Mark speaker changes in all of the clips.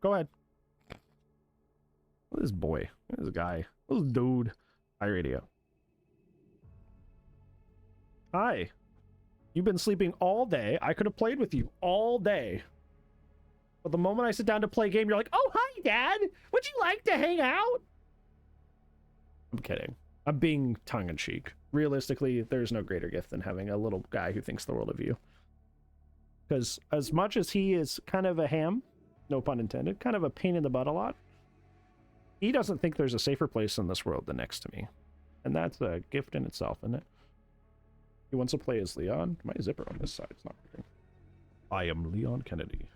Speaker 1: Go ahead. This boy. This guy. This dude. Hi, radio. Hi. You've been sleeping all day. I could have played with you all day. But the moment I sit down to play a game, you're like, oh, hi, Dad. Would you like to hang out? I'm kidding. I'm being tongue-in-cheek. Realistically, there's no greater gift than having a little guy who thinks the world of you. Because as much as he is kind of a ham, no pun intended, kind of a pain in the butt a lot, he doesn't think there's a safer place in this world than next to me. And that's a gift in itself, isn't it? He wants to play as Leon. My zipper on this side is not working. I am Leon Kennedy.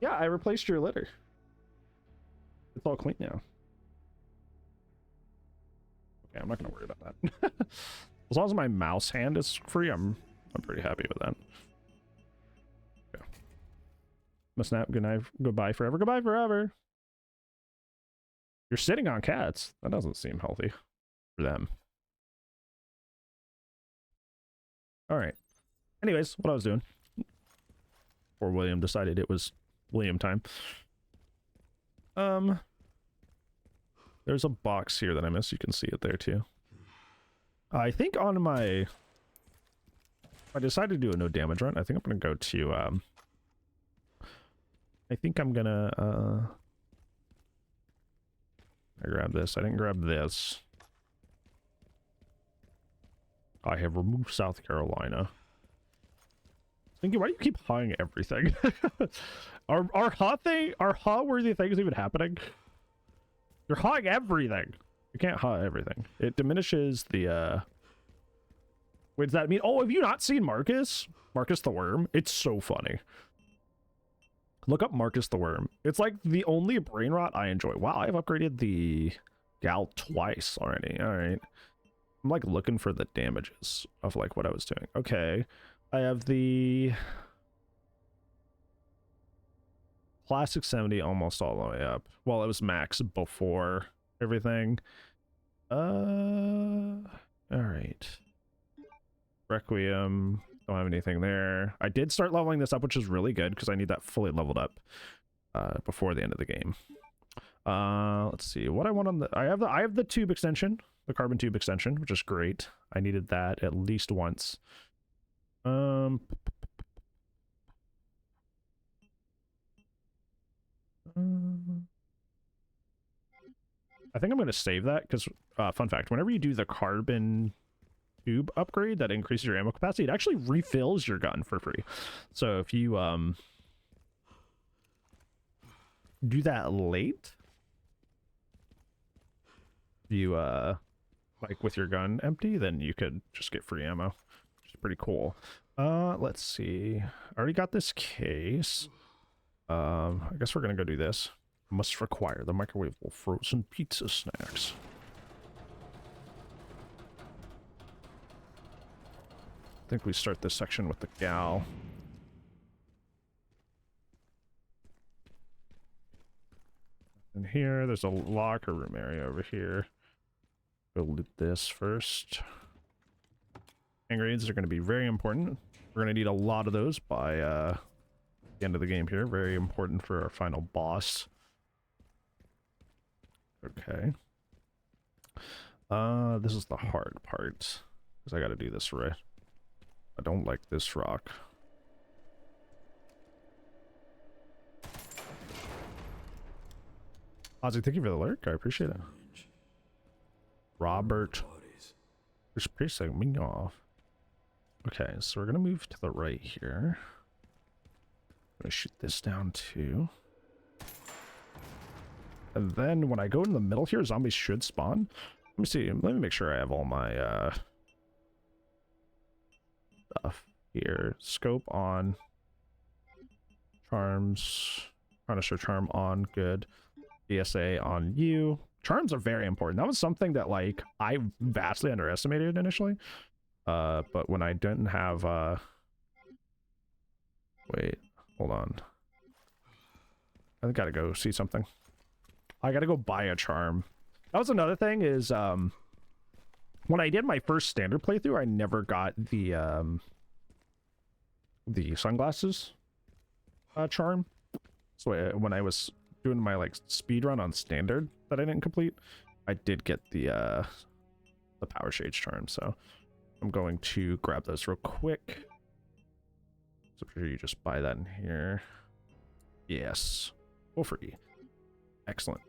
Speaker 1: Yeah, I replaced your litter. It's all clean now. Okay, I'm not gonna worry about that. As long as my mouse hand is free, I'm pretty happy with that. Okay. Must not good night, goodbye forever, goodbye forever. You're sitting on cats. That doesn't seem healthy for them. All right. Anyways, what I was doing before William decided it was William time. There's a box here that I missed. You can see it there too. I think on my, I decided to do a no damage run. I think I'm gonna go to I think I'm gonna I grabbed this. I didn't grab this. I have removed South Carolina. Thinking, why do you keep hawing everything? Are haw worthy things even happening? You're hawing everything. You can't haw everything. It diminishes the wait, does that mean, oh, have you not seen Marcus? Marcus the Worm? It's so funny. Look up Marcus the Worm. It's like the only brain rot I enjoy. Wow, I've upgraded the gal twice already. All right. I'm like looking for the damages of like what I was doing. Okay. I have the classic 70 almost all the way up. Well, it was max before everything. All right. Requiem. Don't have anything there. I did start leveling this up, which is really good because I need that fully leveled up before the end of the game. Let's see what I want on the. I have the tube extension, the carbon tube extension, which is great. I needed that at least once. I think I'm going to save that because, fun fact, whenever you do the carbon tube upgrade that increases your ammo capacity, it actually refills your gun for free. So if you do that late, you like with your gun empty, then you could just get free ammo, which is pretty cool. Let's see. I already got this case. I guess we're gonna go do this. Must require the microwavable frozen pizza snacks. I think we start this section with the gal. And here, there's a locker room area over here. Go loot this first. Hand grenades are going to be very important. We're going to need a lot of those by the end of the game here. Very important for our final boss. Okay. This is the hard part, because I got to do this right. I don't like this rock. Ozzy, thank you for the lurk. I appreciate it. Robert. Just pissing me off. Okay, so we're gonna move to the right here. I'm gonna shoot this down too. And then when I go in the middle here, zombies should spawn. Let me see. Let me make sure I have all my stuff here. Scope on. Charms. Punisher charm on. Good. DSA on you. Charms are very important. That was something that like I vastly underestimated initially. But when I didn't have wait, hold on. I gotta go see something. I gotta go buy a charm. That was another thing is when I did my first standard playthrough, I never got the sunglasses charm. So when I was doing my like speed run on standard that I didn't complete, I did get the power shades charm. So I'm going to grab those real quick. So sure you just buy that in here. Yes, go for E. Excellent.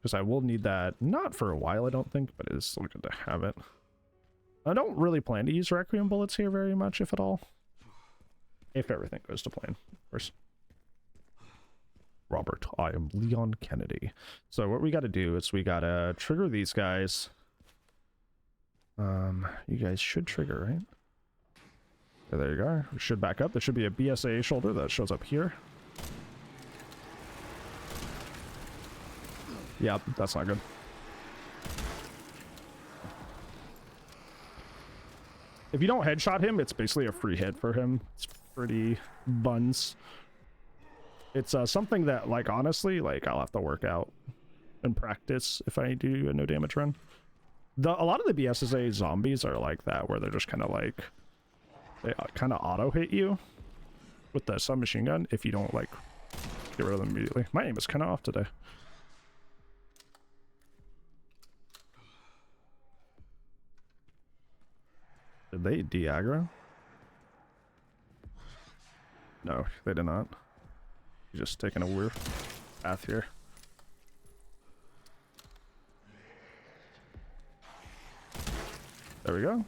Speaker 1: Because I will need that, not for a while, I don't think, but it is still good to have it. I don't really plan to use Requiem bullets here very much, if at all. If everything goes to plan, of course. Robert, I am Leon Kennedy. So what we got to do is we got to trigger these guys. You guys should trigger, right? Yeah, there you go. We should back up. There should be a BSA shoulder that shows up here. Yep, that's not good. If you don't headshot him, it's basically a free hit for him. It's pretty buns. It's something that, like, honestly, like, I'll have to work out and practice if I do a no damage run. A lot of the BSSA zombies are like that, where they're just kind of like, they kind of auto hit you with the submachine gun if you don't, like, get rid of them immediately. My aim is kind of off today. Did they de-aggro? No, they did not. You're just taking a weird path here. There we go.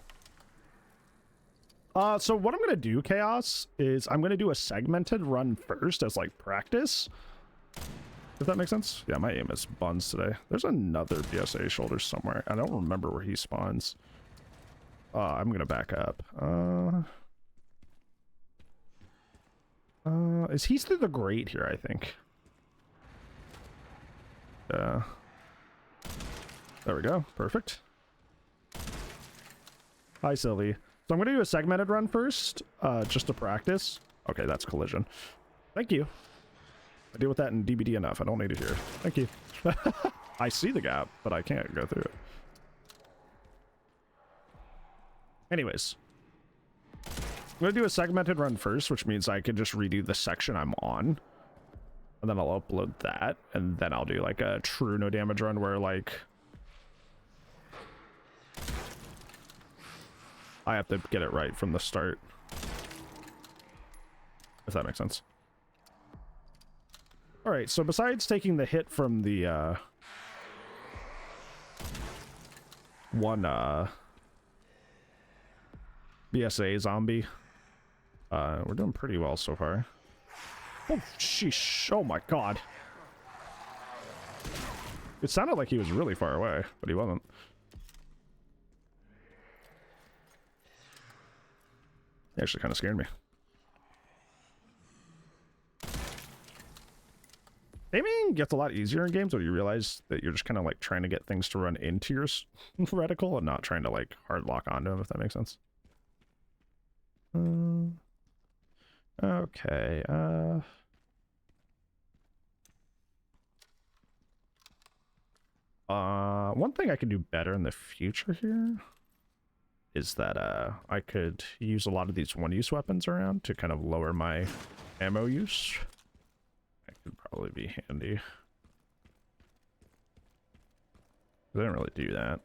Speaker 1: So what I'm gonna do, Chaos, is I'm gonna do a segmented run first as like practice. If that makes sense. Yeah, my aim is buns today. There's another BSA shoulder somewhere. I don't remember where he spawns. I'm gonna back up. Is he through the grate here, I think? There we go. Perfect. Hi, Sylvie. So I'm gonna do a segmented run first, just to practice. Okay, that's collision. Thank you. I deal with that in DBD enough. I don't need it here. Thank you. I see the gap, but I can't go through it. Anyways, I'm gonna do a segmented run first, which means I can just redo the section I'm on, and then I'll upload that, and then I'll do like a true no damage run where like I have to get it right from the start, if that makes sense. All right, so besides taking the hit from the one BSA zombie, we're doing pretty well so far. Oh, sheesh. Oh my god. It sounded like he was really far away, but he wasn't. He actually kind of scared me. Aiming gets a lot easier in games when you realize that you're just kind of like trying to get things to run into your reticle and not trying to like hard lock onto them, if that makes sense. Okay, one thing I could do better in the future here is that I could use a lot of these one-use weapons around to kind of lower my ammo use. That could probably be handy. I didn't really do that.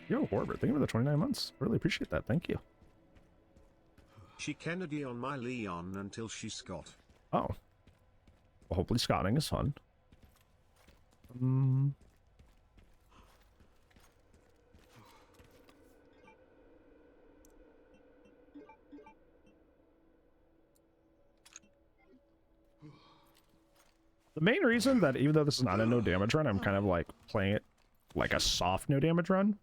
Speaker 1: Yo, Warbert, thank you for the 29 months. Really appreciate that. Thank you.
Speaker 2: She Kennedy on my Leon until she Scott.
Speaker 1: Oh. Well, hopefully scotting is fun. The main reason that even though this is not a no damage run, I'm kind of like playing it like a soft no damage run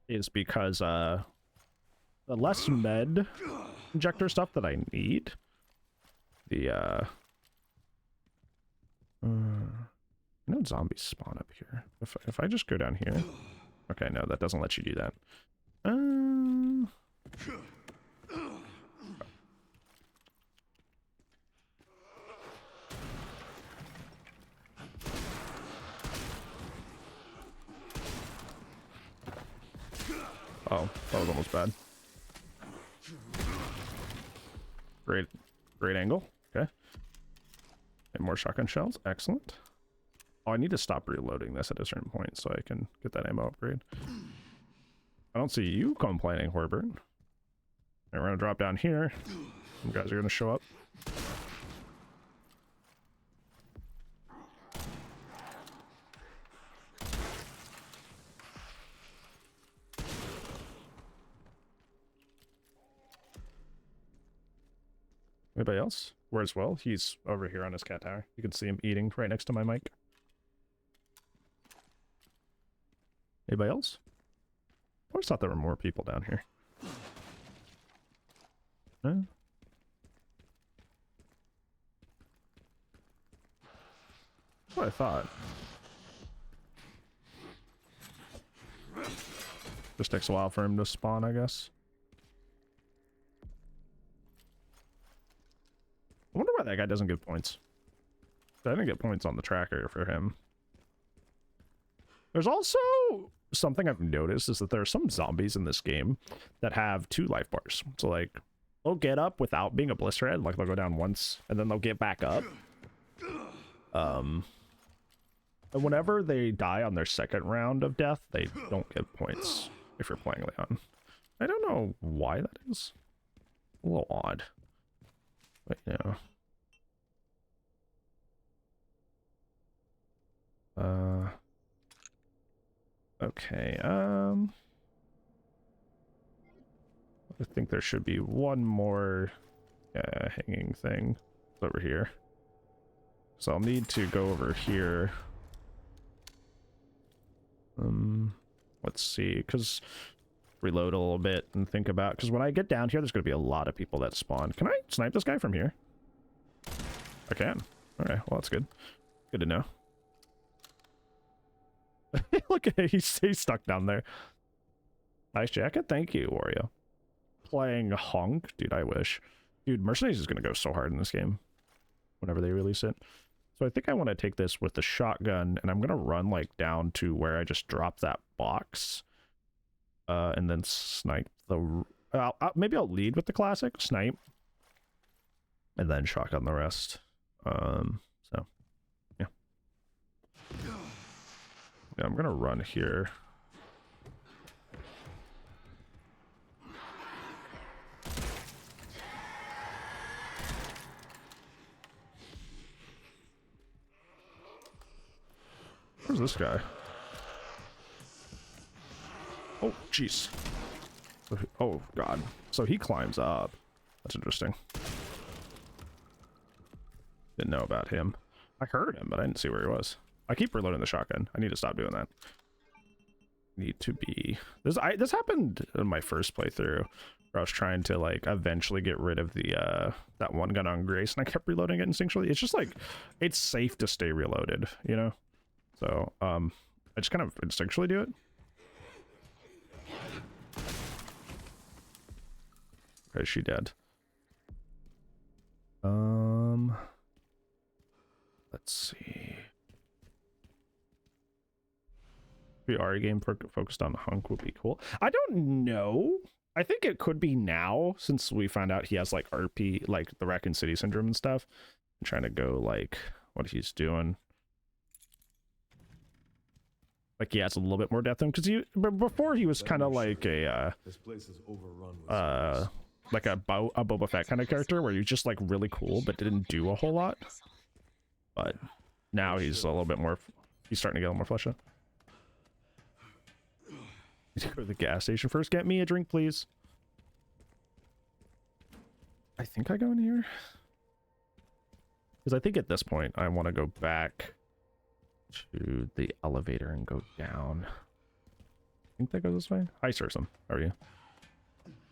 Speaker 1: is because the less med injector stuff that I need, the no zombies spawn up here. If I just go down here, okay, no, that doesn't let you do that. Oh, that was almost bad. Great. Great angle. Okay. And more shotgun shells. Excellent. Oh, I need to stop reloading this at a certain point so I can get that ammo upgrade. I don't see you complaining, Horbert. Right, we're gonna drop down here. You guys are gonna show up. Anybody else? Where's Will? He's over here on his cat tower. You can see him eating right next to my mic. Anybody else? I always thought there were more people down here. Huh? That's what I thought. Just takes a while for him to spawn, I guess. I wonder why that guy doesn't get points. I didn't get points on the tracker for him. There's also something I've noticed is that there are some zombies in this game that have 2 life bars. So like, they'll get up without being a blisterhead. Like they'll go down once and then they'll get back up. And whenever they die on their second round of death, they don't get points if you're playing Leon. I don't know why that is. A little odd. But yeah. Okay, I think there should be one more hanging thing over here. So I'll need to go over here. Let's see, because reload a little bit and think about, because when I get down here, there's going to be a lot of people that spawn. Can I snipe this guy from here? I can. Okay, well, that's good. Good to know. Look at it, he's stuck down there. Nice jacket, thank you, Wario. Playing Honk? Dude, I wish. Dude, Mercedes is going to go so hard in this game whenever they release it. So I think I want to take this with the shotgun, and I'm going to run like down to where I just dropped that box. And then snipe the... maybe I'll lead with the classic, snipe. And then shotgun the rest. So, yeah. Yeah, I'm going to run here. Where's this guy? Oh, jeez. Oh, God. So he climbs up. That's interesting. Didn't know about him. I heard him, but I didn't see where he was. I keep reloading the shotgun. I need to stop doing that. Need to be... This happened in my first playthrough, where I was trying to, like, eventually get rid of the, that one gun on Grace, and I kept reloading it instinctually. It's just, like, it's safe to stay reloaded, you know? So, I just kind of instinctually do it. Okay, is she dead? Let's see. VR game focused on Hunk would be cool. I don't know. I think it could be now, since we found out he has like RP, like the Raccoon City syndrome and stuff. I'm trying to go like what he's doing. Like he has a little bit more depth in him, because before he was kind of like a like a Boba Fett kind of character where he was just like really cool but didn't do a whole lot. But now he's a little bit more, he's starting to get a little more fleshed out. Go to the gas station first. Get me a drink, please. I think I go in here. Because I think at this point I want to go back to the elevator and go down. I think that goes this way. Hi, Sursum. How are you?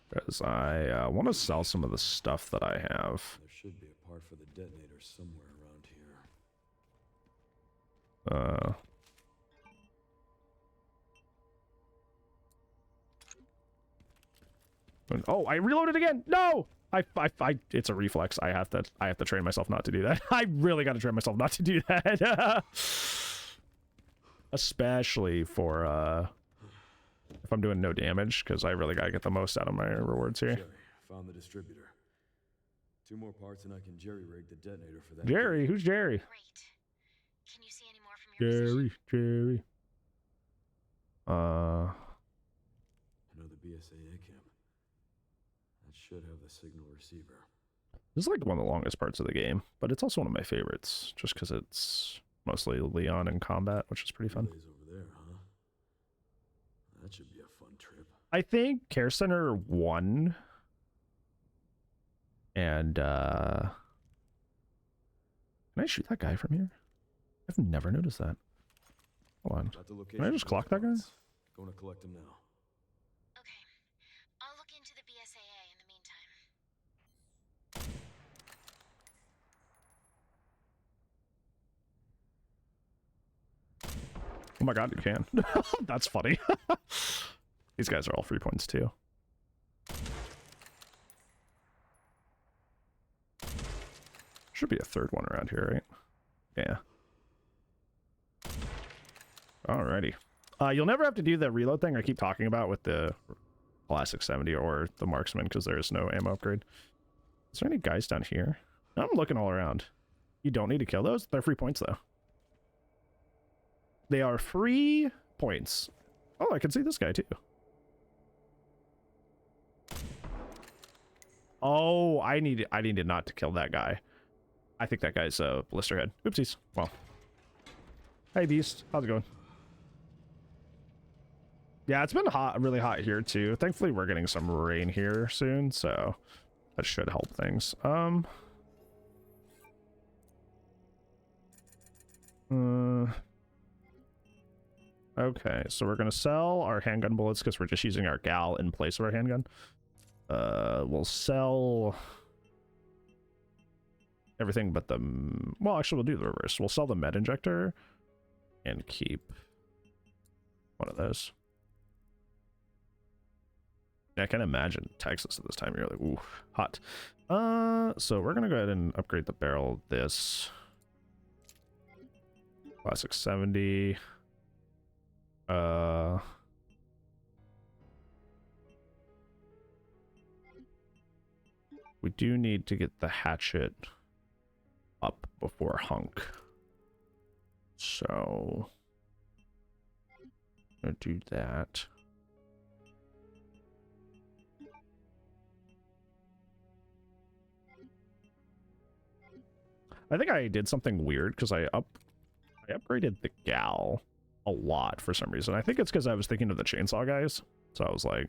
Speaker 1: Because I want to sell some of the stuff that I have.
Speaker 3: There should be a part for the detonator somewhere around here.
Speaker 1: Oh, I reloaded again. No, it's a reflex. I have to train myself not to do that. I really got to train myself not to do that. Especially for if I'm doing no damage, because I really gotta get the most out of my rewards here.
Speaker 3: Sherry, found the distributor. 2 more parts and I can jerry-rig the detonator for that.
Speaker 1: Jerry, who's Jerry?
Speaker 4: Great. Can you see any more from your position?
Speaker 1: Jerry.
Speaker 3: Another BSAA camp. That should have the signal receiver.
Speaker 1: This is like one of the longest parts of the game, but it's also one of my favorites, just because it's mostly Leon in combat, which is pretty fun.
Speaker 3: Relays over there, huh? That should be a fun trip.
Speaker 1: I think Care Center 1 and can I shoot that guy from here? I've never noticed that. Hold on.
Speaker 3: Got the location
Speaker 1: Can I just
Speaker 3: for those
Speaker 1: clock that guy?
Speaker 3: parts. Going to collect them now.
Speaker 4: Okay. I'll look into the BSAA in the meantime.
Speaker 1: Oh my god, you can. That's funny. These guys are all 3 points too. Should be a third one around here, right? Yeah. Alrighty. You'll never have to do the reload thing I keep talking about with the Classic 70 or the Marksman because there is no ammo upgrade. Is there any guys down here? I'm looking all around. You don't need to kill those. They're free points though. They are free points. Oh, I can see this guy too. Oh, I needed not to kill that guy. I think that guy's a blisterhead. Oopsies. Well. Hey, Beast. How's it going? Yeah, it's been hot, really hot here too. Thankfully, we're getting some rain here soon, so that should help things. Okay, so we're gonna sell our handgun bullets because we're just using our gal in place of our handgun. We'll sell everything but the... Well, actually, we'll do the reverse. We'll sell the med injector and keep one of those. Yeah, I can imagine Texas at this time. You're like, ooh, hot. So we're gonna go ahead and upgrade the barrel of this. Classic 70. We do need to get the hatchet up before Hunk. So I'm gonna do that. I think I did something weird because I upgraded the gal a lot for some reason. I think it's because I was thinking of the chainsaw guys. So I was like,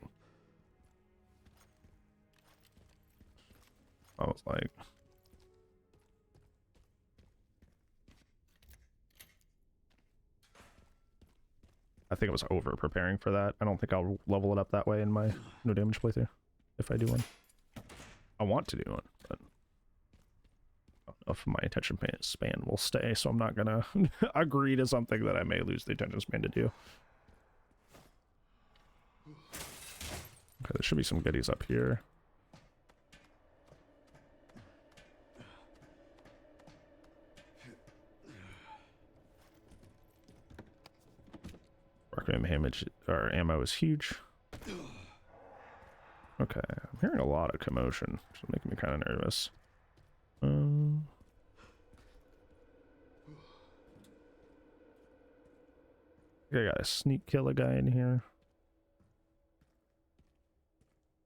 Speaker 1: I think I was over preparing for that. I don't think I'll level it up that way in my no damage playthrough if I do one. I want to do one, but I don't know if my attention span will stay, so I'm not gonna agree to something that I may lose the attention span to do. Okay, there should be some goodies up here. Requiem ammo is huge. Okay, I'm hearing a lot of commotion, which is making me kind of nervous. I gotta sneak kill a guy in here.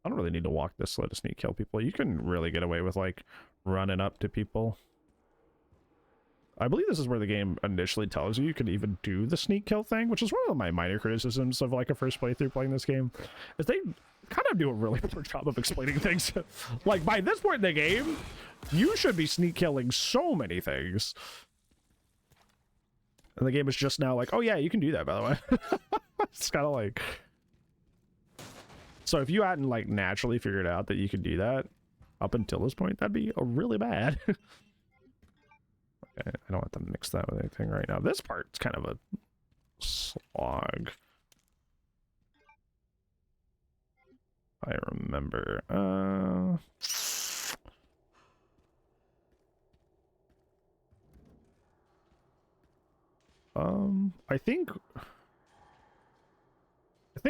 Speaker 1: I don't really need to walk this slow to sneak kill people. You can really get away with like running up to people. I believe this is where the game initially tells you can even do the sneak kill thing, which is one of my minor criticisms of like a first playthrough playing this game, is they kind of do a really poor job of explaining things. Like by this point in the game, you should be sneak killing so many things. And the game is just now like, oh yeah, you can do that, by the way. It's kind of like... So if you hadn't like naturally figured out that you could do that up until this point, that'd be really bad. Okay, I don't have to mix that with anything right now. This part's kind of a slog. I remember. I think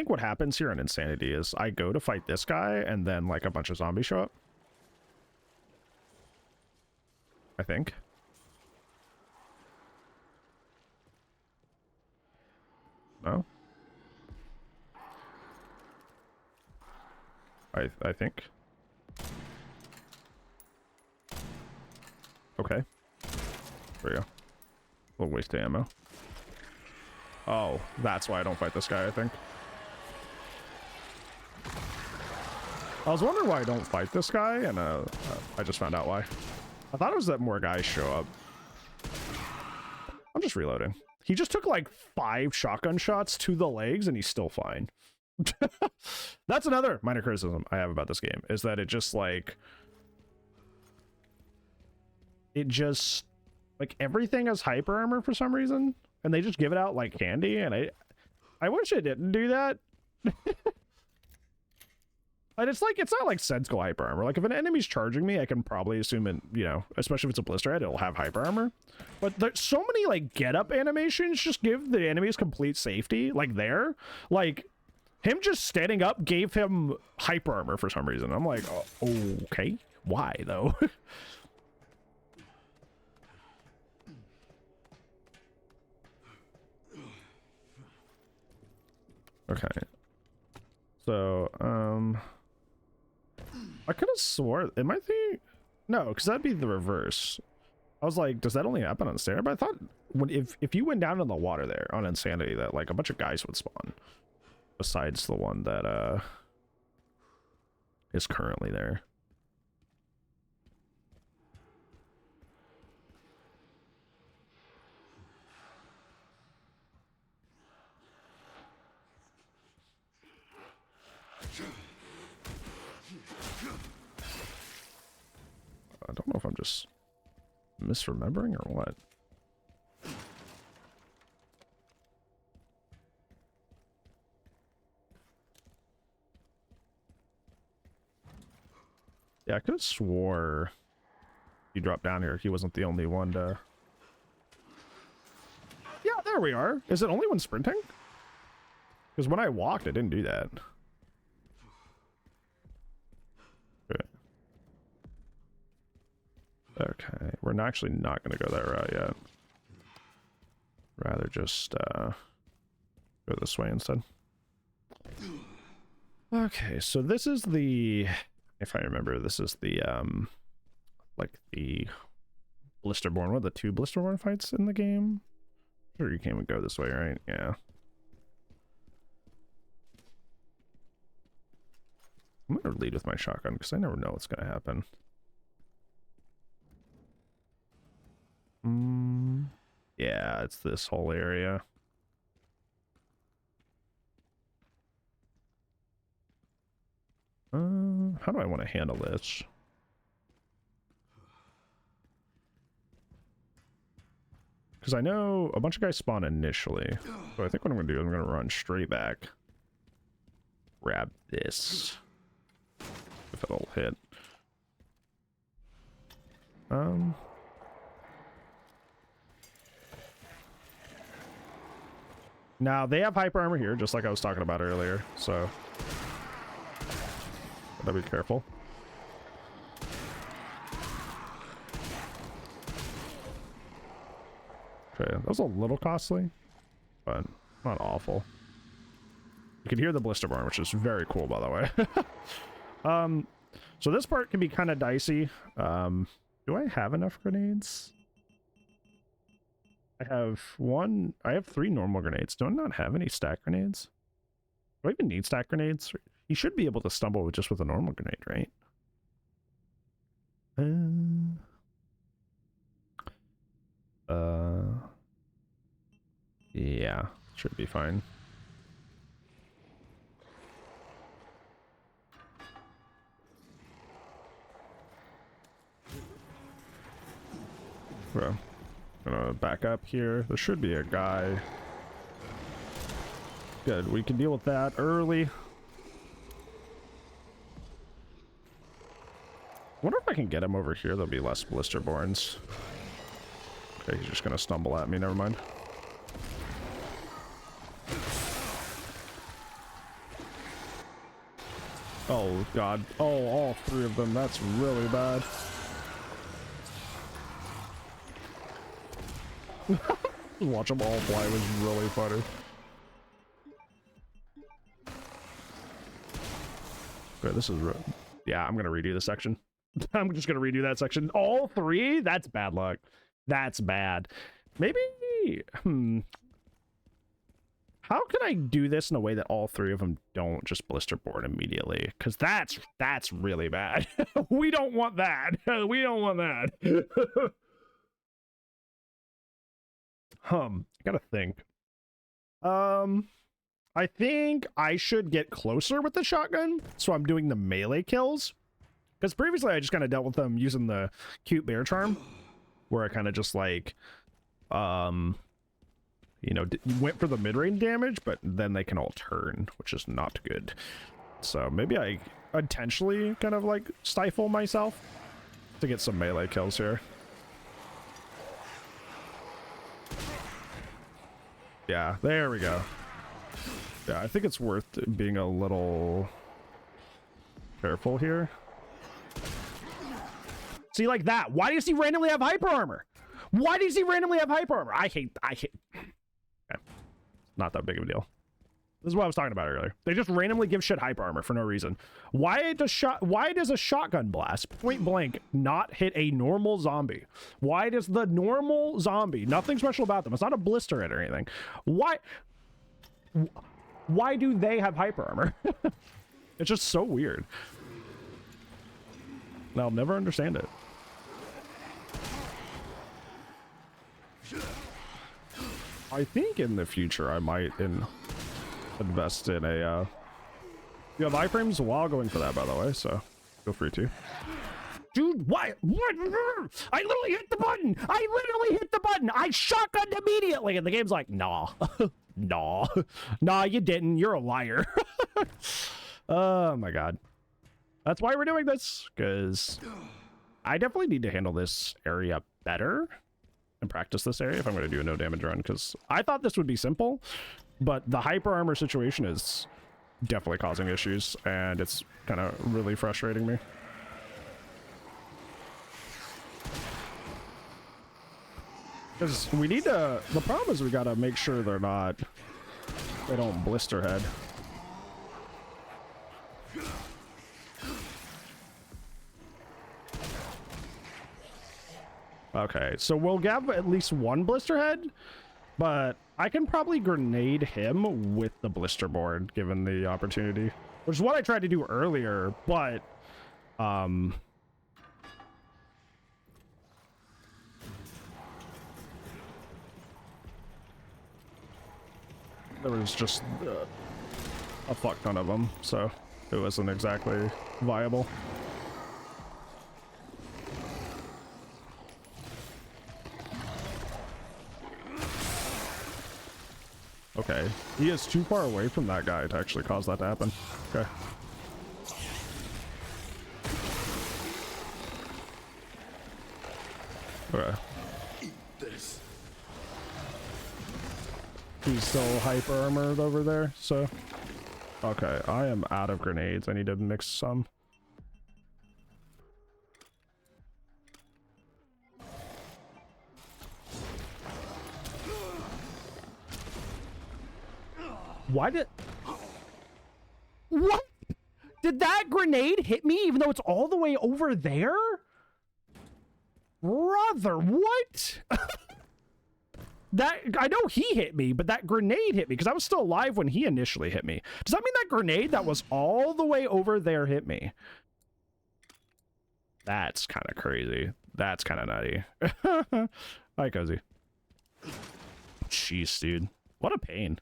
Speaker 1: what happens here in Insanity is I go to fight this guy and then like a bunch of zombies show up. I think. No? I think. Okay. There we go. A little waste of ammo. Oh, that's why I don't fight this guy, I think. I was wondering why I don't fight this guy, and I just found out why. I thought it was that more guys show up. I'm just reloading. He just took like 5 shotgun shots to the legs, and he's still fine. That's another minor criticism I have about this game, is that it just like... It just... Like, everything has hyper armor for some reason, and they just give it out like candy, and I wish it didn't do that. And it's like, it's not like sensical hyper armor. Like, if an enemy's charging me, I can probably assume it, you know, especially if it's a blister head, it'll have hyper armor. But there's so many, like, get-up animations just give the enemies complete safety. Like, there. Like, him just standing up gave him hyper armor for some reason. I'm like, oh, okay. Why, though? Okay. So, I could have swore, it might be, no, because that'd be the reverse. I was like, does that only happen on Standard? But I thought if you went down in the water there on Insanity, that like a bunch of guys would spawn. Besides the one that is currently there. I don't know if I'm just misremembering or what. Yeah, I could have swore he dropped down here. He wasn't the only one to... Yeah, there we are. Is it only when sprinting? Because when I walked, it didn't do that. Okay, we're actually not going to go that route yet. Rather just go this way instead. Okay, so this is the, if I remember, this is the like the Blisterborn, one of the 2 Blisterborn fights in the game. Sure, you can't even go this way, right? Yeah. I'm gonna lead with my shotgun because I never know what's gonna happen. Yeah, it's this whole area. How do I want to handle this? Because I know a bunch of guys spawn initially. So I think what I'm going to do is I'm going to run straight back. Grab this. If it'll hit. Now, they have hyper armor here, just like I was talking about earlier, so... Gotta be careful. Okay, that was a little costly, but not awful. You can hear the Blisterborn, which is very cool, by the way. So this part can be kind of dicey. Do I have enough grenades? I have 3 normal grenades. Do I not have any stack grenades? Do I even need stack grenades? You should be able to stumble with just with a normal grenade, right? Yeah, should be fine. Well, I'm gonna back up here. There should be a guy. Good, we can deal with that early. Wonder if I can get him over here. There'll be less Blisterborns. Okay, he's just gonna stumble at me. Never mind. Oh god. Oh, all 3 of them. That's really bad. Watch them all fly was really funny. Okay, this is yeah, I'm gonna redo this section. I'm just gonna redo that section. All three? That's bad luck. That's bad. Maybe how can I do this in a way that all three of them don't just blister board immediately? Because that's really bad. We don't want that. We don't want that. I gotta think. I think I should get closer with the shotgun, so I'm doing the melee kills. Because previously I just kind of dealt with them using the cute bear charm, where I kind of just like, you know, went for the mid-range damage, but then they can all turn, which is not good. So maybe I intentionally kind of like stifle myself to get some melee kills here. Yeah, there we go. Yeah, I think it's worth being a little careful here. See, like that. Why does he randomly have hyper armor? Why does he randomly have hyper armor? I hate. Okay. Not that big of a deal. This is what I was talking about earlier. They just randomly give shit hyper armor for no reason. Why does a shotgun blast point blank not hit a normal zombie? Why does the normal zombie, nothing special about them, it's not a blister hit or anything. Why do they have hyper armor? It's just so weird. I'll never understand it. I think in the future I might invest in a you have iframes while going for that, by the way, so feel free to. Dude, what? I literally hit the button. I shotgunned immediately, and the game's like, nah. Nah, you didn't. You're a liar. Oh my god. That's why we're doing this, because I definitely need to handle this area better and practice this area if I'm going to do a no damage run, because I thought this would be simple, but the hyper armor situation is definitely causing issues, and it's kind of really frustrating me. Because we need to, the problem is we got to make sure they don't blister head. Okay, so we'll have at least one blister head, but I can probably grenade him with the blister board given the opportunity, which is what I tried to do earlier, but there was just a fuck ton of them, so it wasn't exactly viable. Okay, he is too far away from that guy to actually cause that to happen. Okay. Okay. He's still hyper armored over there, so. Okay, I am out of grenades. I need to mix some. Why did... What? Did that grenade hit me even though it's all the way over there? Brother, what? That, I know he hit me, but that grenade hit me because I was still alive when he initially hit me. Does that mean that grenade that was all the way over there hit me? That's kind of crazy. That's kind of nutty. Hi, Cozy. Jeez, dude. What a pain.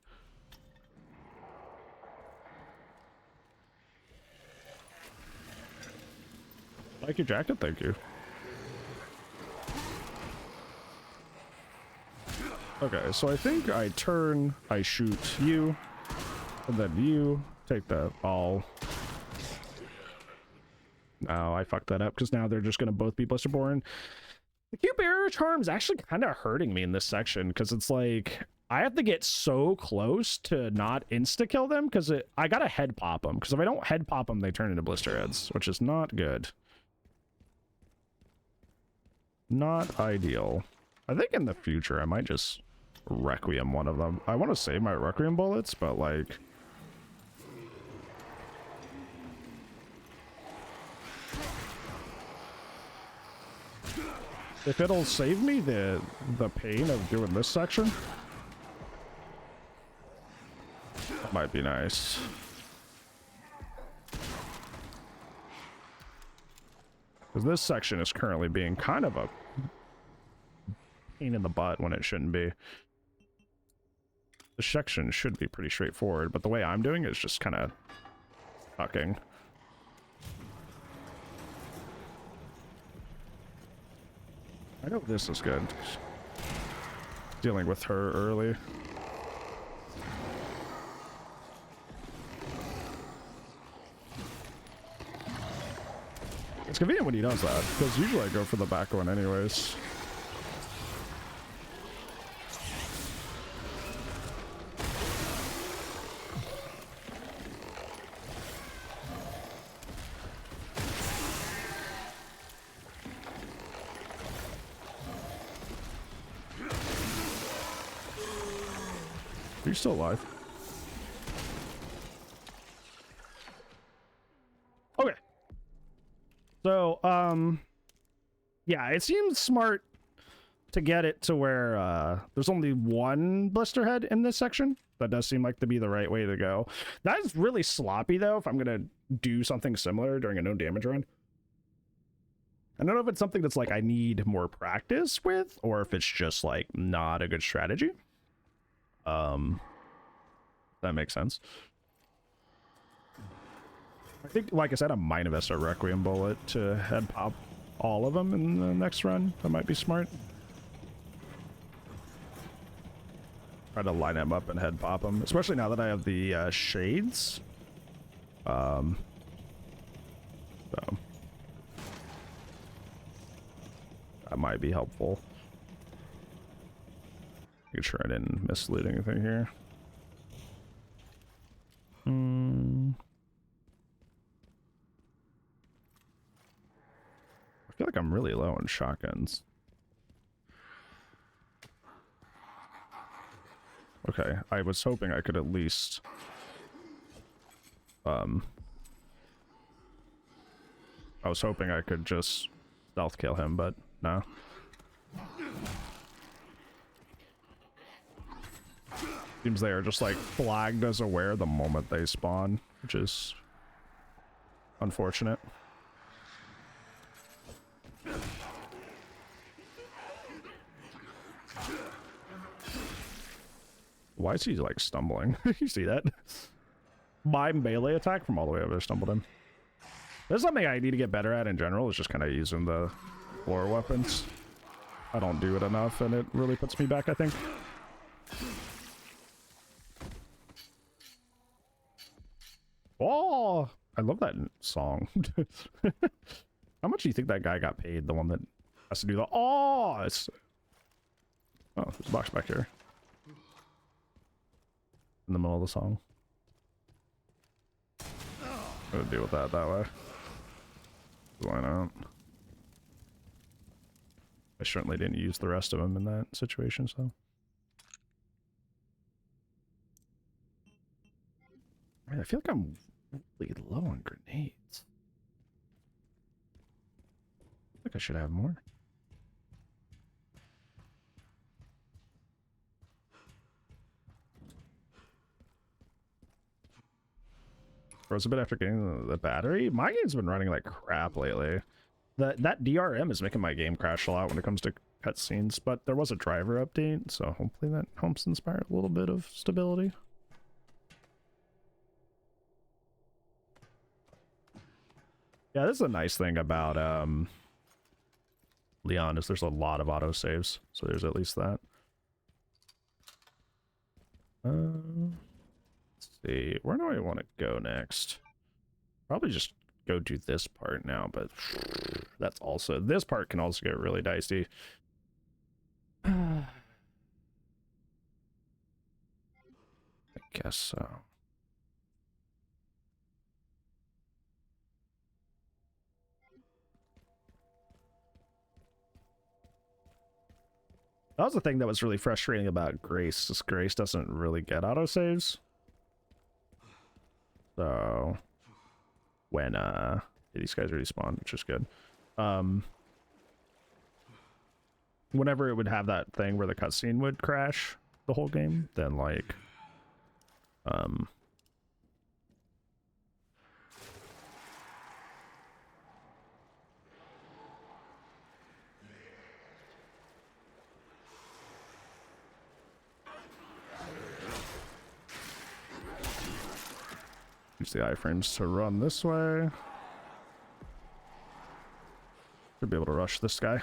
Speaker 1: Like your jacket, thank you. Okay, so I think I turn, I shoot you, and then you take the ball. No, I fucked that up because now they're just going to both be blisterborn. The cute barrier charm is actually kind of hurting me in this section because it's like I have to get so close to not insta-kill them because I got to head pop them, because if I don't head pop them, they turn into blister heads, which is not good. Not ideal. I think in the future I might just Requiem one of them. I want to save my Requiem bullets, but like... if it'll save me the pain of doing this section, that might be nice. Because this section is currently being kind of a pain in the butt when it shouldn't be. The section should be pretty straightforward, but the way I'm doing it is just kind of fucking. I know this is good. Dealing with her early. It's convenient when he does that, because usually I go for the back one anyways. You're still alive. Okay. So, yeah, it seems smart to get it to where there's only one blister head in this section. That does seem like to be the right way to go. That is really sloppy, though, if I'm going to do something similar during a no damage run. I don't know if it's something that's like I need more practice with, or if it's just like not a good strategy. That makes sense. I think, like I said, I might invest a Requiem bullet to head pop all of them in the next run. That might be smart. Try to line them up and head pop them, especially now that I have the shades. So that might be helpful. Make sure I didn't mislead anything here. I feel like I'm really low on shotguns. Okay, I was hoping I could at least I was hoping I could just stealth kill him, but no. Seems they are just like flagged as aware the moment they spawn, which is unfortunate. Why is he like stumbling? You see that? My melee attack from all the way over there stumbled him. There's something I need to get better at in general, is just kind of using the floor weapons. I don't do it enough and it really puts me back, I think. Oh, I love that song. How much do you think that guy got paid? The one that has to do the oh, it's there's a box back here in the middle of the song. I'm gonna deal with that way. Why not? I certainly didn't use the rest of them in that situation, so. Man, I feel like I'm really low on grenades. I think I should have more. Froze a bit after getting the battery. My game's been running like crap lately. That DRM is making my game crash a lot when it comes to cutscenes, but there was a driver update, so hopefully that helps inspire a little bit of stability. Yeah, this is a nice thing about Leon, is there's a lot of autosaves, so there's at least that. Let's see, where do I want to go next? Probably just go do this part now, but that's also, this part can also get really dicey. I guess so. That was the thing that was really frustrating about Grace. This Grace doesn't really get autosaves. So when these guys already spawned, which is good. Whenever it would have that thing where the cutscene would crash the whole game, then like use the iframes to run this way. Should be able to rush this guy.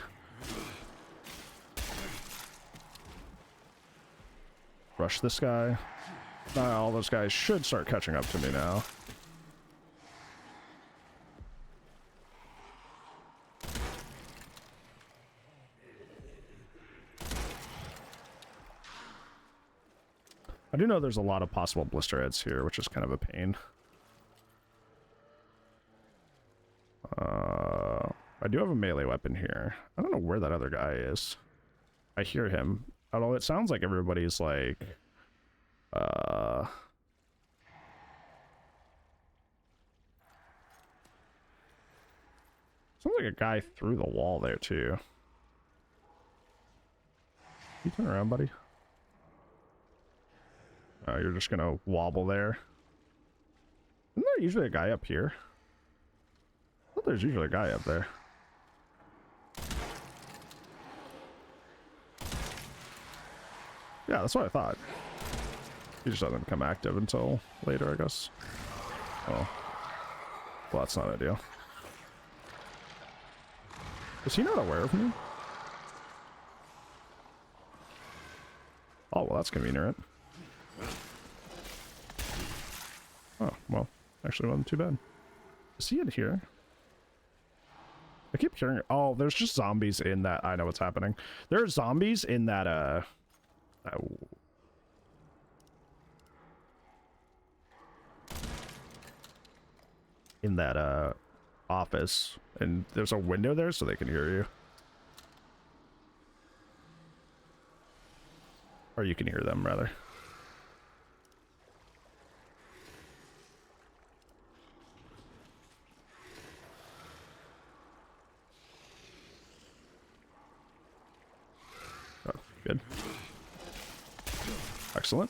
Speaker 1: Rush this guy. All those guys should start catching up to me now. I do know there's a lot of possible blister heads here, which is kind of a pain. I do have a melee weapon here. I don't know where that other guy is. I hear him. Although it sounds like everybody's like... sounds like a guy through the wall there, too. You turn around, buddy. Oh, you're just gonna wobble there. Isn't there usually a guy up here? I thought there's usually a guy up there. Yeah, that's what I thought. He just doesn't become active until later, I guess. Oh. Well, that's not ideal. Is he not aware of me? Oh, well, that's convenient. Oh, well, actually wasn't too bad. Is he in here? I keep hearing... Oh, there's just zombies in that... I know what's happening. There are zombies in that, office, and there's a window there so they can hear you. Or you can hear them, rather. Oh, good. Excellent.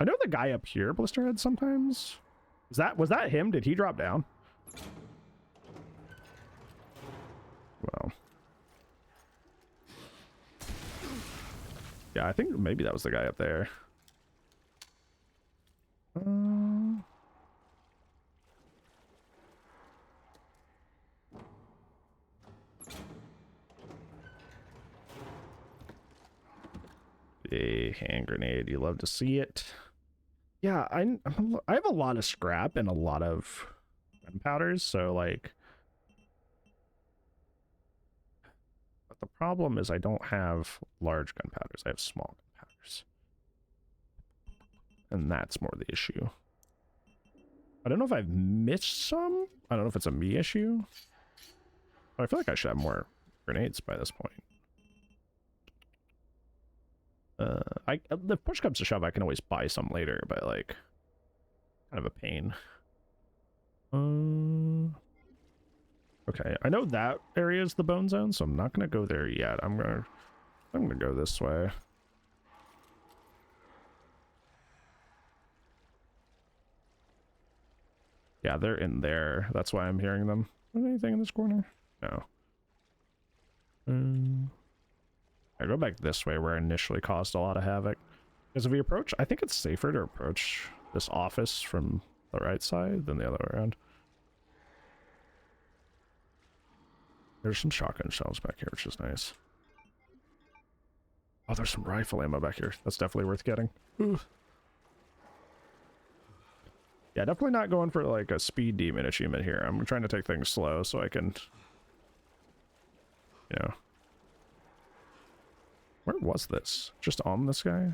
Speaker 1: I know the guy up here, Blisterhead, sometimes. Was that him? Did he drop down? Well. Yeah, I think maybe that was the guy up there. A hand grenade, you love to see it. Yeah, I have a lot of scrap and a lot of gunpowders, so like... But the problem is I don't have large gunpowders, I have small gunpowders. And that's more the issue. I don't know if I've missed some. I don't know if it's a me issue. But I feel like I should have more grenades by this point. The push comes to shove, I can always buy some later, but like, kind of a pain. Okay, I know that area is the bone zone, so I'm not gonna go there yet. I'm gonna go this way. Yeah, they're in there. That's why I'm hearing them. Is there anything in this corner? No. I go back this way where I initially caused a lot of havoc. Because if we approach, I think it's safer to approach this office from the right side than the other way around. There's some shotgun shells back here, which is nice. Oh, there's some rifle ammo back here. That's definitely worth getting. Ooh. Yeah, definitely not going for like a speed demon achievement here. I'm trying to take things slow so I can, you know. Where was this? Just on this guy?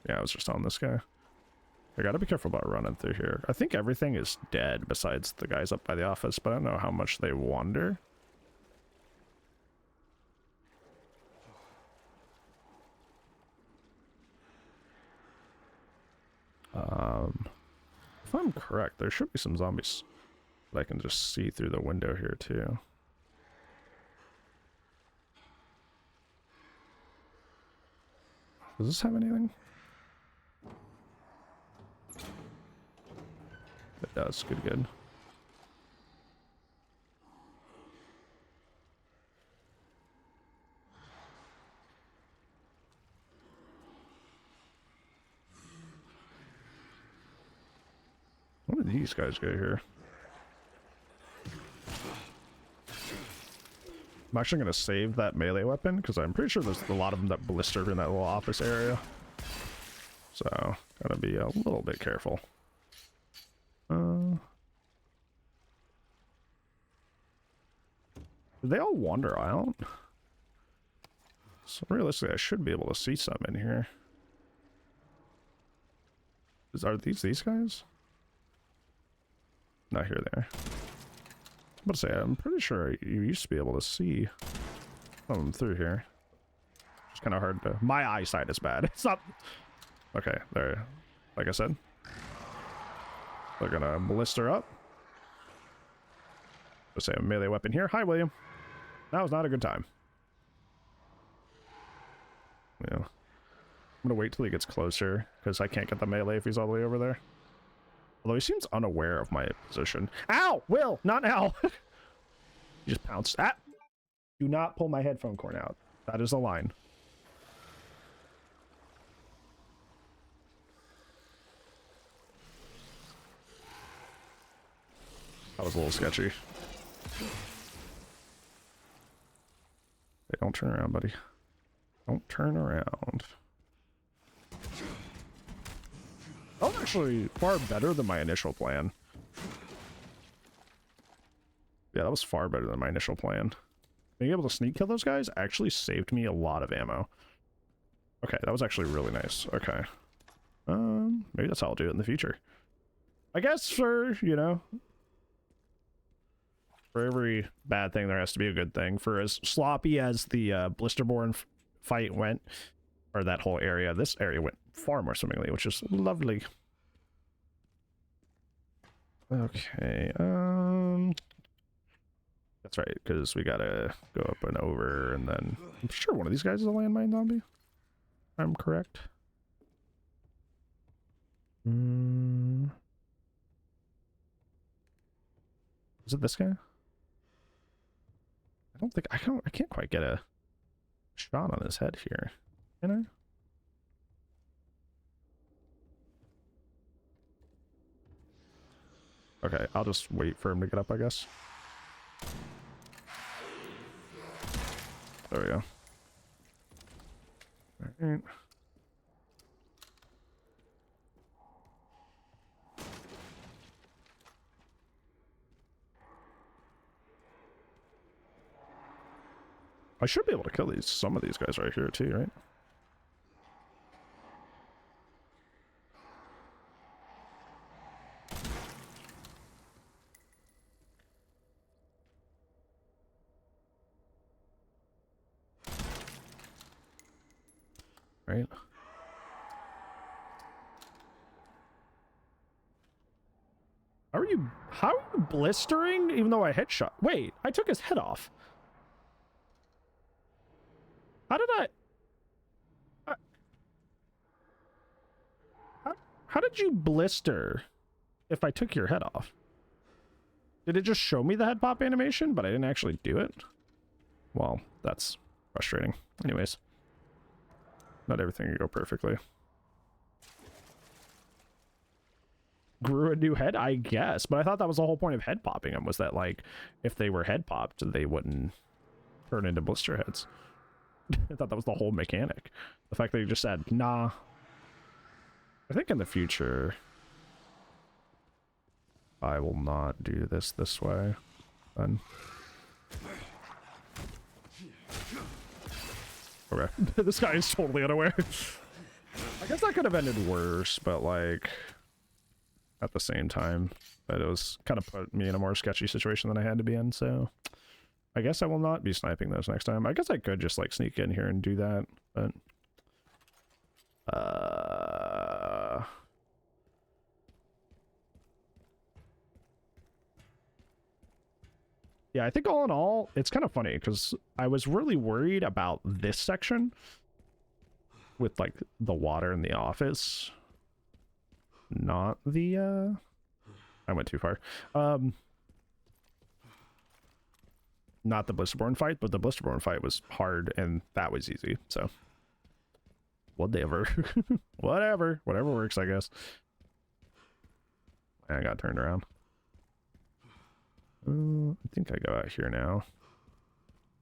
Speaker 1: Yeah, it was just on this guy. I gotta be careful about running through here. I think everything is dead besides the guys up by the office, but I don't know how much they wander. If I'm correct, there should be some zombies that I can just see through the window here too. Does this have anything? It does. Good, good. What did these guys go here? I'm actually going to save that melee weapon because I'm pretty sure there's a lot of them that blister in that little office area. So, gotta be a little bit careful. Did they all wander out? So realistically, I should be able to see some in here. Are these guys? No, here they are. I'm about to say, I'm pretty sure you used to be able to see them through here. It's kind of hard to... My eyesight is bad. It's not... Okay, there. Like I said. They're gonna blister up. Let's say a melee weapon here. Hi, William. That was not a good time. Yeah. I'm gonna wait till he gets closer, because I can't get the melee if he's all the way over there. Although he seems unaware of my position. Ow! Will! Not now! He just pounced. Ah! Do not pull my headphone cord out. That is a line. That was a little sketchy. Hey, don't turn around, buddy. Don't turn around. That was actually far better than my initial plan. Yeah, that was far better than my initial plan. Being able to sneak kill those guys actually saved me a lot of ammo. Okay, that was actually really nice. Okay. Maybe that's how I'll do it in the future. I guess for, you know... For every bad thing, there has to be a good thing. For as sloppy as the Blisterborn fight went, or that whole area, this area went far more swimmingly, which is lovely. Okay, that's right, because we gotta go up and over, and then I'm sure one of these guys is a landmine zombie. I'm correct. Is it this guy? I don't think I can't quite get a shot on his head here. Can I? Okay, I'll just wait for him to get up, I guess. There we go. All right. I should be able to kill some of these guys right here too, right? Right. How are you blistering even though I headshot? Wait, I took his head off. How did how did you blister if I took your head off? Did it just show me the head pop animation, but I didn't actually do it? Well, that's frustrating. Anyways, not everything can go perfectly. Grew a new head, I guess, but I thought that was the whole point of head popping them, was that, like, if they were head popped, they wouldn't turn into blister heads. I thought that was the whole mechanic. The fact that you just said, nah. I think in the future, I will not do this way. Then. Okay. This guy is totally unaware. I guess that could have ended worse, but, like... at the same time, but it was kind of put me in a more sketchy situation than I had to be in, so I guess I will not be sniping those next time. I guess I could just like sneak in here and do that, but yeah, I think all in all, it's kind of funny because I was really worried about this section with like the water in the office, not the I went too far. Not the Blisterborn fight, but the Blisterborn fight was hard and that was easy, so whatever. whatever works, I guess. I got turned around. I think I go out here now.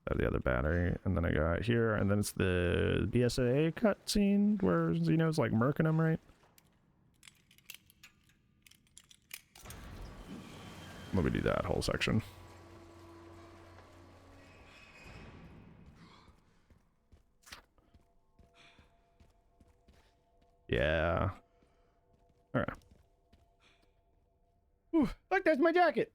Speaker 1: Have the other battery, and then I go out here, and then it's the BSAA cutscene where Xeno's like murking him, right? Let me do that whole section. Yeah. Alright. Look, there's my jacket!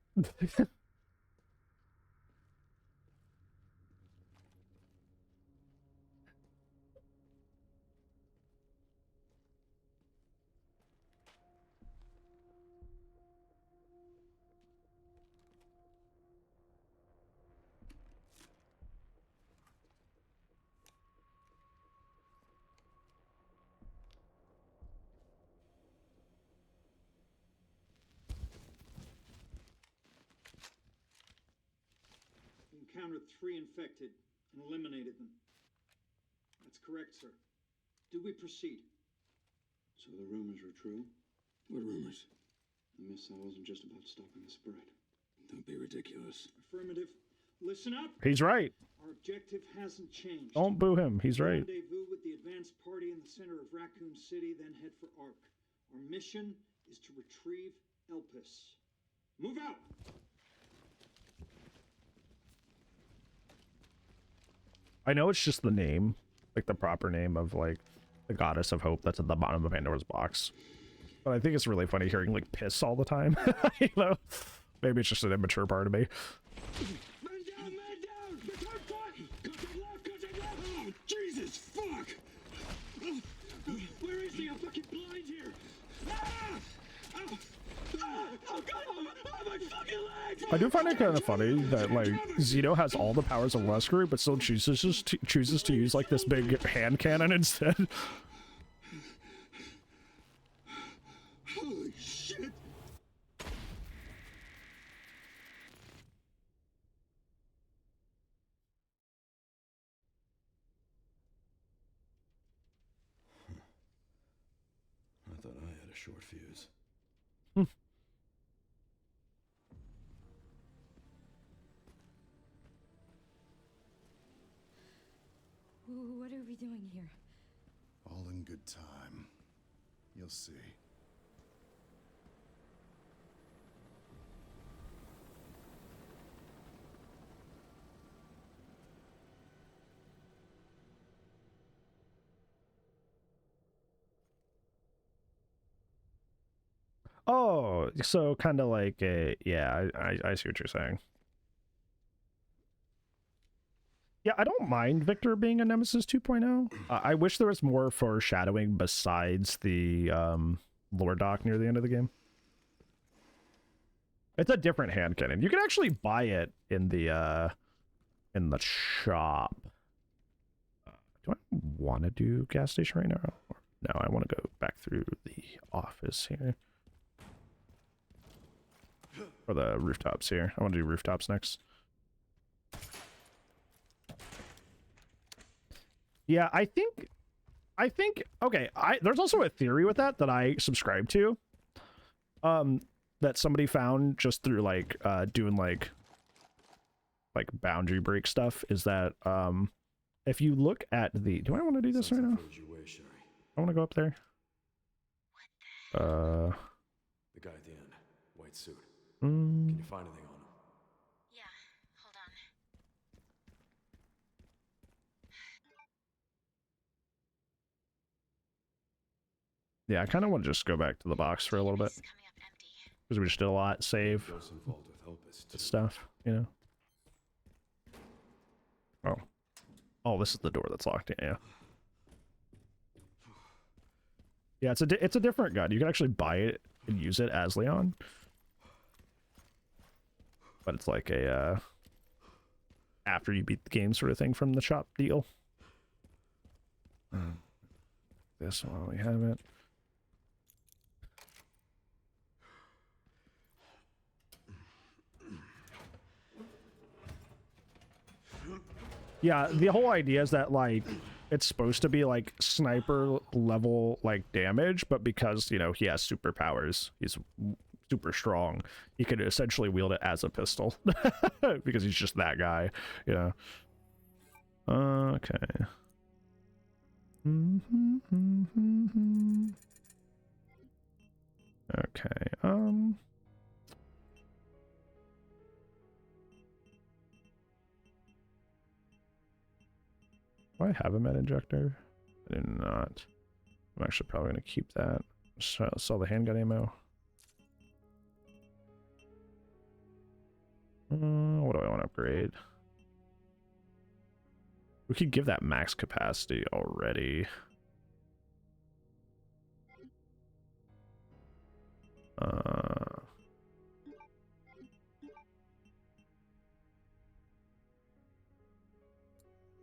Speaker 5: Encountered 3 infected and eliminated them. That's correct, sir. Do we proceed?
Speaker 3: So the rumors were true? What rumors? The missile wasn't just about stopping the spread. Don't be ridiculous.
Speaker 5: Affirmative. Listen up.
Speaker 1: He's right.
Speaker 5: Our objective hasn't changed.
Speaker 1: Don't boo him. He's right.
Speaker 5: Rendezvous with the advanced party in the center of Raccoon City, then head for Ark. Our mission is to retrieve Elpis. Move out!
Speaker 1: I know it's just the name, like the proper name of like the goddess of hope that's at the bottom of Pandora's box. But I think it's really funny hearing like piss all the time. You know, maybe it's just an immature part of me.
Speaker 3: Man down, man down! Return fire! Cut it left, cut it left! Oh, Jesus, fuck!
Speaker 5: Where is he? I'm fucking blind here!
Speaker 3: Ah! Oh, oh God! Oh, my fucking leg!
Speaker 1: I do find it kind of funny that like Xeno has all the powers of Wesker, but still chooses to use like this big hand cannon instead.
Speaker 3: Holy shit! I thought I had a short fuse.
Speaker 6: What are we doing here?
Speaker 7: All in good time. You'll see.
Speaker 1: Oh, so kind of like a, yeah, I see what you're saying. Yeah, I don't mind Victor being a Nemesis 2.0. I wish there was more foreshadowing besides the lore doc near the end of the game. It's a different hand cannon. You can actually buy it in the shop. Do I want to do gas station right now? No, I want to go back through the office here. Or the rooftops here. I want to do rooftops next. Yeah, I think, okay, there's also a theory with that I subscribe to, that somebody found just through, like, doing, like boundary break stuff, is that, if you look at the, do I want to do this right now? I want to go up there.
Speaker 3: The guy at the end, white suit. Can you find anything on him?
Speaker 4: Yeah, hold on.
Speaker 1: Yeah, I kind of want to just go back to the box for a little bit.
Speaker 4: It's coming up empty.
Speaker 1: Because we just did a lot, save
Speaker 3: Those involved with Elpis, too.
Speaker 1: stuff, you know. Oh. Oh, this is the door that's locked in, yeah. Yeah, it's a different gun. You can actually buy it and use it as Leon. But it's like a after you beat the game sort of thing from the shop deal. This one we have it. Yeah, the whole idea is that like it's supposed to be like sniper level like damage, but because, you know, he has superpowers, he's super strong, he could essentially wield it as a pistol because he's just that guy, you know. Okay. Okay, do I have a med injector? I do not. I'm actually probably going to keep that. Sell the handgun ammo. What do I want to upgrade? We could give that max capacity already.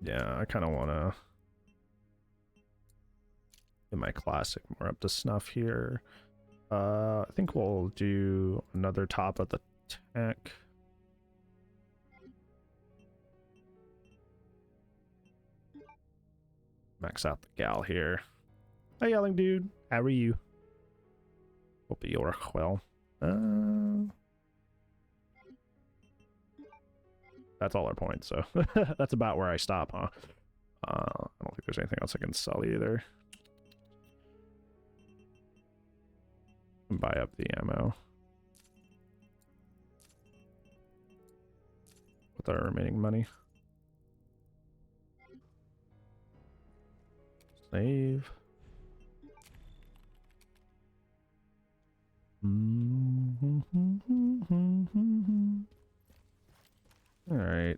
Speaker 1: Yeah, I kind of want to get my classic more up to snuff here. I think we'll do another top of the tech. Max out the gal here. Hey, yelling dude, how are you? Hope you're well. That's all our points, so that's about where I stop, huh? I don't think there's anything else I can sell either. Buy up the ammo with our remaining money. Save. All right.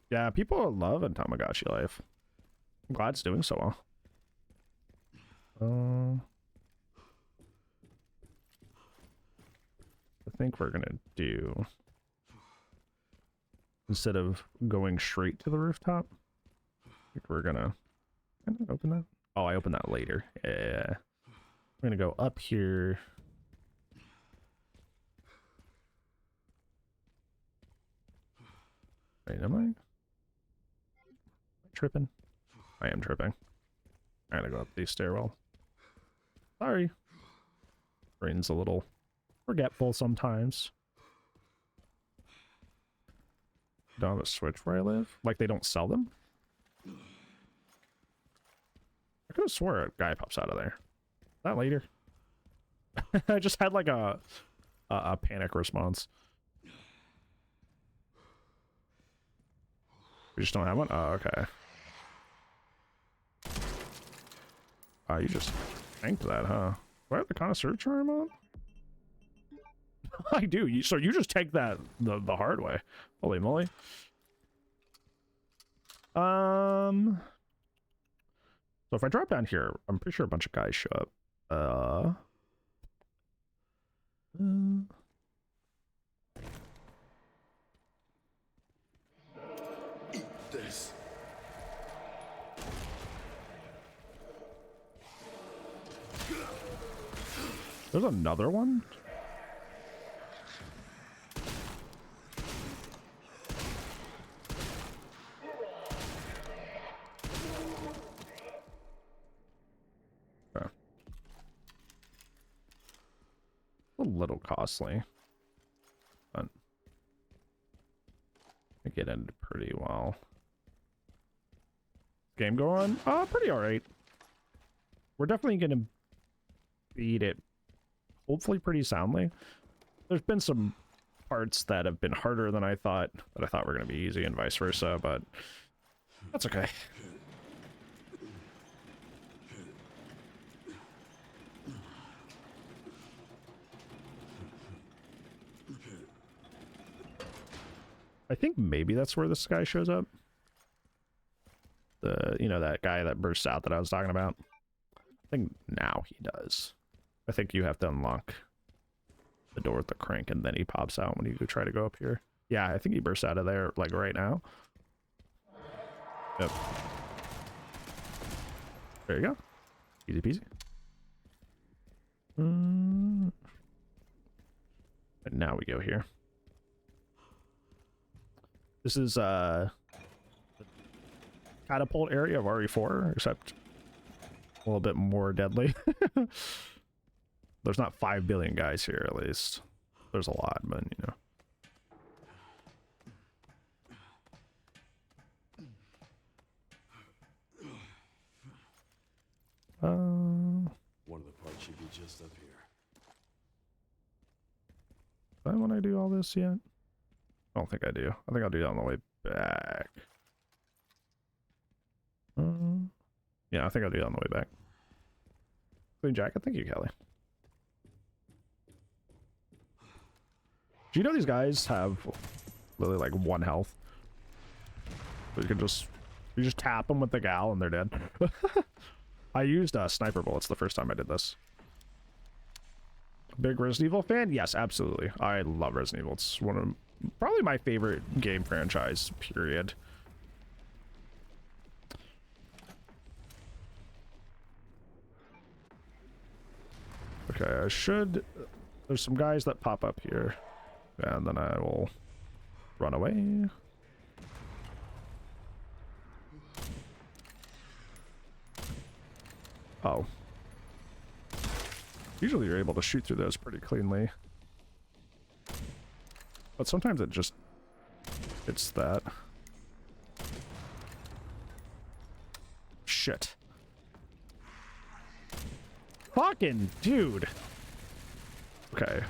Speaker 1: Yeah, people are loving Tamagotchi Life. I'm glad it's doing so well. I think we're gonna do, instead of going straight to the rooftop, I think we're gonna open that. Oh, I opened that later. Yeah. We're gonna go up here. Wait, am I tripping? I am tripping. I gotta go up the stairwell. Sorry. Brain's a little forgetful sometimes. Don't have a switch where I live? Like they don't sell them? I could have swore a guy pops out of there. Is that later? I just had like a panic response. We just don't have one? Oh, okay. You just tanked that, huh? Do I have the connoisseur charm on? I do. So you just take that the hard way. Holy moly. So if I drop down here, I'm pretty sure a bunch of guys show up.
Speaker 3: Eat this.
Speaker 1: There's another one? Okay. A little costly. But I get into pretty well. Game going? Pretty alright. We're definitely gonna beat it, hopefully pretty soundly. There's been some parts that have been harder than I thought, that I thought were gonna be easy and vice versa, but that's okay. I think maybe that's where this guy shows up. You know, that guy that bursts out that I was talking about. I think now he does. I think you have to unlock the door with the crank and then he pops out when you try to go up here. Yeah, I think he bursts out of there like right now. Yep. There you go. Easy peasy. And now we go here. This is the catapult area of RE4, except a little bit more deadly. There's not 5 billion guys here, at least. There's a lot, but you know.
Speaker 8: One of the parts should be just up here.
Speaker 1: Do I want to do all this yet? I don't think I do. I think I'll do that on the way back. Yeah, I think I'll do that on the way back. Clean jacket. Thank you, Kelly. Do you know these guys have literally like 1 health? So you can just tap them with the gal and they're dead. I used sniper bullets the first time I did this. Big Resident Evil fan? Yes, absolutely. I love Resident Evil. It's one of probably my favorite game franchise, period. Okay, I should... There's some guys that pop up here. And then I will run away. Oh. Usually you're able to shoot through those pretty cleanly. But sometimes it just... It's that. Shit. Fucking dude. Okay.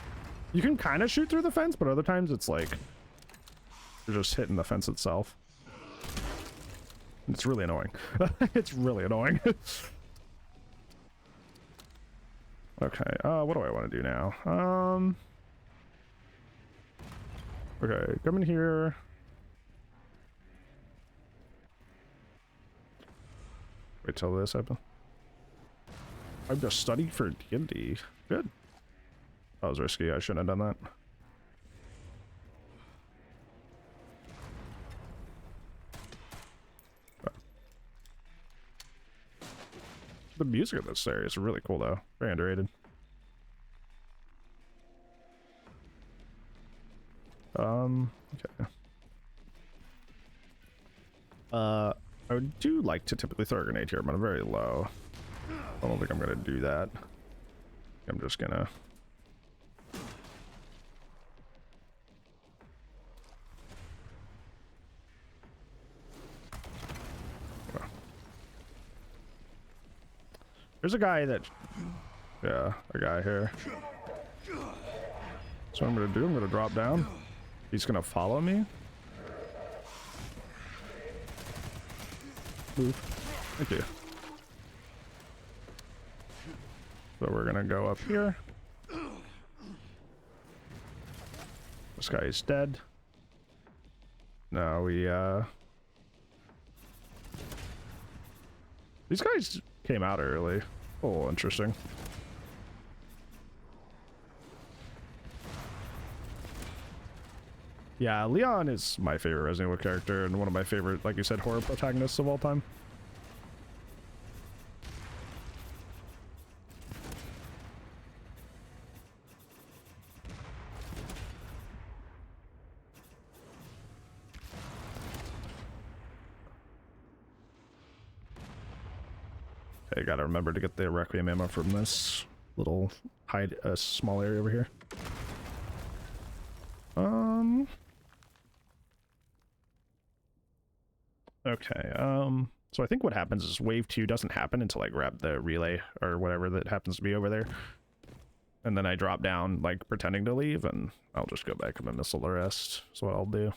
Speaker 1: You can kind of shoot through the fence, but other times it's like... You're just hitting the fence itself. It's really annoying. It's really annoying. Okay, what do I want to do now? Okay, come in here. Wait till this happens. I've just studied for D&D. Good. That was risky. I shouldn't have done that. The music of this area is really cool, though. Very underrated. Okay. I do like to typically throw a grenade here, but I'm very low. I don't think I'm gonna do that. I'm just gonna... There's a guy that... Yeah, a guy here. So what I'm gonna do, I'm gonna drop down. He's gonna follow me. Move. Thank you. So we're gonna go up here. This guy is dead. Now we, These guys came out early. Oh, interesting. Yeah, Leon is my favorite Resident Evil character and one of my favorite, like you said, horror protagonists of all time. Okay, gotta remember to get the Requiem ammo from this little small area over here. Okay, so I think what happens is wave 2 doesn't happen until I grab the relay or whatever that happens to be over there. And then I drop down, like, pretending to leave, and I'll just go back and missile the rest. That's what I'll do.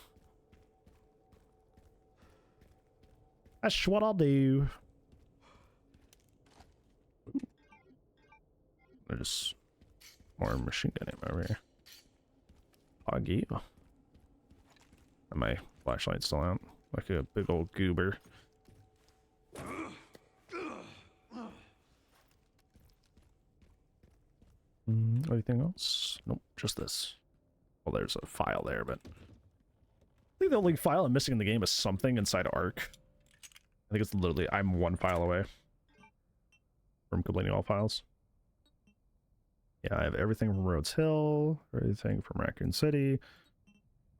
Speaker 1: That's what I'll do. There's more machine gun ammo over here. Hog you. And my flashlight's still out. Like a big old goober. Anything else? Nope, just this. Well, there's a file there, but... I think the only file I'm missing in the game is something inside Ark. I think it's literally... I'm one file away from completing all files. Yeah, I have everything from Rhodes Hill, everything from Raccoon City.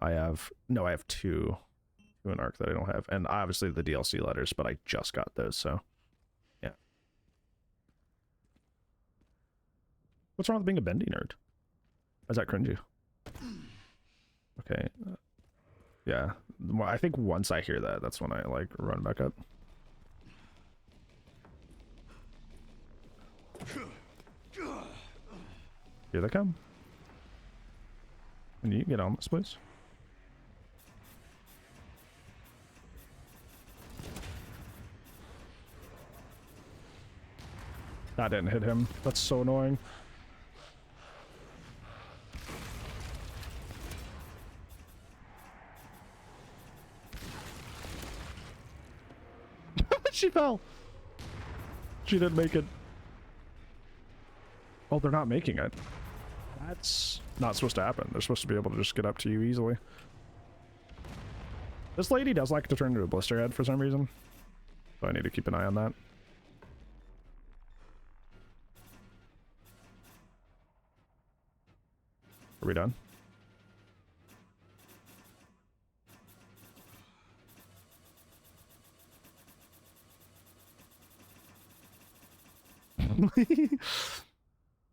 Speaker 1: I have... No, I have two in Ark that I don't have. And obviously the DLC letters, but I just got those, so... Yeah. What's wrong with being a bendy nerd? Why is that cringy? Okay. Yeah. Well, I think once I hear that, that's when I, like, run back up. Here they come. Can you get on this, please? That didn't hit him. That's so annoying. She fell. She didn't make it. Oh, they're not making it. That's not supposed to happen. They're supposed to be able to just get up to you easily. This lady does like to turn into a blister head for some reason. So I need to keep an eye on that. Are we done?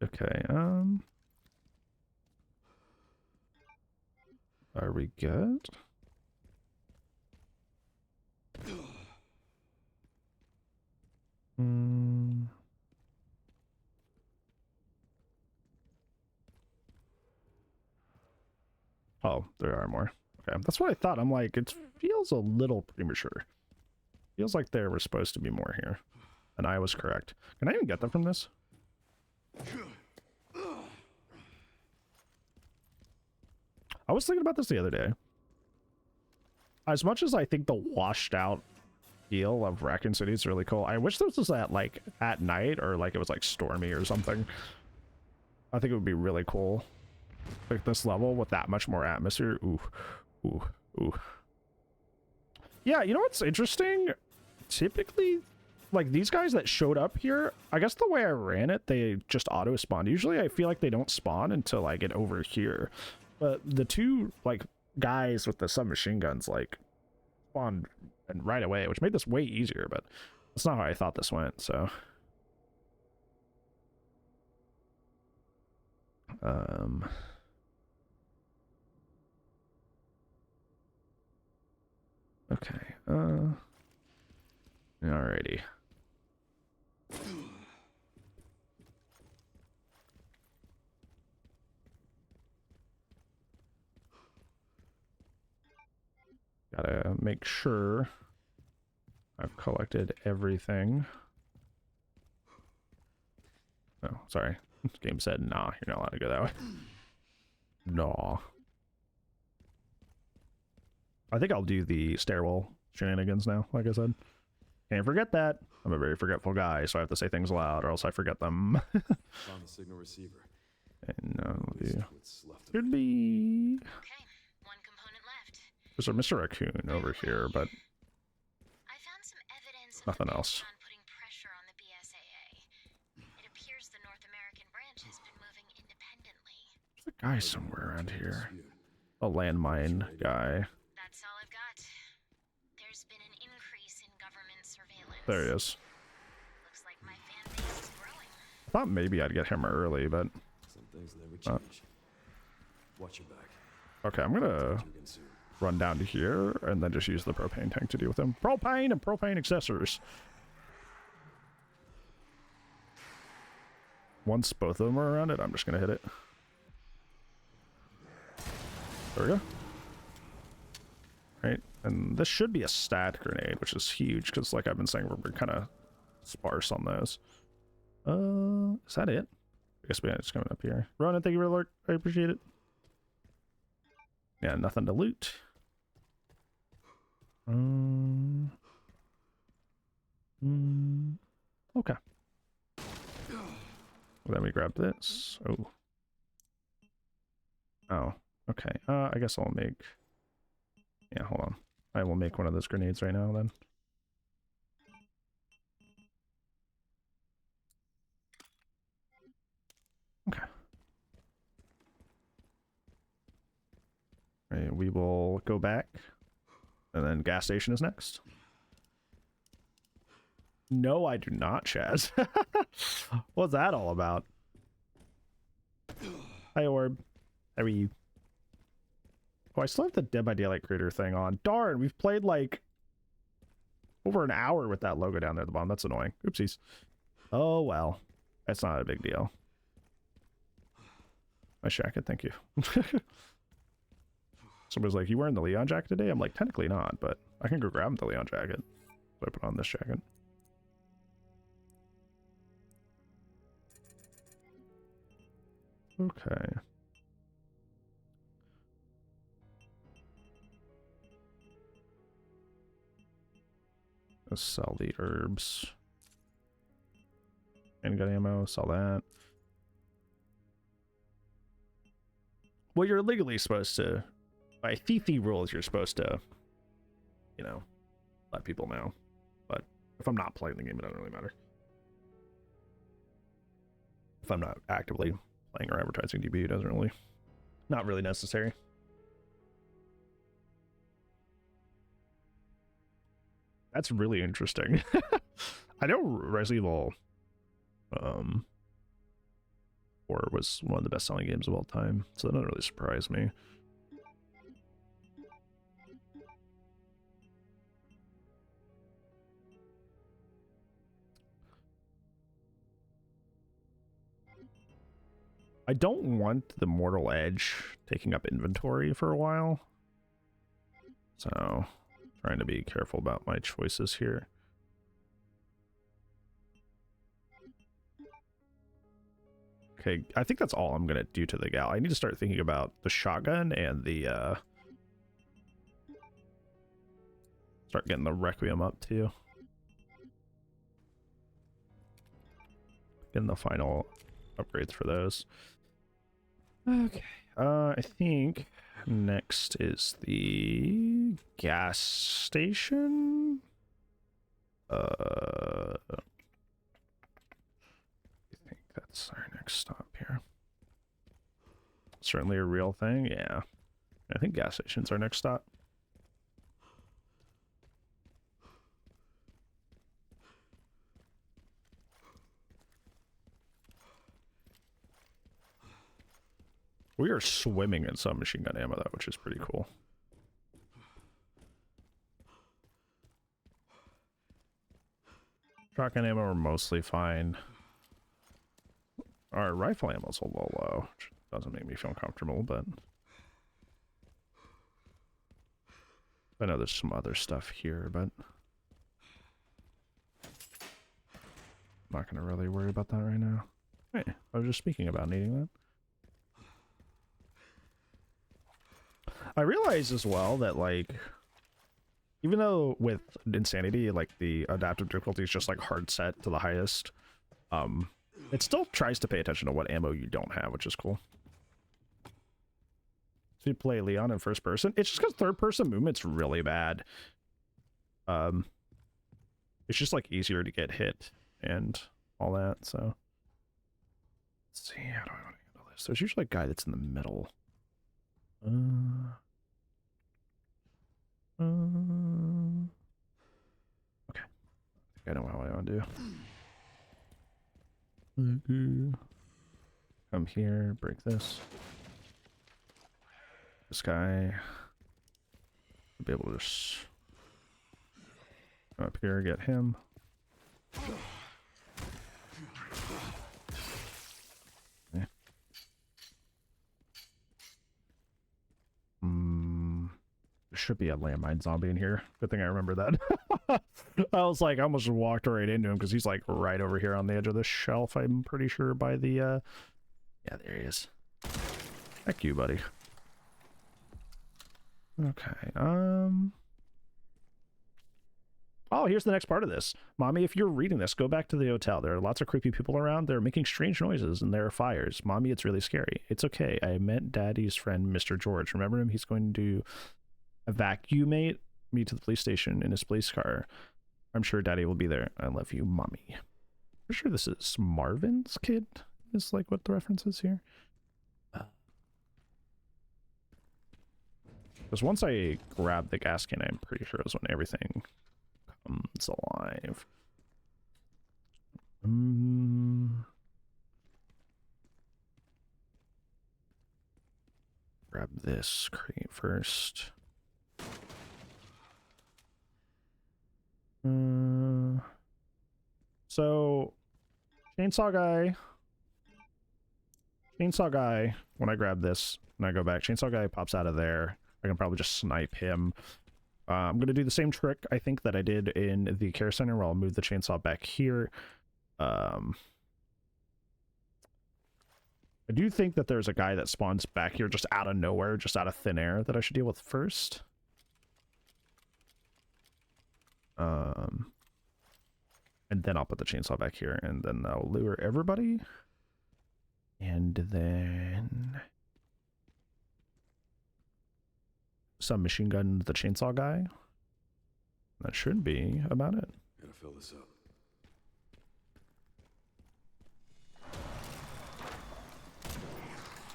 Speaker 1: Okay, are we good? Oh, there are more. Okay, that's what I thought. I'm like, it feels a little premature. Feels like there were supposed to be more here. And I was correct. Can I even get them from this? I was thinking about this the other day. As much as I think the washed out feel of Raccoon City is really cool, I wish this was at, like, at night or, like, it was, like, stormy or something. I think it would be really cool. Like, this level with that much more atmosphere. Ooh. Ooh. Ooh. Yeah, you know what's interesting? Typically... like, these guys that showed up here, I guess the way I ran it, they just auto-spawned. Usually I feel like they don't spawn until I get over here. But the two, like, guys with the submachine guns, like, spawned and right away, which made this way easier, but that's not how I thought this went, so... Okay, alrighty. Gotta make sure I've collected everything. Oh, sorry. This game said, nah, you're not allowed to go that way. Nah. I think I'll do the stairwell shenanigans now, like I said. Can't forget that. I'm a very forgetful guy, so I have to say things aloud or else I forget them.
Speaker 8: Found the signal receiver.
Speaker 1: And
Speaker 8: What's left of
Speaker 1: should
Speaker 8: it.
Speaker 1: be...
Speaker 4: Okay, one component left.
Speaker 1: There's a Mr. Raccoon over here, but
Speaker 4: I found some evidence of
Speaker 1: nothing
Speaker 4: the
Speaker 1: else.
Speaker 4: Pentagon putting pressure on the BSAA. It appears the North American branch has been moving independently.
Speaker 1: There's a guy somewhere around here. A landmine guy.
Speaker 4: That's all I've got. There's been an increase in government surveillance.
Speaker 1: There he is.
Speaker 4: Looks like my fan base is growing.
Speaker 1: I thought maybe I'd get him early, but...
Speaker 8: Some things never change. Watch your back.
Speaker 1: okay, I'm gonna
Speaker 8: Talk to you again soon.
Speaker 1: run down to here and then just use the propane tank to deal with him. Propane and propane accessories. Once both of them are around it, I'm just gonna hit it. There we go. Right, and this should be a stat grenade, which is huge, because like I've been saying, we're kind of sparse on those. Is that it? I guess it's coming up here. Ronan, thank you for the alert. I appreciate it. Yeah, nothing to loot. Okay. Let me grab this. Oh. Oh. Okay. I guess I'll make. Yeah, hold on. I will make one of those grenades right now then. Okay. Right, we will go back. And then gas station is next. No, I do not, Chaz. What's that all about? Hi, Orb. How are you? Oh, I still have the Dead by Daylight creator thing on. Darn, we've played like over an hour with that logo down there at the bottom. That's annoying. Oopsies. Oh, well. That's not a big deal. My jacket, thank you. Somebody's like, you wearing the Leon jacket today? I'm like, technically not, but I can go grab the Leon jacket. So I put on this jacket. Okay. Let's sell the herbs. Handgun ammo, sell that. Well, you're legally supposed to, by Fifi rules, you're supposed to, you know, let people know. But if I'm not playing the game, it doesn't really matter. If I'm not actively playing or advertising DB, it doesn't really, not really necessary. That's really interesting. I know Resident Evil 4 was one of the best selling games of all time, so that doesn't really surprise me. I don't want the Mortal Edge taking up inventory for a while, so trying to be careful about my choices here. Okay, I think that's all I'm gonna do to the gal. I need to start thinking about the shotgun and the start getting the Requiem up too. Getting the final upgrades for those. Okay. I think next is the gas station. I think that's our next stop here. Certainly a real thing, yeah. I think gas station's our next stop. We are swimming in some machine gun ammo, though, which is pretty cool. Shotgun ammo are mostly fine. Our rifle ammo's a little low, which doesn't make me feel comfortable, but I know there's some other stuff here, but I'm not going to really worry about that right now. Hey, I was just speaking about needing that. I realize as well that, like, even though with Insanity, like, the adaptive difficulty is just, like, hard set to the highest, it still tries to pay attention to what ammo you don't have, which is cool. So you play Leon in first person? It's just because third person movement's really bad. It's just, like, easier to get hit and all that, so. Let's see, how do I want to handle this? There's usually a guy that's in the middle. Okay. I think I know how I want to do. Come here, break this. This guy. I'll be able to just come up here, get him. Okay. There should be a landmine zombie in here. Good thing I remember that. I was like, I almost walked right into him because he's like right over here on the edge of the shelf, I'm pretty sure, by the yeah, there he is. Heck you, buddy. Okay, Oh, here's the next part of this. Mommy, if you're reading this, go back to the hotel. There are lots of creepy people around. They're making strange noises, and there are fires. Mommy, it's really scary. It's okay. I met Daddy's friend, Mr. George. Remember him? He's going to evacuate me to the police station in his police car. I'm sure Daddy will be there. I love you, Mommy. I'm sure this is Marvin's kid, is like what the reference is here. Because once I grab the gas can, I'm pretty sure is when everything comes alive. Grab this crate first. So, chainsaw guy, when I grab this and I go back, chainsaw guy pops out of there. I can probably just snipe him. I'm going to do the same trick, I think, that I did in the care center, where I'll move the chainsaw back here. I do think that there's a guy that spawns back here just out of nowhere, just out of thin air, that I should deal with first. And then I'll put the chainsaw back here, and then I'll lure everybody. And then submachine gun the chainsaw guy. That should be about it.
Speaker 8: Gotta fill this up.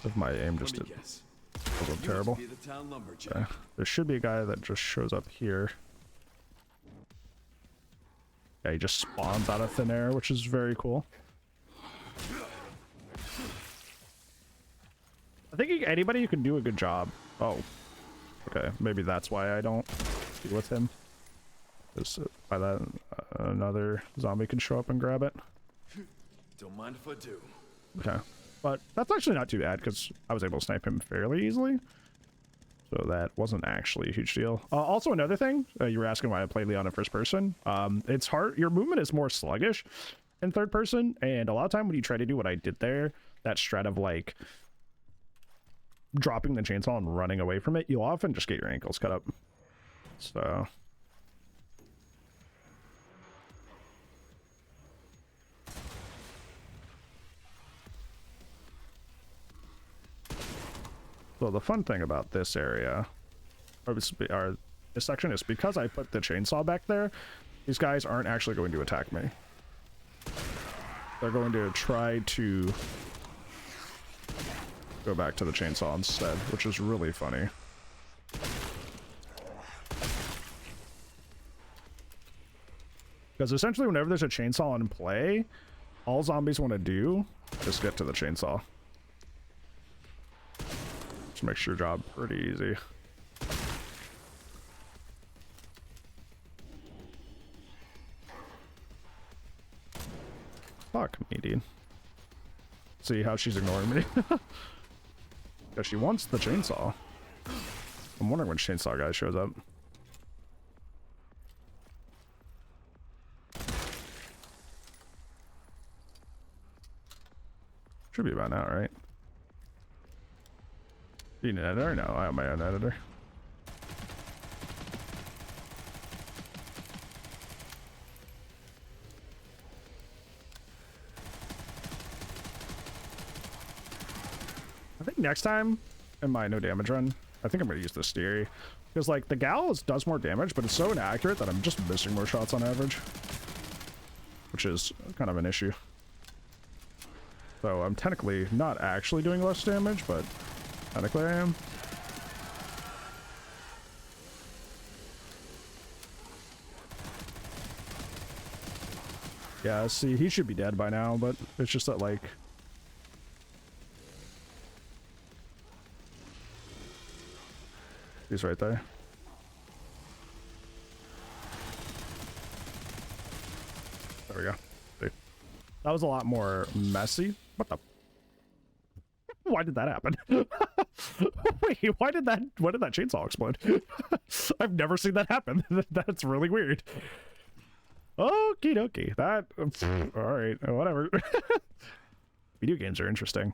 Speaker 1: If my aim just
Speaker 8: Let me guess.
Speaker 1: was
Speaker 8: You must
Speaker 1: terrible.
Speaker 8: be the town lumberjack.
Speaker 1: Okay. There should be a guy that just shows up here. Yeah, he just spawns out of thin air, which is very cool. I think anybody who can do a good job. Oh. Okay, maybe that's why I don't deal with him. Just by that, another zombie can show up and grab it.
Speaker 8: Don't mind if I do.
Speaker 1: Okay. But that's actually not too bad, because I was able to snipe him fairly easily. So that wasn't actually a huge deal. Also, another thing, you were asking why I play Leon in first person. It's hard. Your movement is more sluggish in third person, and a lot of time when you try to do what I did there, that strat of like dropping the chainsaw and running away from it, you'll often just get your ankles cut up. So the fun thing about this area, or this section, is because I put the chainsaw back there, these guys aren't actually going to attack me. They're going to try to go back to the chainsaw instead, which is really funny. Because essentially whenever there's a chainsaw in play, all zombies want to do is get to the chainsaw. Just makes your job pretty easy. Fuck me, dude. See how she's ignoring me? Because she wants the chainsaw. I'm wondering when chainsaw guy shows up. Should be about now, right? You need an editor? No, I have my own editor. I think next time in my no damage run, I think I'm going to use this theory. Because, like, the gal does more damage, but it's so inaccurate that I'm just missing more shots on average. Which is kind of an issue. So I'm technically not actually doing less damage, but technically I am. Yeah, see, he should be dead by now, but it's just that, like, he's right there. There we go. See? That was a lot more messy. What the? Why did that happen? Wait, why did that chainsaw explode? I've never seen that happen. That's really weird. Okie dokie. That, alright, whatever. Video games are interesting.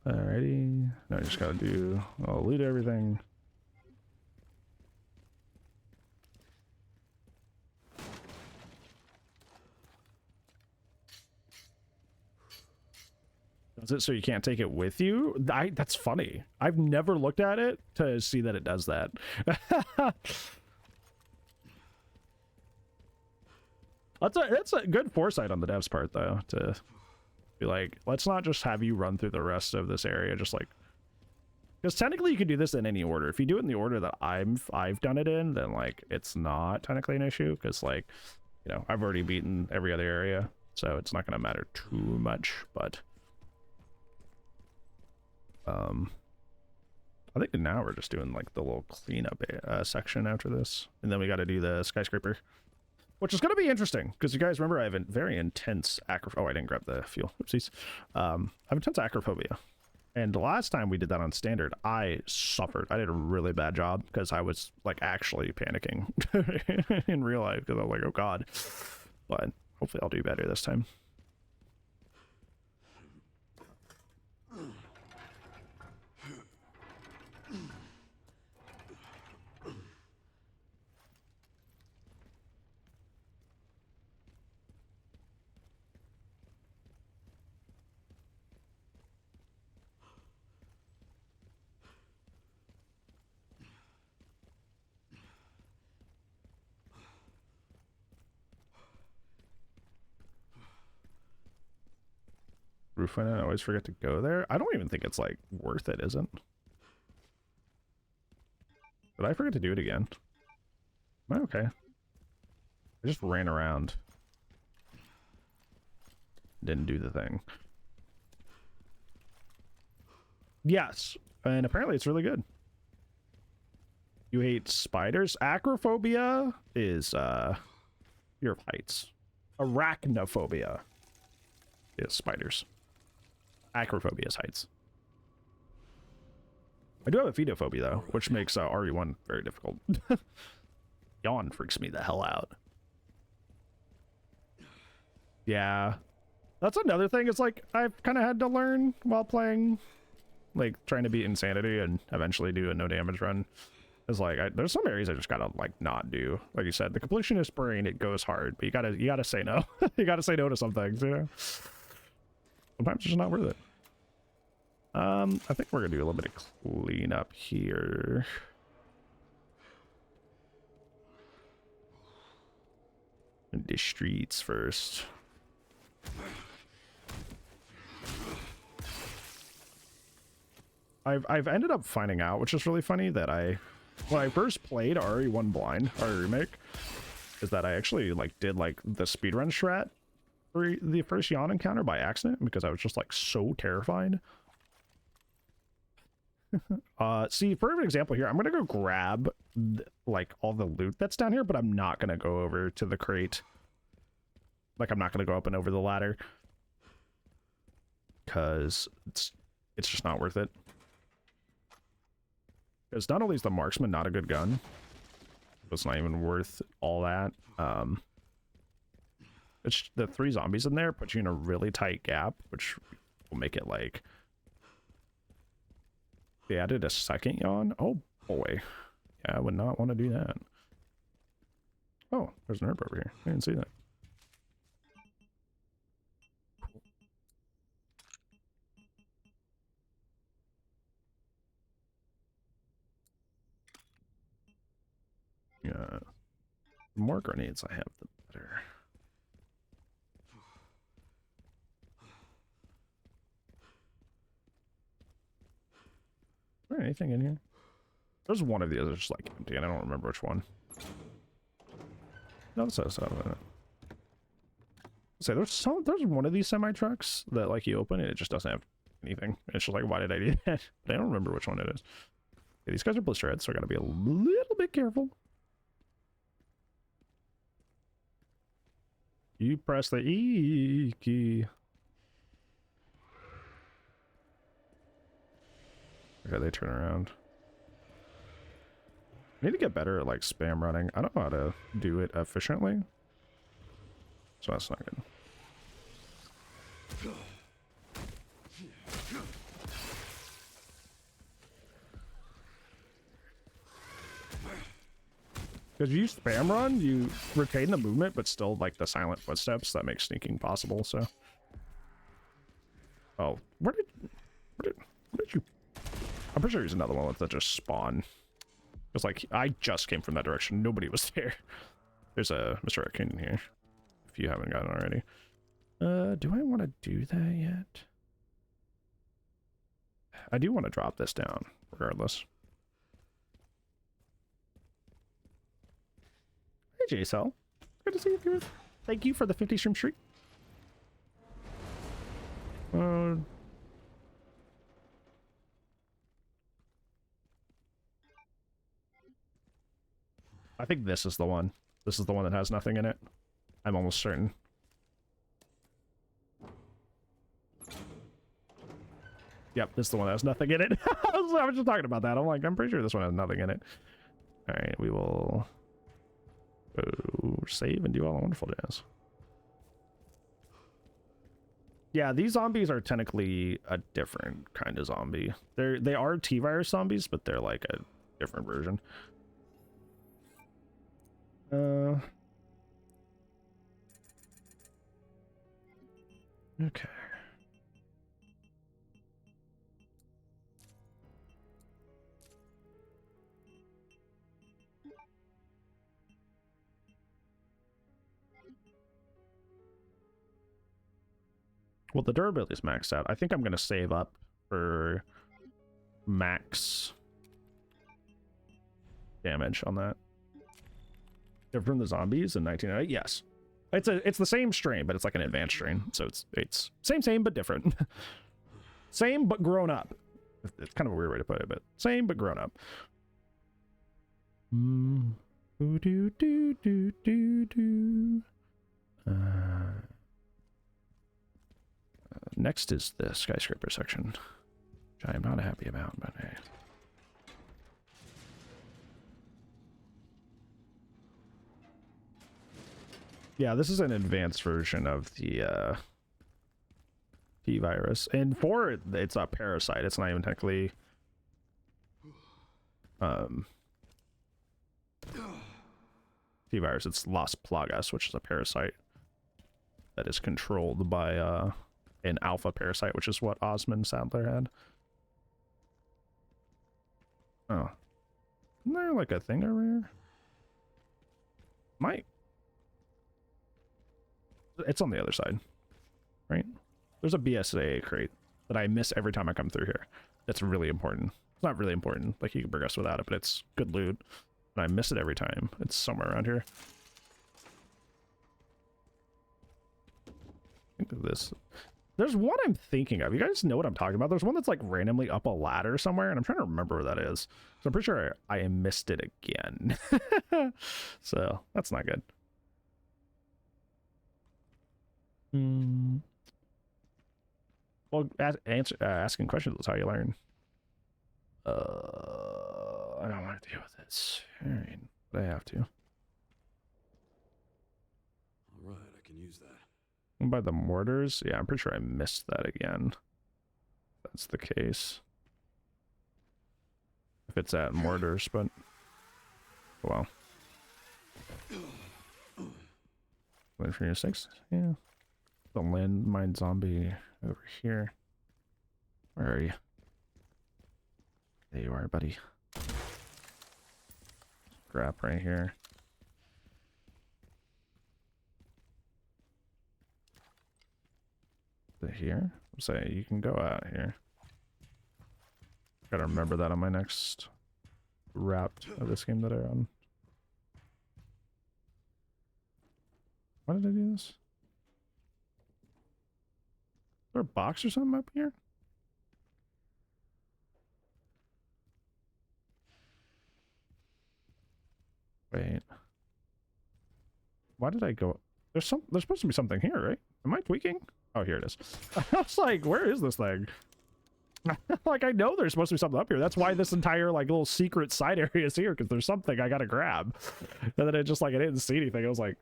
Speaker 1: Alrighty. Now I just gotta do, I'll loot everything. Does it so you can't take it with you? That's funny. I've never looked at it to see that it does that. That's a good foresight on the devs part, though, to be like, let's not just have you run through the rest of this area, just like, because technically you could do this in any order. If you do it in the order that I've done it in, then like it's not technically an issue, because like, you know, I've already beaten every other area, so it's not going to matter too much. But I think now we're just doing like the little cleanup section after this, and then we got to do the skyscraper, which is going to be interesting, because you guys remember I have a very intense oh, I didn't grab the fuel. Oopsies. I have intense acrophobia. And the last time we did that on standard, I suffered. I did a really bad job because I was like actually panicking in real life, because I was like, oh God. But hopefully I'll do better this time. Roof in it, I always forget to go there. I don't even think it's like worth it, isn't? Did I forget to do it again? Am I okay? I just ran around. Didn't do the thing. Yes, and apparently it's really good. You hate spiders? Acrophobia is fear of heights. Arachnophobia is spiders. Acrophobia is heights. I do have a fedophobia though, which makes RE1 very difficult. Yawn freaks me the hell out. Yeah. That's another thing, it's like I've kind of had to learn while playing, like trying to beat Insanity and eventually do a no damage run. It's like there's some areas I just gotta like not do. Like you said, the completionist brain, it goes hard, but you gotta say no. You gotta say no to some things, you know? Sometimes it's just not worth it. I think we're gonna do a little bit of cleanup here. The streets first. I've ended up finding out, which is really funny, that when I first played RE1 Blind, RE Remake, is that I actually like did like the speedrun strat for the first yawn encounter by accident, because I was just like so terrified. See, for an example here, I'm gonna go grab like all the loot that's down here, but I'm not gonna go over to the crate. Like I'm not gonna go up and over the ladder, because it's just not worth it. Because not only is the marksman not a good gun, but it's not even worth all that. It's the 3 zombies in there put you in a really tight gap, which will make it like they added a second yawn. Oh boy, yeah, I would not want to do that. Oh, there's an herb over here. I didn't see that. Yeah, the more grenades I have, the better. Is there anything in here? There's one of the others just like empty, and I don't remember which one. No, that's out of it. Say there's one of these semi trucks that like you open and it just doesn't have anything. It's just like, why did I do that? But I don't remember which one it is. Okay, these guys are blisterheads, so I gotta be a little bit careful. You press the E key. Okay, they turn around. I need to get better at like spam running. I don't know how to do it efficiently, so that's not good. Because you spam run, you retain the movement, but still like the silent footsteps that make sneaking possible. So Oh, where did you? I'm pretty sure there's another one that just spawned. It's like I just came from that direction. Nobody was there. There's a Mr. Raccoon in here. If you haven't gotten already. Do I want to do that yet? I do want to drop this down, regardless. Hey, JSL. Good to see you. Thank you for the 50 stream streak. I think this is the one. This is the one that has nothing in it. I'm almost certain. Yep, this is the one that has nothing in it. I was just talking about that. I'm like, I'm pretty sure this one has nothing in it. Alright, we will go save and do all the wonderful jazz. Yeah, these zombies are technically a different kind of zombie. They are T-virus zombies, but they're like a different version. Okay. Well, the durability is maxed out. I think I'm going to save up for max damage on that. From the zombies in 1998, yes. It's the same strain, but it's like an advanced strain. So it's same but different. Same but grown up. It's kind of a weird way to put it, but same but grown up. Next is the skyscraper section, which I am not happy about, but hey. Yeah, this is an advanced version of the T-virus. And 4, it's a parasite. It's not even technically T-virus. It's Las Plagas, which is a parasite that is controlled by an alpha parasite, which is what Osmond Sadler had. Oh. Isn't there like a thing over here? It's on the other side, right? There's a BSAA crate that I miss every time I come through here. That's really important. It's not really important. Like, you can progress without it, but it's good loot. And I miss it every time. It's somewhere around here. Think of this. There's one I'm thinking of. You guys know what I'm talking about? There's one that's like randomly up a ladder somewhere, and I'm trying to remember where that is. So I'm pretty sure I missed it again. So that's not good. Well, asking questions is how you learn. I don't want to deal with this. All right, but I have to.
Speaker 8: All right, I can use that.
Speaker 1: And by the mortars, yeah, I'm pretty sure I missed that again. That's the case. If it's at mortars, but well. Wait for your 6, yeah. The landmine zombie over here. Where are you? There you are, buddy. Grab right here. Is it here? Say you can go out here. Gotta remember that on my next route of this game that I run. Why did I do this? Is there a box or something up here? Wait. Why did I go? There's supposed to be something here, right? Am I tweaking? Oh, here it is. I was like, where is this thing? Like, I know there's supposed to be something up here. That's why this entire like little secret side area is here, because there's something I gotta grab. And then it just like I didn't see anything. I was like,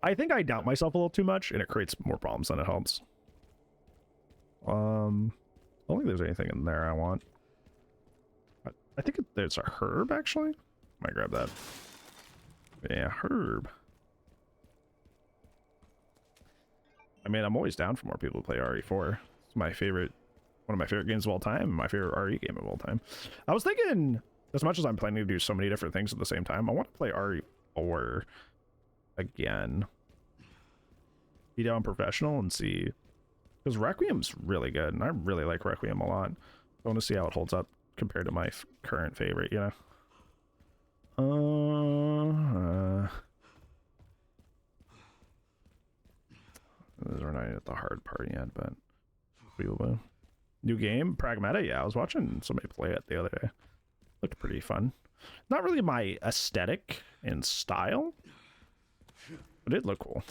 Speaker 1: I think I doubt myself a little too much, and it creates more problems than it helps. I don't think there's anything in there I want. I think there's a herb, actually. Might grab that. Yeah, herb. I mean, I'm always down for more people to play RE4. It's my favorite, one of my favorite games of all time, my favorite RE game of all time. I was thinking, as much as I'm planning to do so many different things at the same time, I want to play RE4 again. Be down professional and see, because Requiem's really good, and I really like Requiem a lot. I want to see how it holds up compared to my current favorite, you know? We're not at the hard part yet, but we will. New game, Pragmata. Yeah, I was watching somebody play it the other day. Looked pretty fun. Not really my aesthetic and style, but it looked cool.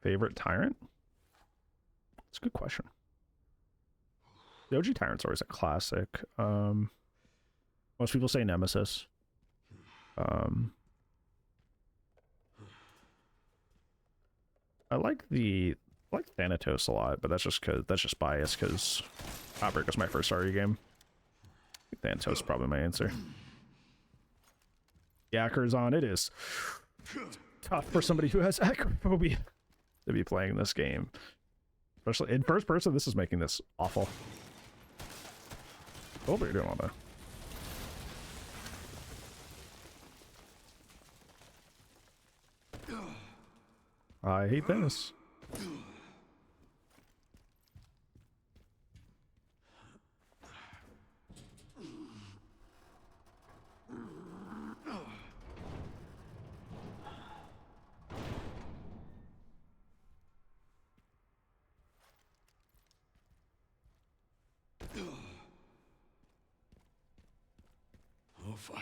Speaker 1: Favorite tyrant? That's a good question. The OG Tyrant's always a classic. Most people say Nemesis. I like Thanatos a lot, but that's just bias because Outbreak was my first RE game. Thanatos is probably my answer. Yakker's on. It is tough for somebody who has acrophobia to be playing this game. Especially in first person, this is making this awful. Oh, but you're doing all that. I hate this.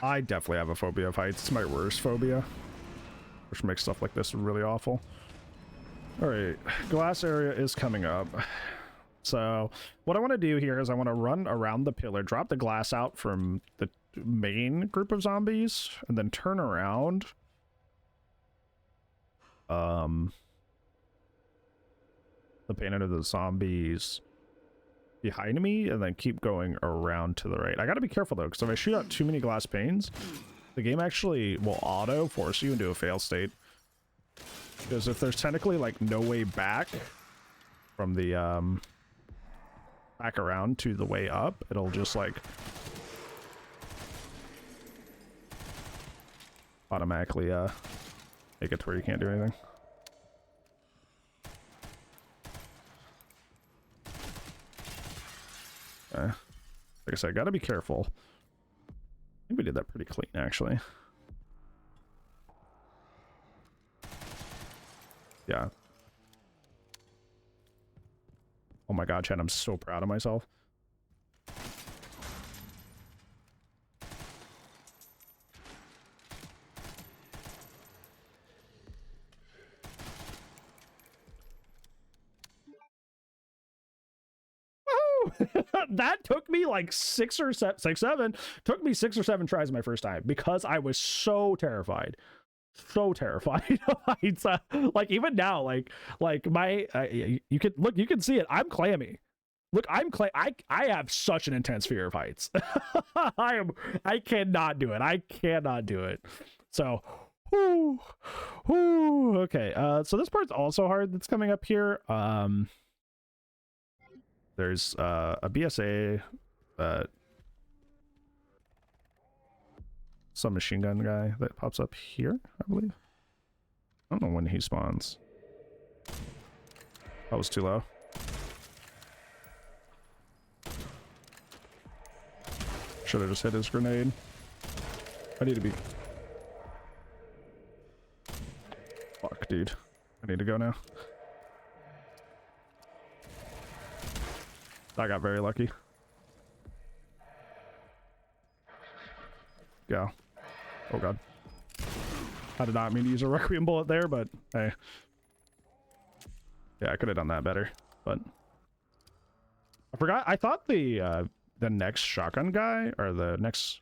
Speaker 1: I definitely have a phobia of heights. It's my worst phobia, which makes stuff like this really awful. All right, glass area is coming up. So what I want to do here is I want to run around the pillar, drop the glass out from the main group of zombies, and then turn around. The paint of the zombies behind me, and then keep going around to the right. I gotta be careful though, because if I shoot out too many glass panes, the game actually will auto force you into a fail state. Because if there's technically like no way back from the back around to the way up, it'll just like automatically make it to where you can't do anything. Like I said, gotta be careful. I think we did that pretty clean, actually. Yeah. Oh my god, Chad, I'm so proud of myself. That took me like six, seven. Took me 6 or 7 tries my first time because I was so terrified. So terrified. It's, like even now, like my you can see it. I'm clammy. Look, I have such an intense fear of heights. I cannot do it. I cannot do it. So okay. So this part's also hard that's coming up here. There's a BSA, some machine gun guy that pops up here, I believe. I don't know when he spawns. That was too low. Should have just hit his grenade. I need to be... Fuck, dude. I need to go now. I got very lucky. Go. Oh god. I did not mean to use a Requiem bullet there, but hey. Yeah, I could have done that better, but I forgot. I thought the next shotgun guy or the next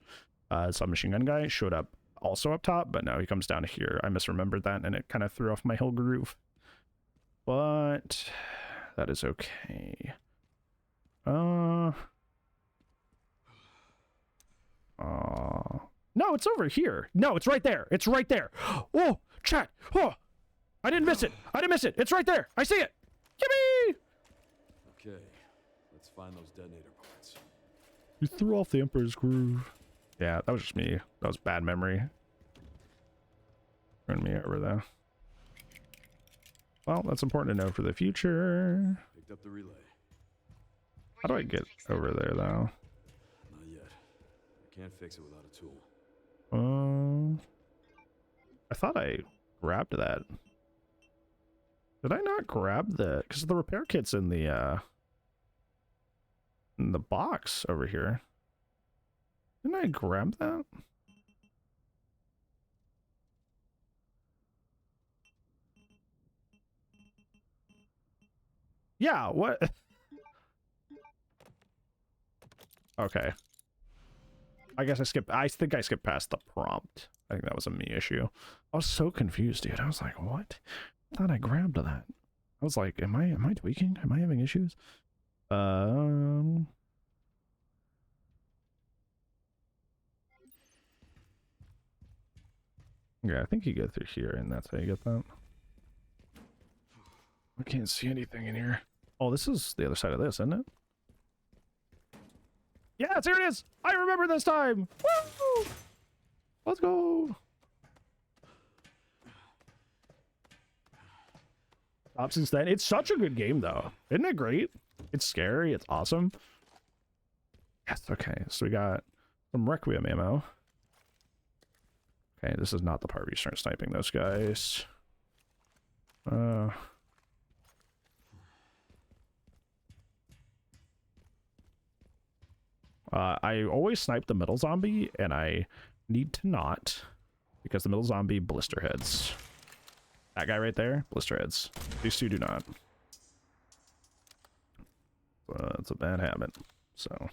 Speaker 1: submachine gun guy showed up also up top, but no, he comes down here. I misremembered that, and it kind of threw off my whole groove. But that is okay. No, it's over here. No, it's right there. It's right there. Oh, Chat! Oh! I didn't miss it! I didn't miss it! It's right there! I see it! Yippee!
Speaker 8: Okay, let's find those detonator parts.
Speaker 1: You threw off the Emperor's groove. Yeah, that was just me. That was bad memory. Run me over there. Well, that's important to know for the future.
Speaker 8: Picked up the relay.
Speaker 1: How do I get over there, though?
Speaker 8: Not yet. I can't fix it without a tool.
Speaker 1: I thought I grabbed that. Did I not grab the? Because the repair kit's in the box over here. Didn't I grab that? Yeah, what? Okay. I guess I think I skipped past the prompt. I think that was a me issue. I was so confused, dude. I was like, what? I thought I grabbed that. I was like, am I tweaking? Am I having issues? Yeah, I think you go through here and that's how you get that. I can't see anything in here. Oh, this is the other side of this, isn't it? Yes, here it is! I remember this time! Woo! Let's go! Up since then. It's such a good game, though. Isn't it great? It's scary. It's awesome. Yes, okay. So we got some Requiem ammo. Okay, this is not the part where you start sniping those guys. I always snipe the middle zombie, and I need to not, because the middle zombie blister heads. That guy right there, blister heads. These two do not. It's a bad habit. So,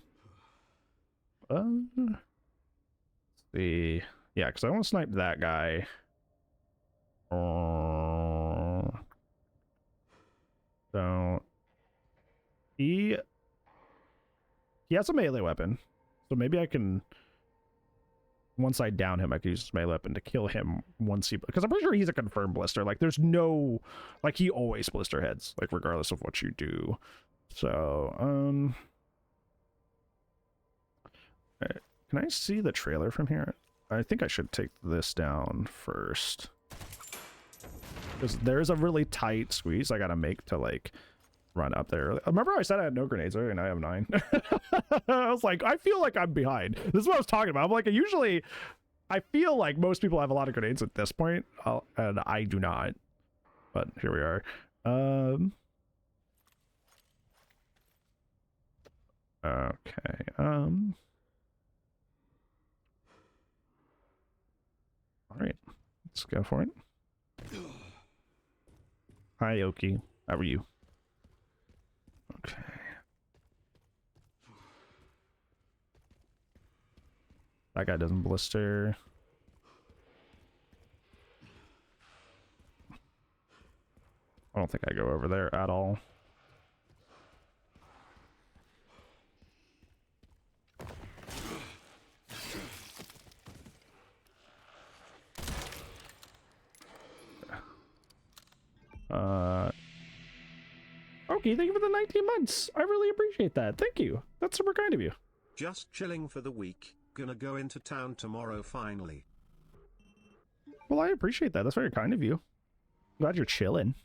Speaker 1: see, yeah, because I want to snipe that guy. So he has a melee weapon, so maybe I can, once I down him, I can use his melee weapon to kill him once he, because I'm pretty sure he's a confirmed blister. Like, there's no, like, he always blister heads, like, regardless of what you do. So, can I see the trailer from here? I think I should take this down first, because there's a really tight squeeze I gotta make to, like, run up there. Remember I said I had no grenades earlier and I have 9? I was like, I feel like I'm behind. This is what I was talking about. I'm like, usually I feel like most people have a lot of grenades at this point, and I do not. But here we are. Okay. All right, let's go for it. Hi, Oki. How are you? Okay. That guy doesn't blister. I don't think I go over there at all. Okay, thank you for the 19 months. I really appreciate that. Thank you. That's super kind of you.
Speaker 2: Just chilling for the week. Gonna go into town tomorrow finally.
Speaker 1: Well, I appreciate that. That's very kind of you. Glad you're chilling.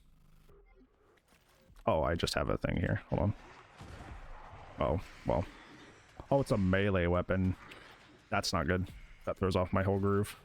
Speaker 1: Oh, I just have a thing here. Hold on. Oh, well. Oh, it's a melee weapon. That's not good. That throws off my whole groove.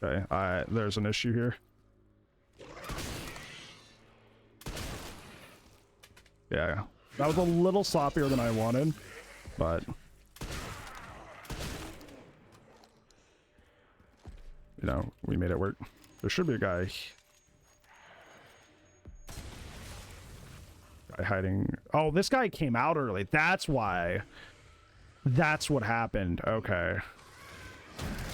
Speaker 1: Okay, there's an issue here. Yeah, that was a little sloppier than I wanted, but you know, we made it work. There should be a guy hiding. Oh, this guy came out early. That's why. That's what happened. Okay.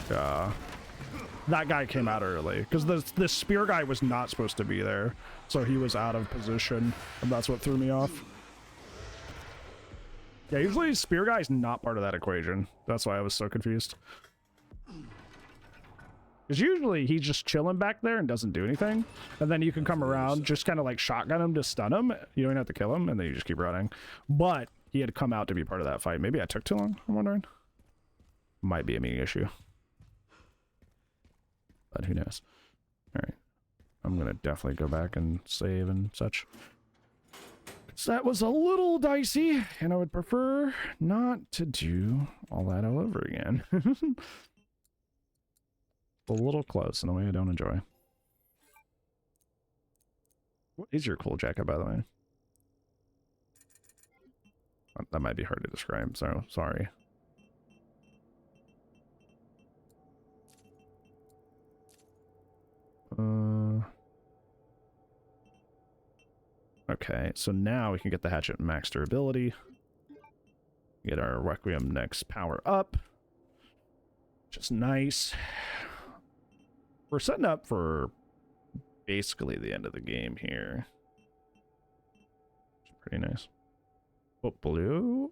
Speaker 1: That guy came out early because the spear guy was not supposed to be there, so he was out of position, and that's what threw me off. Yeah, usually spear guy is not part of that equation. That's why I was so confused. Because usually he's just chilling back there and doesn't do anything, and then you can come around, just kind of like shotgun him to stun him. You don't even have to kill him, and then you just keep running. But he had come out to be part of that fight. Maybe I took too long, I'm wondering. Might be a me issue. But who knows? Alright. I'm gonna definitely go back and save and such. So that was a little dicey, and I would prefer not to do all that all over again. A little close in a way I don't enjoy. What is your cool jacket, by the way? That might be hard to describe, so sorry. Okay, so now we can get the hatchet max durability. Get our Requiem next power up. Which is nice. We're setting up for basically the end of the game here. It's pretty nice. Oh, blue?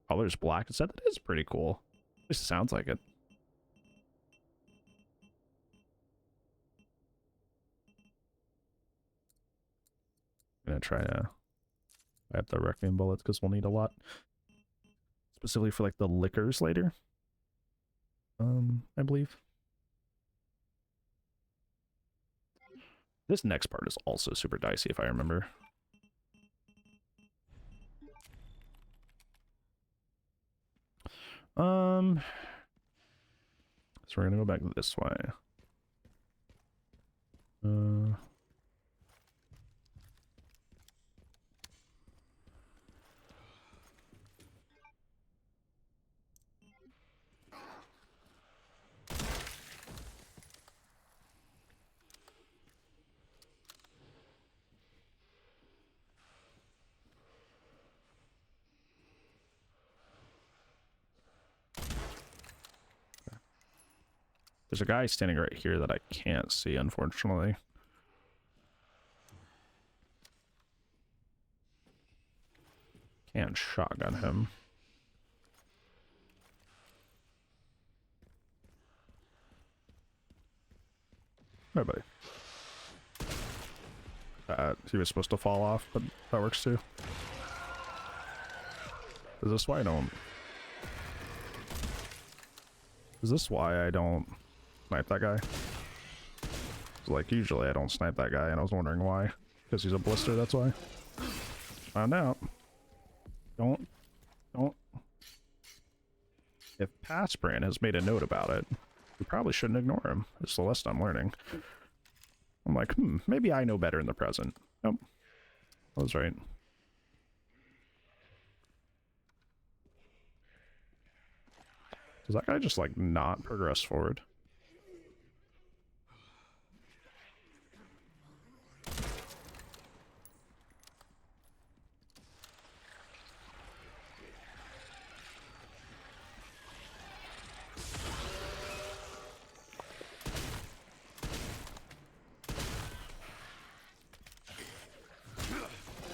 Speaker 1: Color's black. Instead, that is pretty cool. At least it sounds like it. I'm gonna try to buy up the Requiem bullets because we'll need a lot. Specifically for like the liquors later. I believe. This next part is also super dicey if I remember. So we're gonna go back this way. There's a guy standing right here that I can't see, unfortunately. Can't shotgun him. Hi, buddy. He was supposed to fall off, but that works too. Is this why I don't... Is this why I don't snipe that guy? Like, usually I don't snipe that guy, and I was wondering why. Because he's a blister, that's why. Found out. Don't. If Paspran has made a note about it, we probably shouldn't ignore him. It's the lesson I'm learning. I'm like, maybe I know better in the present. Nope. I was right. Does that guy just, like, not progress forward?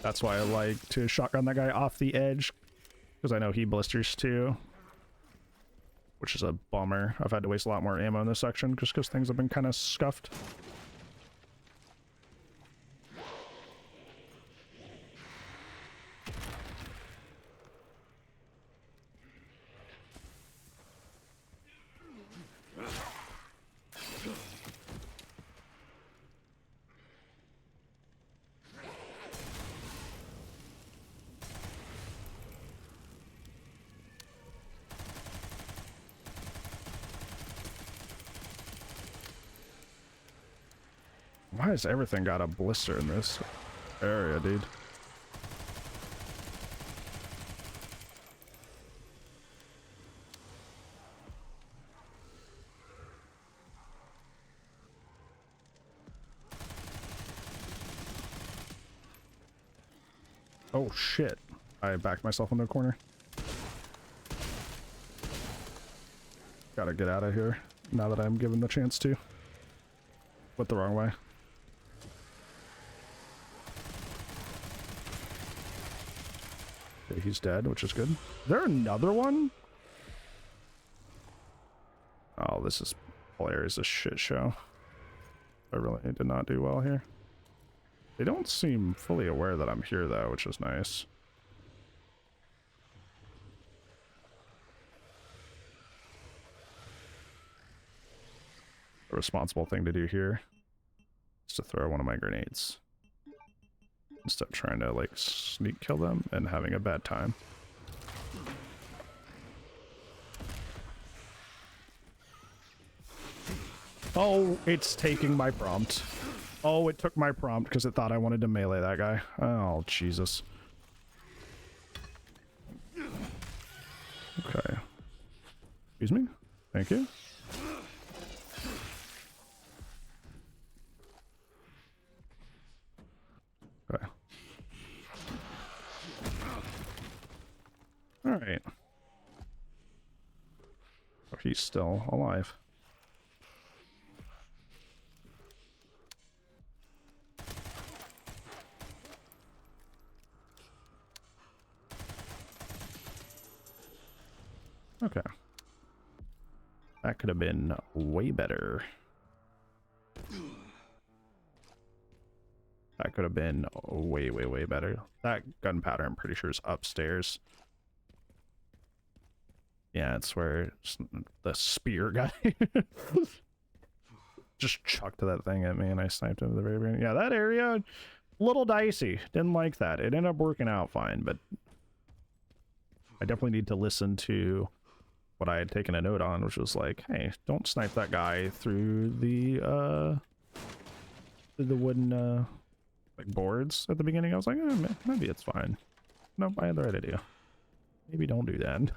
Speaker 1: That's why I like to shotgun that guy off the edge, because I know he blisters too. Which is a bummer. I've had to waste a lot more ammo in this section just because things have been kind of scuffed. Why has everything got a blister in this area, dude? Oh shit. I backed myself into a corner. Gotta get out of here now that I'm given the chance to. Went the wrong way. Okay, he's dead, which is good. Is there another one? Oh, this is hilarious. A shit show. I really did not do well here. They don't seem fully aware that I'm here, though, which is nice. The responsible thing to do here is to throw one of my grenades instead of trying to like sneak kill them and having a bad time. Oh, it's taking my prompt. Oh, it took my prompt because it thought I wanted to melee that guy. Oh, Jesus. Okay. Excuse me? Thank you. Okay. Alright. Oh, he's still alive. Okay. That could have been way better. That could have been way, way, way better. That gunpowder, I'm pretty sure, is upstairs. Yeah, it's where the spear guy just chucked that thing at me and I sniped him at the very beginning. Yeah, that area, little dicey. Didn't like that. It ended up working out fine, but I definitely need to listen to what I had taken a note on, which was like, hey, don't snipe that guy through the wooden like boards at the beginning. I was like, maybe it's fine. Nope, I had the right idea. Maybe don't do that.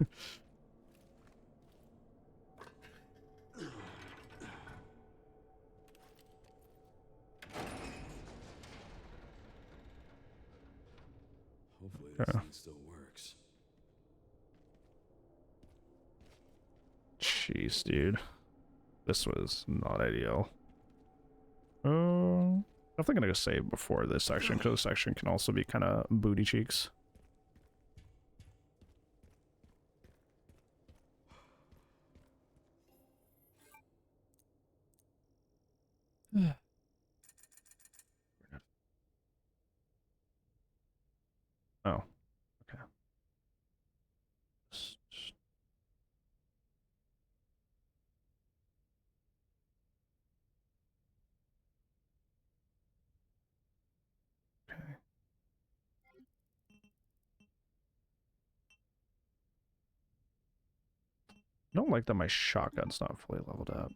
Speaker 8: Hopefully this thing still works.
Speaker 1: Jeez, dude. This was not ideal. I think I'm gonna go save before this section, because this section can also be kind of booty cheeks. Oh, okay. Okay. I don't like that my shotgun's not fully leveled up.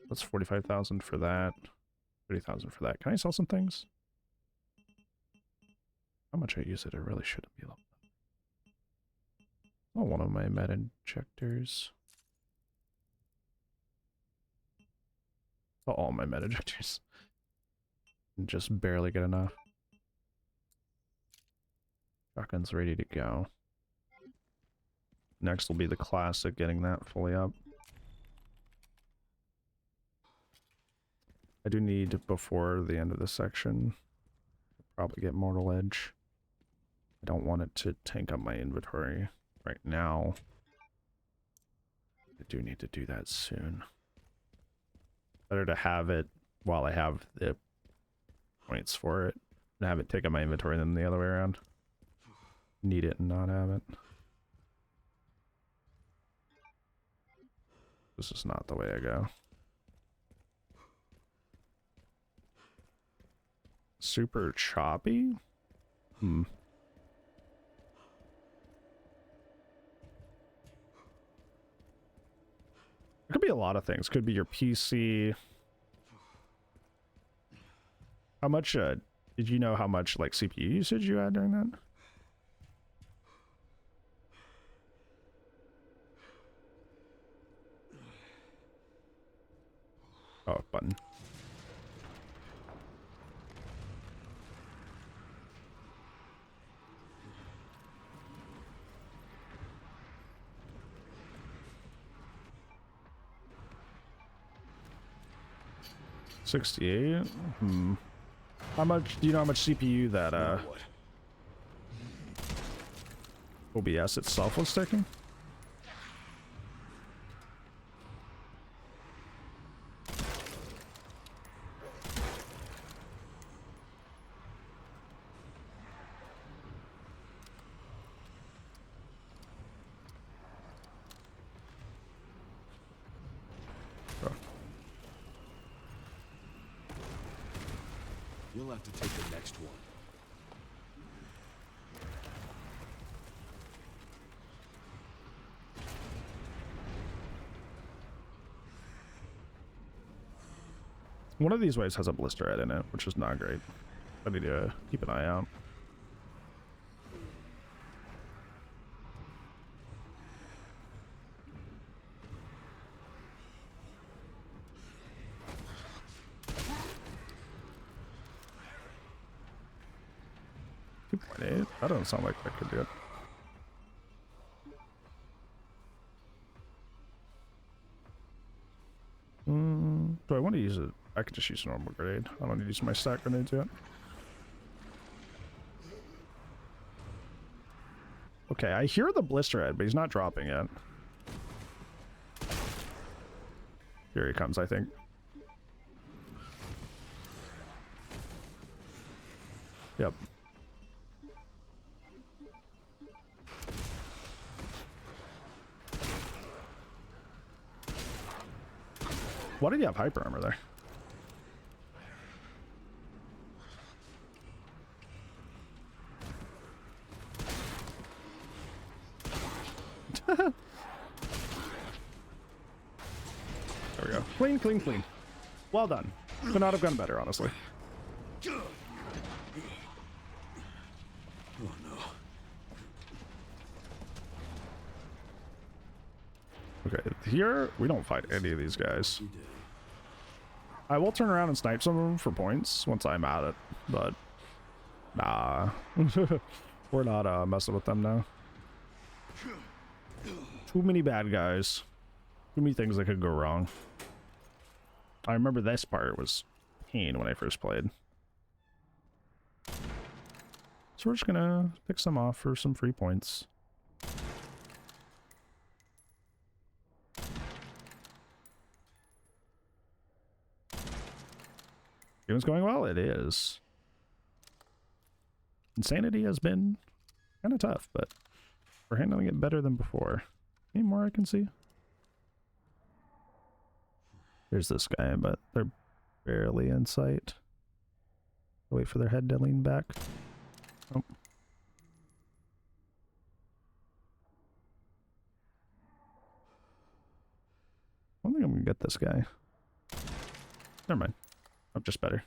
Speaker 1: That's 45,000 for that. 30,000 for that. Can I sell some things? How much I use it, I really shouldn't be leveled up. Oh, one of my med injectors. Oh, all my med injectors. Just barely get enough. Shotgun's ready to go. Next will be the classic, getting that fully up. I do need, before the end of this section, probably get Mortal Edge. I don't want it to tank up my inventory right now. I do need to do that soon. Better to have it while I have the points for it, and have it take up my inventory than the other way around. Need it and not have it. This is not the way I go. Super choppy? Hmm. It could be a lot of things. Could be your PC. How much, did you know how much, like, CPU usage you had during that? Oh, button. 68. How much do you know how much CPU that
Speaker 8: What?
Speaker 1: OBS itself was taking?
Speaker 8: You'll have to take the next one.
Speaker 1: One of these ways has a blister head in it, which is not great. I need to keep an eye out. That doesn't sound like I could do it. Do I want to use it? I could just use a normal grenade. I don't need to use my stack grenades yet. Okay, I hear the blister head, but he's not dropping yet. Here he comes, I think. Yep. Why did you have hyper armor there? There we go. Clean, clean, clean. Well done. Could not have gone better, honestly.
Speaker 8: Oh no.
Speaker 1: Okay, here we don't fight any of these guys.
Speaker 8: You did.
Speaker 1: I will turn around and snipe some of them for points once I'm at it, but nah. We're not messing with them now. Too many bad guys. Too many things that could go wrong. I remember this part was pain when I first played. So we're just gonna pick some off for some free points. Game's going well? It is. Insanity has been kind of tough, but we're handling it better than before. Any more I can see? There's this guy, but they're barely in sight. Wait for their head to lean back. Oh. I don't think I'm gonna get this guy. Never mind. I'm just better.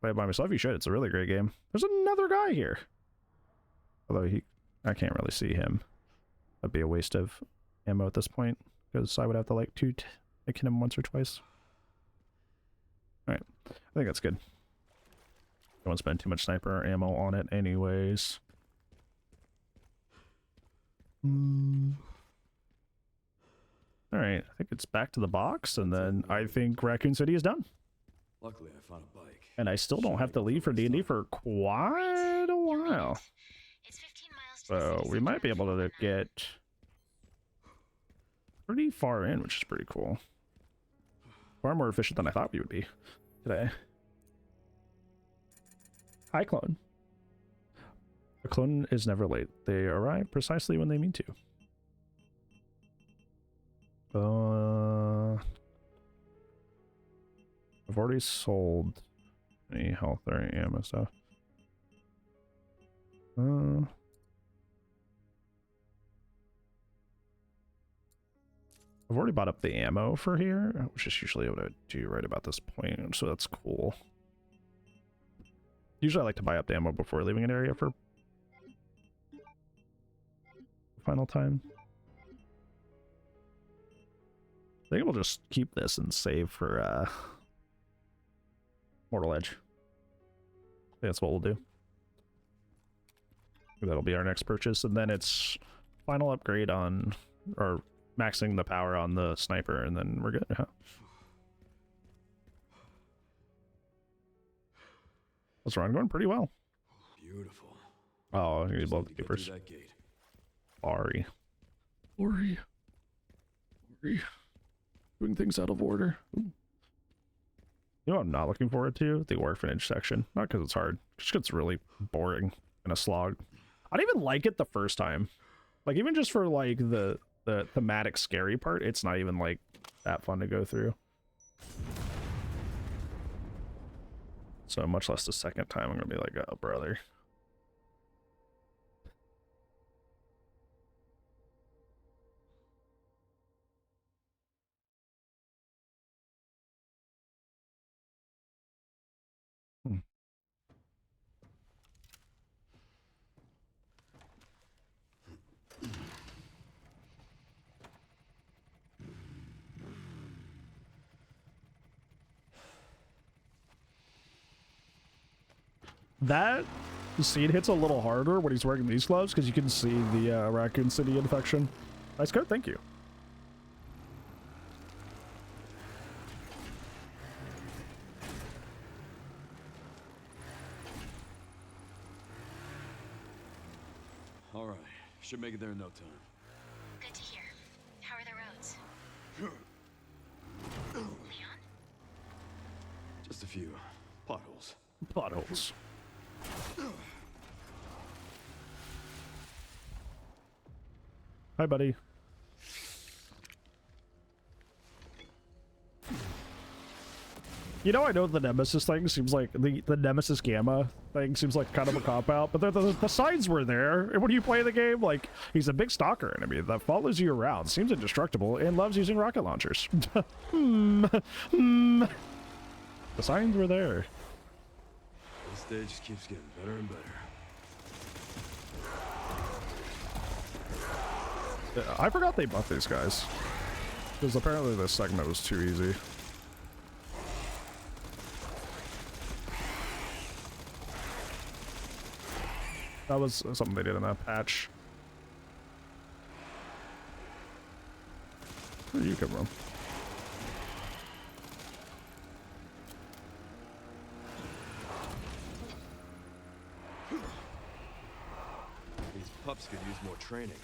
Speaker 1: Play it by myself, you should. It's a really great game. There's another guy here. Although I can't really see him. That'd be a waste of ammo at this point, because I would have to like hit him once or twice. Alright, I think that's good. Don't want to spend too much sniper ammo on it anyways. Alright, I think it's back to the box, and then I think Raccoon City is done.
Speaker 8: Luckily, I found a bike.
Speaker 1: And I still don't have to leave for D&D for quite a while.
Speaker 4: It's 15 miles to the
Speaker 1: So
Speaker 4: city
Speaker 1: we might be
Speaker 4: center.
Speaker 1: able to get pretty far in, which is pretty cool. Far more efficient than I thought we would be today. Hi, clone. A clone is never late. They arrive precisely when they mean to. I've already sold any health or any ammo stuff. I've already bought up the ammo for here, which is usually what I do right about this point, so that's cool. Usually I like to buy up the ammo before leaving an area for the final time. I think we'll just keep this and save for Mortal Edge. I think that's what we'll do. That'll be our next purchase, and then it's final upgrade on, or maxing the power on the sniper, and then we're good. Huh? Let's run going pretty well.
Speaker 8: Beautiful.
Speaker 1: Oh, I'm gonna
Speaker 8: Just
Speaker 1: blow
Speaker 8: need
Speaker 1: the
Speaker 8: to get through
Speaker 1: keepers.
Speaker 8: that gate.
Speaker 1: Sorry. Sorry. Doing things out of order. Ooh. You know what I'm not looking forward to? The orphanage section. Not because it's hard. Just 'cause it's really boring and a slog. I didn't even like it the first time. Like, even just for, like, the thematic scary part, it's not even, like, that fun to go through. So much less the second time, I'm gonna be like, oh, brother. That scene hits a little harder when he's wearing these gloves because you can see the Raccoon City infection. Nice code, thank you.
Speaker 8: All right, should make it there in no time.
Speaker 4: Good to hear. How are the roads? Leon?
Speaker 8: Just a few potholes.
Speaker 1: Potholes. Hi, buddy. You know, I know the Nemesis thing seems like the Nemesis Gamma thing seems like kind of a cop out, but the signs were there. And when you play the game, like, he's a big stalker enemy that follows you around, seems indestructible, and loves using rocket launchers. The signs were there.
Speaker 8: This stage just keeps getting better and better.
Speaker 1: I forgot they buffed these guys. Because apparently this segment was too easy. That was something they did in that patch. Where do you come from?
Speaker 8: These pups could use more training.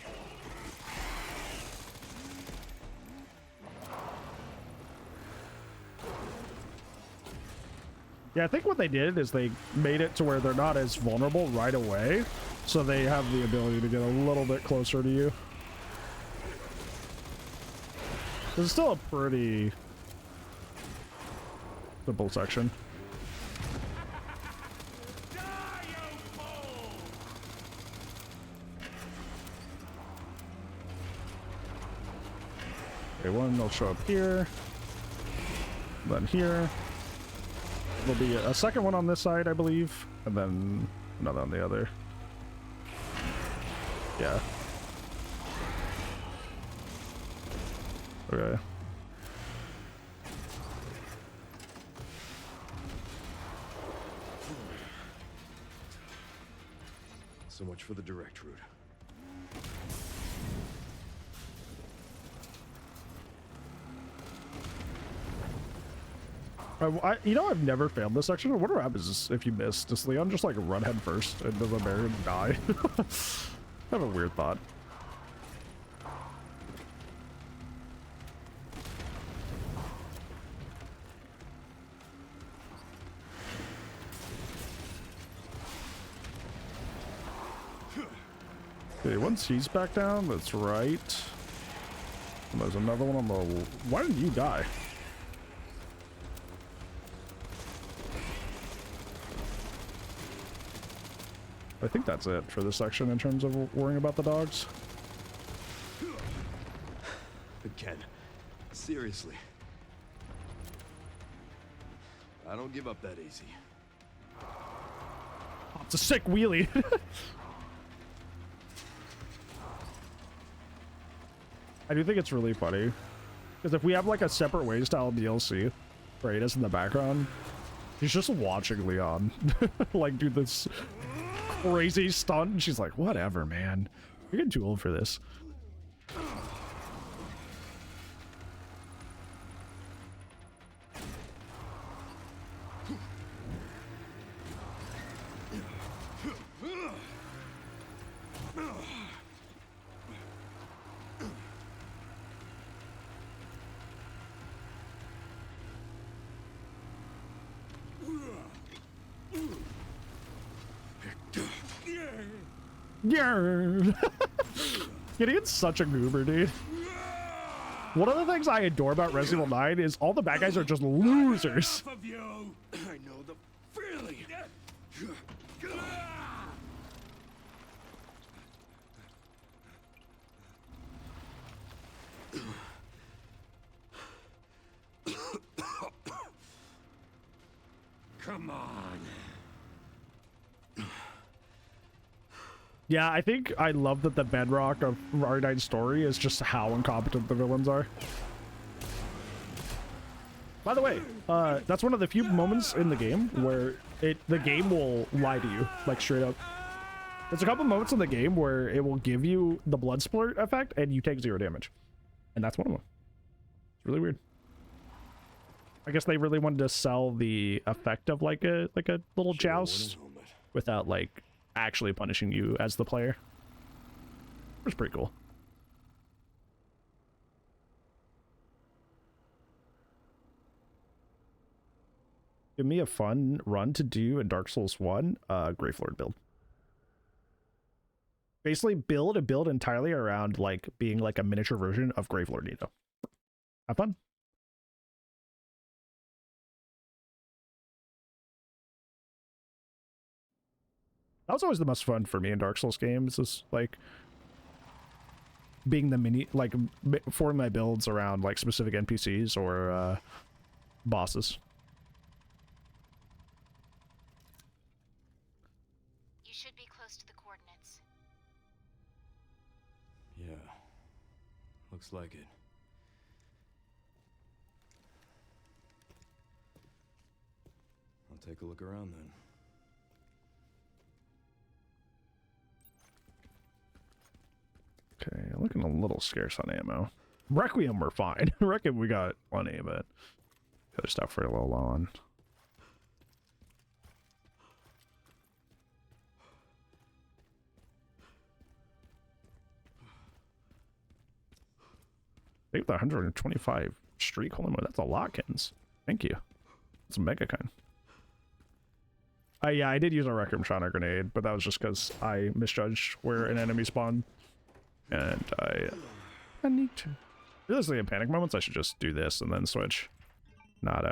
Speaker 1: Yeah, I think what they did is they made it to where they're not as vulnerable right away, so they have the ability to get a little bit closer to you. It's still a pretty simple section. Okay, one will show up here, then here. There'll be a second one on this side, I believe, and then another on the other. Yeah. Okay.
Speaker 8: So much for the direct route.
Speaker 1: You know, I've never failed this section. I wonder what happens if you miss. Does Leon just like run head first into the barrier and die? I have a weird thought. Okay, once he's back down, that's right. And there's another one on the... Why didn't you die? I think that's it for this section in terms of worrying about the dogs.
Speaker 8: Again, seriously. I don't give up that easy.
Speaker 1: Oh, it's a sick wheelie. I do think it's really funny. Because if we have like a separate way style DLC, right, as in the background, he's just watching Leon like do this crazy stunt, and she's like, whatever, man, you're getting too old for this. Yeah. Gideon's such a goober, dude. One of the things I adore about Resident Evil 9 is all the bad guys are just losers.
Speaker 8: Of you. I know the feeling. Come on.
Speaker 1: Yeah, I think I love that the bedrock of R9's story is just how incompetent the villains are. By the way, that's one of the few moments in the game where the game will lie to you, like straight up. There's a couple moments in the game where it will give you the blood splurt effect and you take 0 damage. And that's one of them. It's really weird. I guess they really wanted to sell the effect of like a little joust without like actually punishing you as the player. It was pretty cool. Give me a fun run to do in Dark Souls 1, Gravelord build. Basically build entirely around like being like a miniature version of Gravelord Nito. Have fun. That was always the most fun for me in Dark Souls games, is like being the forming my builds around like specific NPCs or bosses.
Speaker 4: You should be close to the coordinates.
Speaker 8: Yeah. Looks like it. I'll take a look around then.
Speaker 1: Okay, looking a little scarce on ammo. Requiem, we're fine. Requiem, we got plenty, but other stuff we're a little low on. I think the 125 streak. Holy moly, that's a lot, kittens. Thank you. It's a mega kind. Yeah, I did use a Requiem Shiner grenade, but that was just because I misjudged where an enemy spawned. And I need to. Realistically, in panic moments, I should just do this and then switch. Not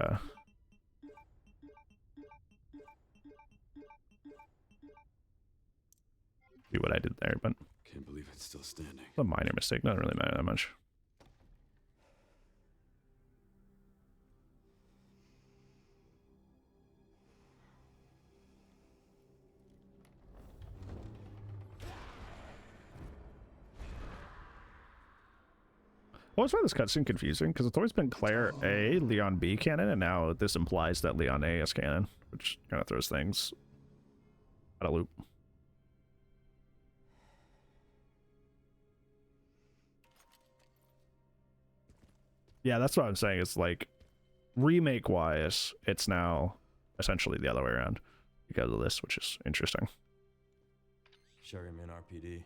Speaker 1: see what I did there, but
Speaker 8: Can't believe it's still standing.
Speaker 1: it's a minor mistake. Doesn't really matter that much. I always find this cutscene confusing because it's always been Claire A, Leon B canon, and now this implies that Leon A is canon, which kind of throws things out of loop. Yeah, that's what I'm saying. It's like remake wise, it's now essentially the other way around because of this, which is interesting.
Speaker 8: Sherryman RPD.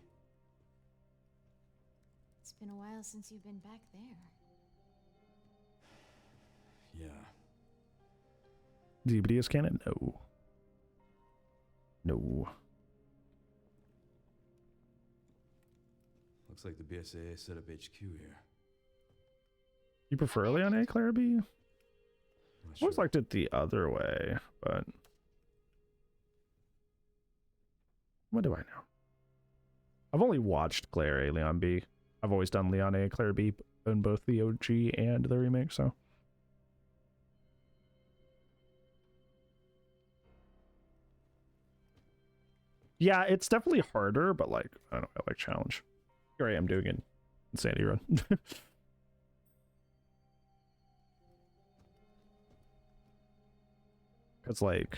Speaker 6: It's been a while since you've been back there.
Speaker 8: Yeah.
Speaker 1: DBD is canon? No. No.
Speaker 8: Looks like the BSAA set up HQ here.
Speaker 1: You prefer Leon A, Claire B?
Speaker 8: Not
Speaker 1: I always
Speaker 8: sure.
Speaker 1: liked it the other way, but what do I know? I've only watched Claire A, Leon B. I've always done Leon A, Claire B in both the OG and the remake, so. Yeah, it's definitely harder, but like, I don't know, I like challenge. Here I am doing it in Sandy Run. It's like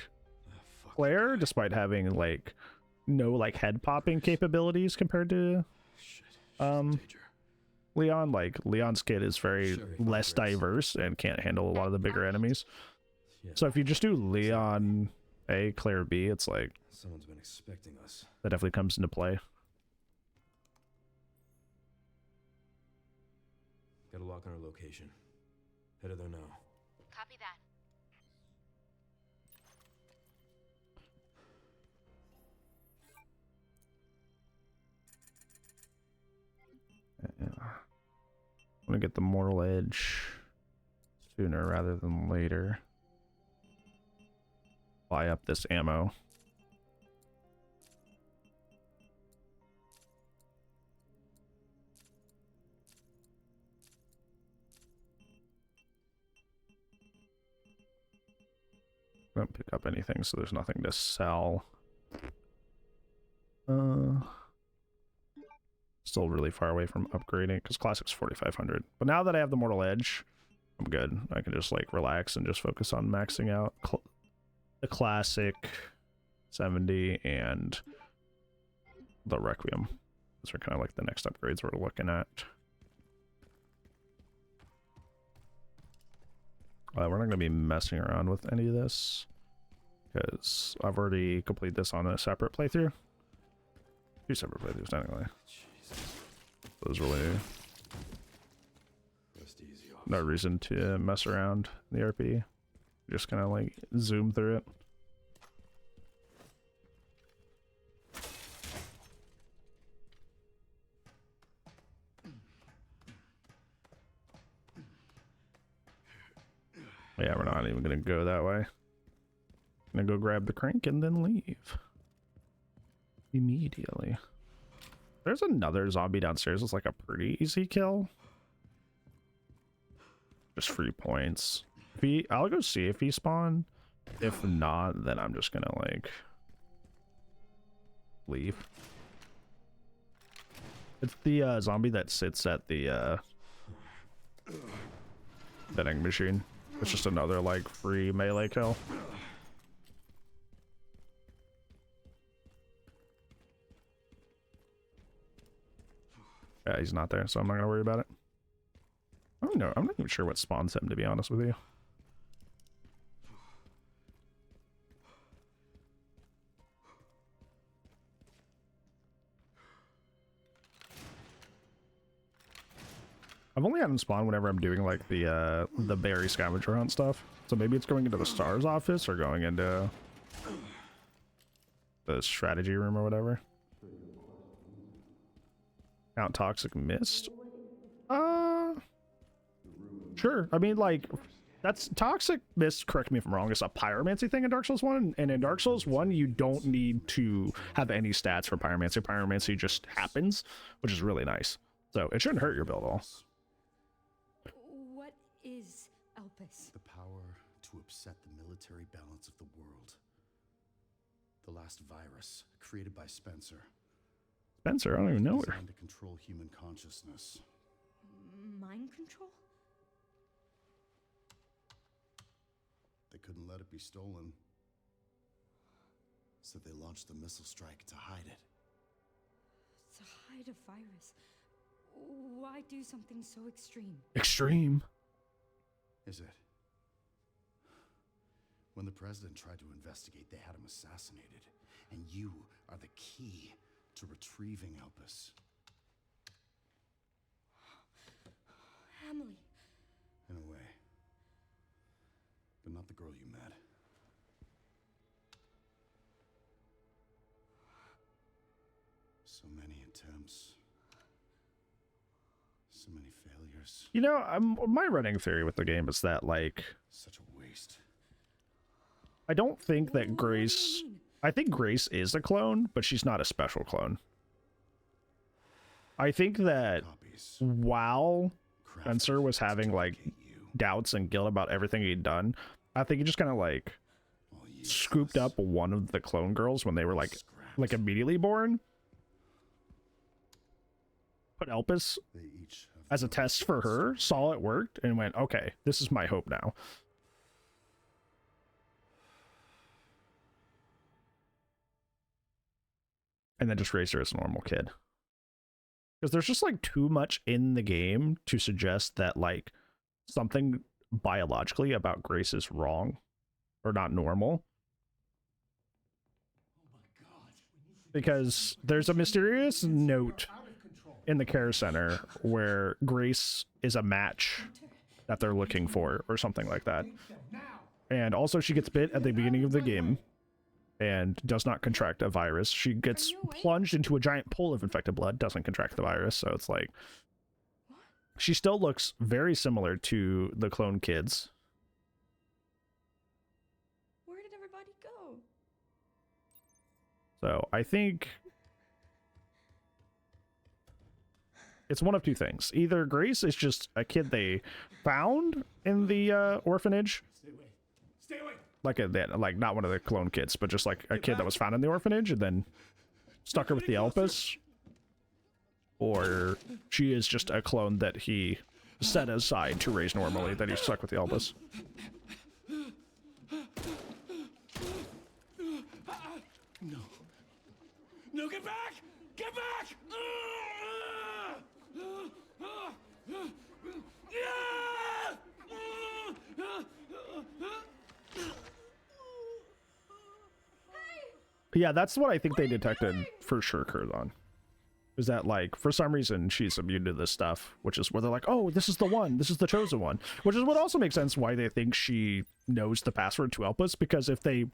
Speaker 8: Fuck.
Speaker 1: Claire, despite having like no like head popping capabilities compared to
Speaker 8: Shit.
Speaker 1: um,
Speaker 8: Danger.
Speaker 1: Leon, like Leon's kid is very
Speaker 8: Sure,
Speaker 1: less
Speaker 8: progress.
Speaker 1: diverse and can't handle a lot of the bigger enemies.
Speaker 8: Yeah.
Speaker 1: So if you just do Leon A, Claire B, it's like
Speaker 8: Someone's been expecting us.
Speaker 1: that definitely comes into play.
Speaker 8: Got a lock on our location. Headed there now.
Speaker 4: Copy that.
Speaker 1: gonna get the Mortal Edge sooner rather than later. Buy up this ammo. Don't pick up anything, so there's nothing to sell. Still really far away from upgrading because Classic's 4,500. But now that I have the Mortal Edge, I'm good. I can just like relax and just focus on maxing out the Classic 70 and the Requiem. Those are kind of like the next upgrades we're looking at. We're not going to be messing around with any of this because I've already completed this on a separate playthrough. 2 separate playthroughs, technically. There's really no reason to mess around in the RP. Just kind of like zoom through it. Yeah, we're not even gonna go that way. Gonna go grab the crank and then leave immediately. There's another zombie downstairs. It's like a pretty easy kill. Just free points. I'll go see if he spawned. If not, then I'm just gonna like leave. It's the zombie that sits at the vending machine. It's just another like free melee kill. Yeah, he's not there, so I'm not gonna worry about it. I don't know. I'm not even sure what spawns him, to be honest with you. I've only had him spawn whenever I'm doing like the berry scavenger hunt stuff. So maybe it's going into the STARS office or going into the strategy room or whatever. Count Toxic Mist? Sure. I mean, like, that's Toxic Mist, correct me if I'm wrong, it's a pyromancy thing in Dark Souls 1, and in Dark Souls 1 you don't need to have any stats for pyromancy. Pyromancy just happens, which is really nice. So it shouldn't hurt your build at all.
Speaker 9: What is Elpis?
Speaker 7: The power to upset the military balance of the world. The last virus, created by Spencer.
Speaker 1: Spencer? I don't even know her.
Speaker 7: Designed to control human consciousness.
Speaker 9: Mind control?
Speaker 7: They couldn't let it be stolen. So they launched the missile strike to hide it.
Speaker 9: To hide a virus? Why do something so extreme?
Speaker 1: Extreme?
Speaker 7: Is it? When the president tried to investigate, they had him assassinated. And you are the key to retrieving Elpis.
Speaker 9: Emily.
Speaker 7: In a way. But not the girl you met. So many attempts. So many failures.
Speaker 1: You know, my running theory with the game is that, like,
Speaker 7: Such a waste.
Speaker 1: I don't think that Grace... I think Grace is a clone, but she's not a special clone. I think that
Speaker 7: Copies.
Speaker 1: while
Speaker 7: Crafted
Speaker 1: Spencer was having,
Speaker 7: to
Speaker 1: like,
Speaker 7: placate you.
Speaker 1: doubts and guilt about everything he'd done, I think he just kind of, like,
Speaker 7: All
Speaker 1: scooped
Speaker 7: useless.
Speaker 1: up one of the clone girls when they were, like
Speaker 7: Scrapped.
Speaker 1: immediately born. Put Elpis
Speaker 7: They each have
Speaker 1: as a
Speaker 7: their own
Speaker 1: test for her,
Speaker 7: story.
Speaker 1: saw it worked, and went, okay, this is my hope now. And then just raised her as a normal kid. Because there's just, like, too much in the game to suggest that, like, something biologically about Grace is wrong or not normal. Because there's a mysterious note in the care center where Grace is a match that they're looking for or something like that. And also she gets bit at the beginning of the game and does not contract a virus. She gets plunged into a giant pool of infected blood, doesn't contract the virus. So it's like, She still looks very similar to the clone kids.
Speaker 9: Where did everybody go?
Speaker 1: So I think it's one of two things. Either Grace is just a kid they found in the orphanage.
Speaker 7: Stay away. Stay away.
Speaker 1: Like not one of the clone kids, but just like a kid that was found in the orphanage and then stuck her with the Elpis. Or she is just a clone that he set aside to raise normally, that he's stuck with the Elpis.
Speaker 7: No. No, get back! Get back!
Speaker 1: Yeah, that's what I think they detected for sure, Curzon. Is that, like, for some reason, she's immune to this stuff, which is where they're like, oh, this is the one, this is the chosen one. Which is what also makes sense why they think she knows the password to Elpis, because if they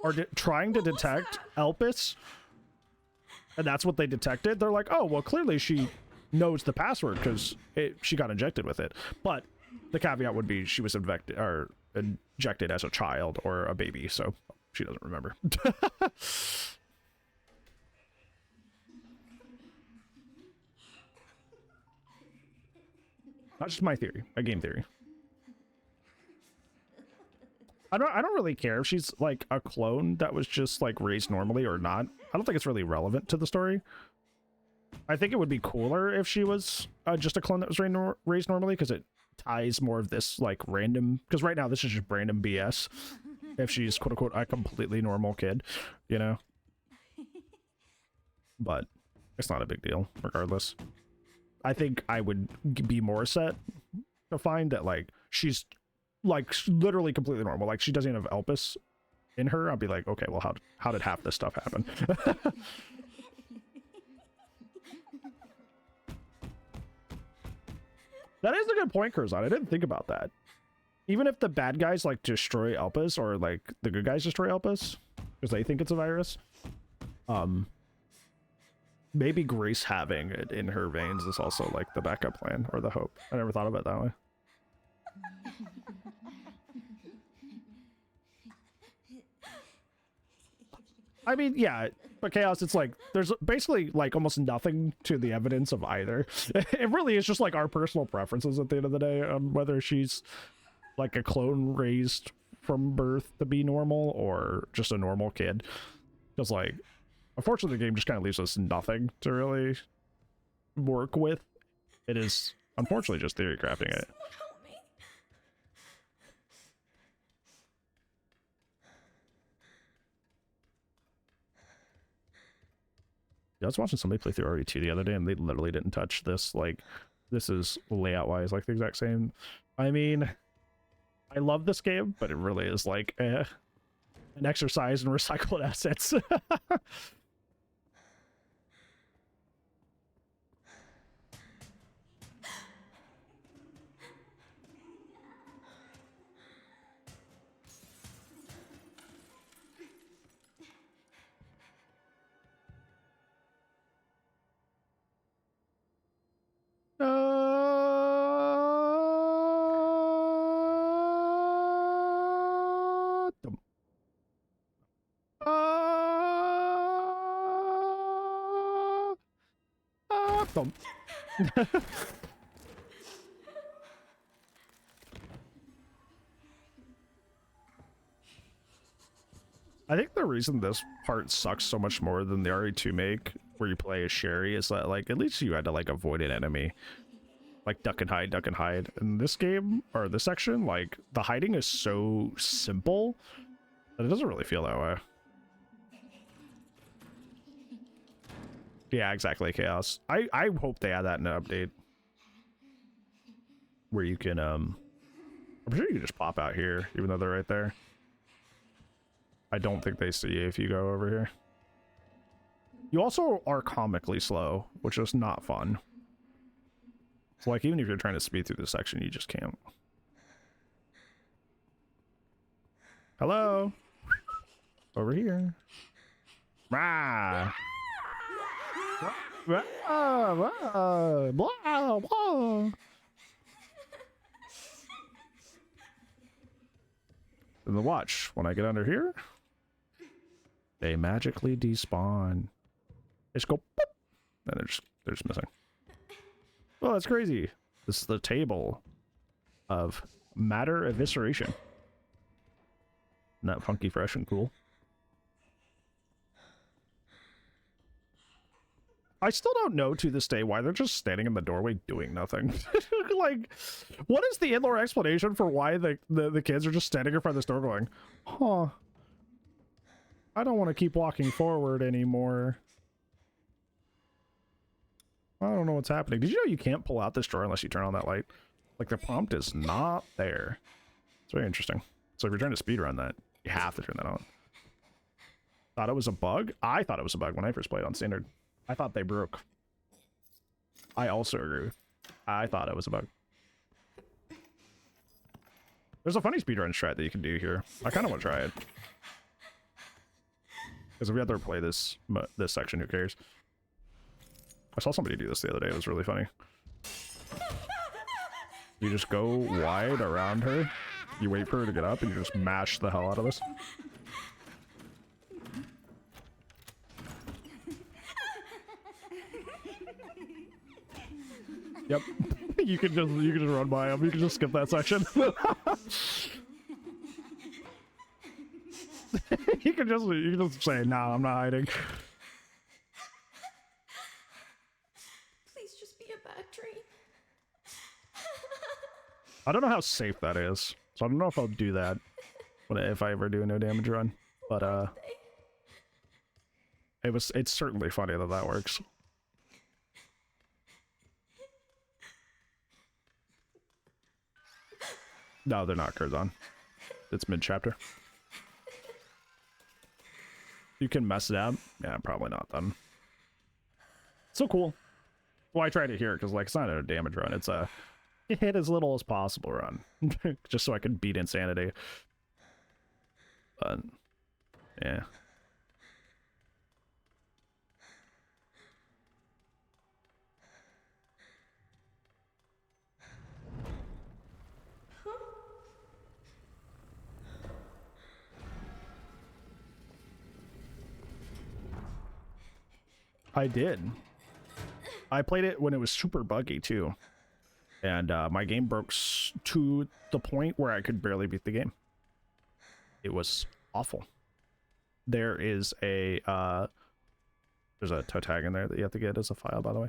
Speaker 1: are trying to detect Elpis, and that's what they detected, they're like, oh, well, clearly she knows the password, because she got injected with it. But the caveat would be she was injected as a child or a baby, so she doesn't remember. That's just my theory, a game theory. I don't really care if she's like a clone that was just like raised normally or not. I don't think it's really relevant to the story. I think it would be cooler if she was just a clone that was raised normally, because it ties more of this like random, because right now this is just random BS if she's quote unquote a completely normal kid, you know? But it's not a big deal regardless. I think I would be more set to find that like she's like literally completely normal, like she doesn't even have Elpis in her. I'll be like, okay, well, how did half this stuff happen? That is a good point, Curzon. I didn't think about that. Even if the bad guys like destroy Elpis, or like the good guys destroy Elpis because they think it's a virus, maybe Grace having it in her veins is also like the backup plan or the hope. I never thought of it that way. I mean, yeah, but Chaos, it's like there's basically like almost nothing to the evidence of either. It really is just like our personal preferences at the end of the day on whether she's like a clone raised from birth to be normal or just a normal kid. Because like, unfortunately, the game just kind of leaves us nothing to really work with. It is unfortunately just theory crafting it. Yeah, I was watching somebody play through RE2 the other day, and they literally didn't touch this. Like, this is layout-wise like the exact same. I mean, I love this game, but it really is like an exercise in recycled assets. I think the reason this part sucks so much more than the RE2 make, where you play as Sherry, is that like at least you had to like avoid an enemy, like duck and hide, duck and hide. In this game or this section, like the hiding is so simple that it doesn't really feel that way. Yeah, exactly, Chaos. I hope they add that in an update where you can I'm sure you can just pop out here even though they're right there. I don't think they see you if you go over here. You also are comically slow, which is not fun. So like even if you're trying to speed through this section, you just can't. Hello? Over here. Rah! Blah, blah, blah. And the watch, when I get under here, they magically despawn. They just go boop, and they're just missing. Well, that's crazy. This is the table of matter evisceration. Isn't that funky, fresh, and cool? I still don't know to this day why they're just standing in the doorway doing nothing. Like, what is the in-lore explanation for why the kids are just standing in front of this door going, huh, I don't want to keep walking forward anymore. I don't know what's happening. Did you know you can't pull out this drawer unless you turn on that light? Like, the prompt is not there. It's very interesting. So if you're trying to speedrun that, you have to turn that on. Thought it was a bug? I thought it was a bug when I first played on standard. I thought they broke. I also agree. I thought it was a bug. There's a funny speedrun strat that you can do here. I kind of want to try it. Because if we have to play this section, who cares? I saw somebody do this the other day. It was really funny. You just go wide around her. You wait for her to get up, and you just mash the hell out of this. Yep. You can just run by them. You can just skip that section. you can just say, "No, I'm not hiding."
Speaker 9: Please just be a bad dream.
Speaker 1: I don't know how safe that is, so I don't know if I'll do that if I ever do a no damage run. But it's certainly funny that works. No, they're not Curzon. It's mid-chapter. You can mess it up? Yeah, probably not then. So cool. Well, I tried to hear it because, like, it's not a damage run. It's a hit as little as possible run. Just so I could beat insanity. But, yeah. I did. I played it when it was super buggy too, and my game broke to the point where I could barely beat the game. It was awful. There is there's a toe tag in there that you have to get as a file, by the way.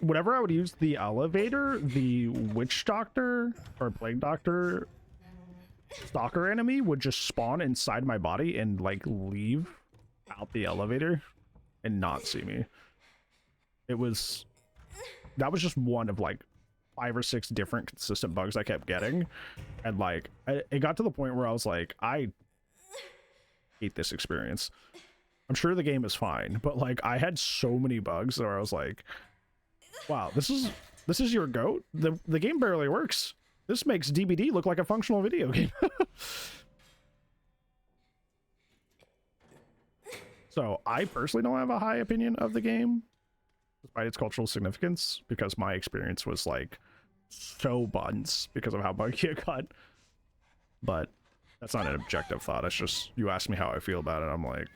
Speaker 1: Whenever I would use the elevator, the witch doctor or plague doctor stalker enemy would just spawn inside my body and like leave out the elevator and not see me. That was just one of like 5 or 6 different consistent bugs I kept getting, and like it got to the point where I was like, I hate this experience. I'm sure the game is fine, but like I had so many bugs where I was like, wow, this is your goat? The game barely works. This makes DBD look like a functional video game. So I personally don't have a high opinion of the game, despite its cultural significance, because my experience was like so buns because of how buggy it got. But that's not an objective thought. It's just you asked me how I feel about it. I'm like,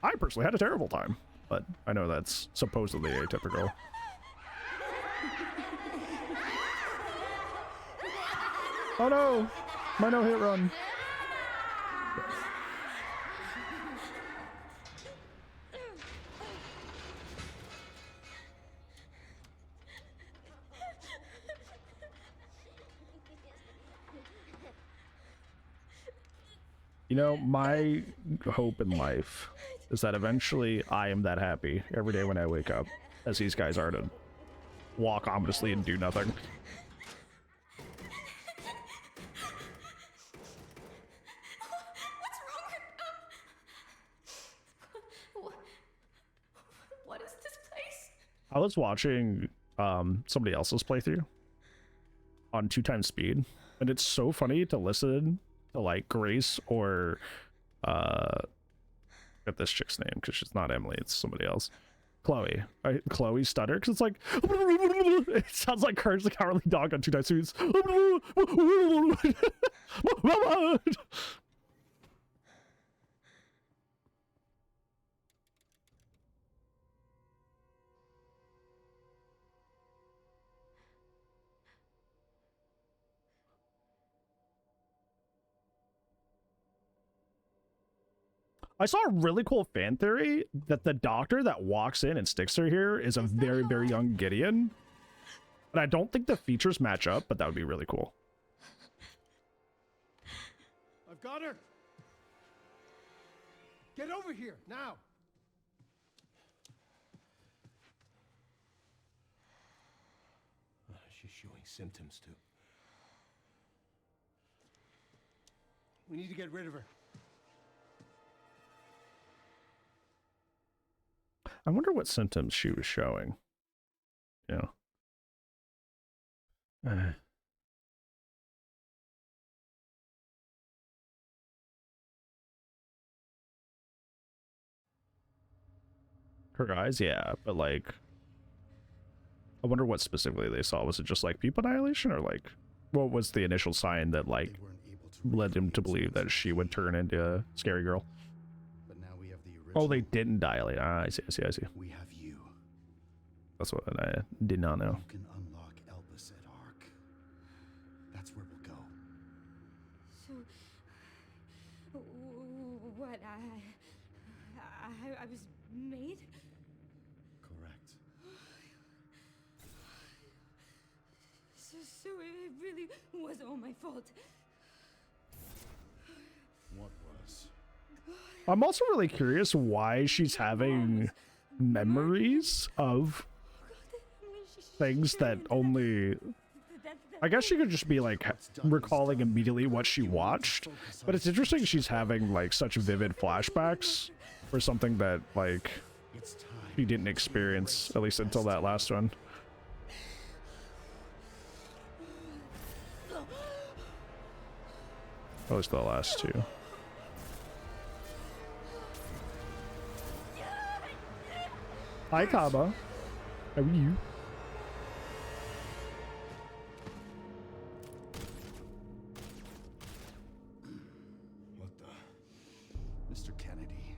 Speaker 1: I personally had a terrible time, but I know that's supposedly atypical. Oh no, my no hit run. You know, my hope in life is that eventually I am that happy every day when I wake up, as these guys are, to walk ominously and do nothing.
Speaker 9: What's wrong with them? What is this place?
Speaker 1: I was watching somebody else's playthrough on 2x speed, and it's so funny to listen to like Grace or Get this chick's name because she's not Emily, it's somebody else. Chloe. Right? Chloe stutter because it's like it sounds like Courage the Cowardly Dog on 2 Night Suits. I saw a really cool fan theory that the doctor that walks in and sticks her here is a very, very young Gideon. And I don't think the features match up, but that would be really cool.
Speaker 10: I've got her. Get over here, now.
Speaker 8: She's showing symptoms too.
Speaker 10: We need to get rid of her.
Speaker 1: I wonder what symptoms she was showing. Yeah. Her eyes, yeah, but like, I wonder what specifically they saw. Was it just like pupil dilation, or like, what was the initial sign that like led him to believe that she would turn into a scary girl?
Speaker 7: But now we have the
Speaker 1: Oh, they didn't dilate. Ah, I see.
Speaker 7: We have you.
Speaker 1: That's what I did not know.
Speaker 7: You can unlock Elpis at Ark. That's where we'll go.
Speaker 9: So, what, I was made?
Speaker 7: Correct.
Speaker 9: So it really was all my fault.
Speaker 7: What was?
Speaker 1: I'm also really curious why she's having memories of things that only... I guess she could just be like recalling immediately what she watched, but it's interesting she's having like such vivid flashbacks for something that like she didn't experience, at least until that last one. At least the last two. Hi, Kaba. How are you?
Speaker 7: What the? Mr. Kennedy,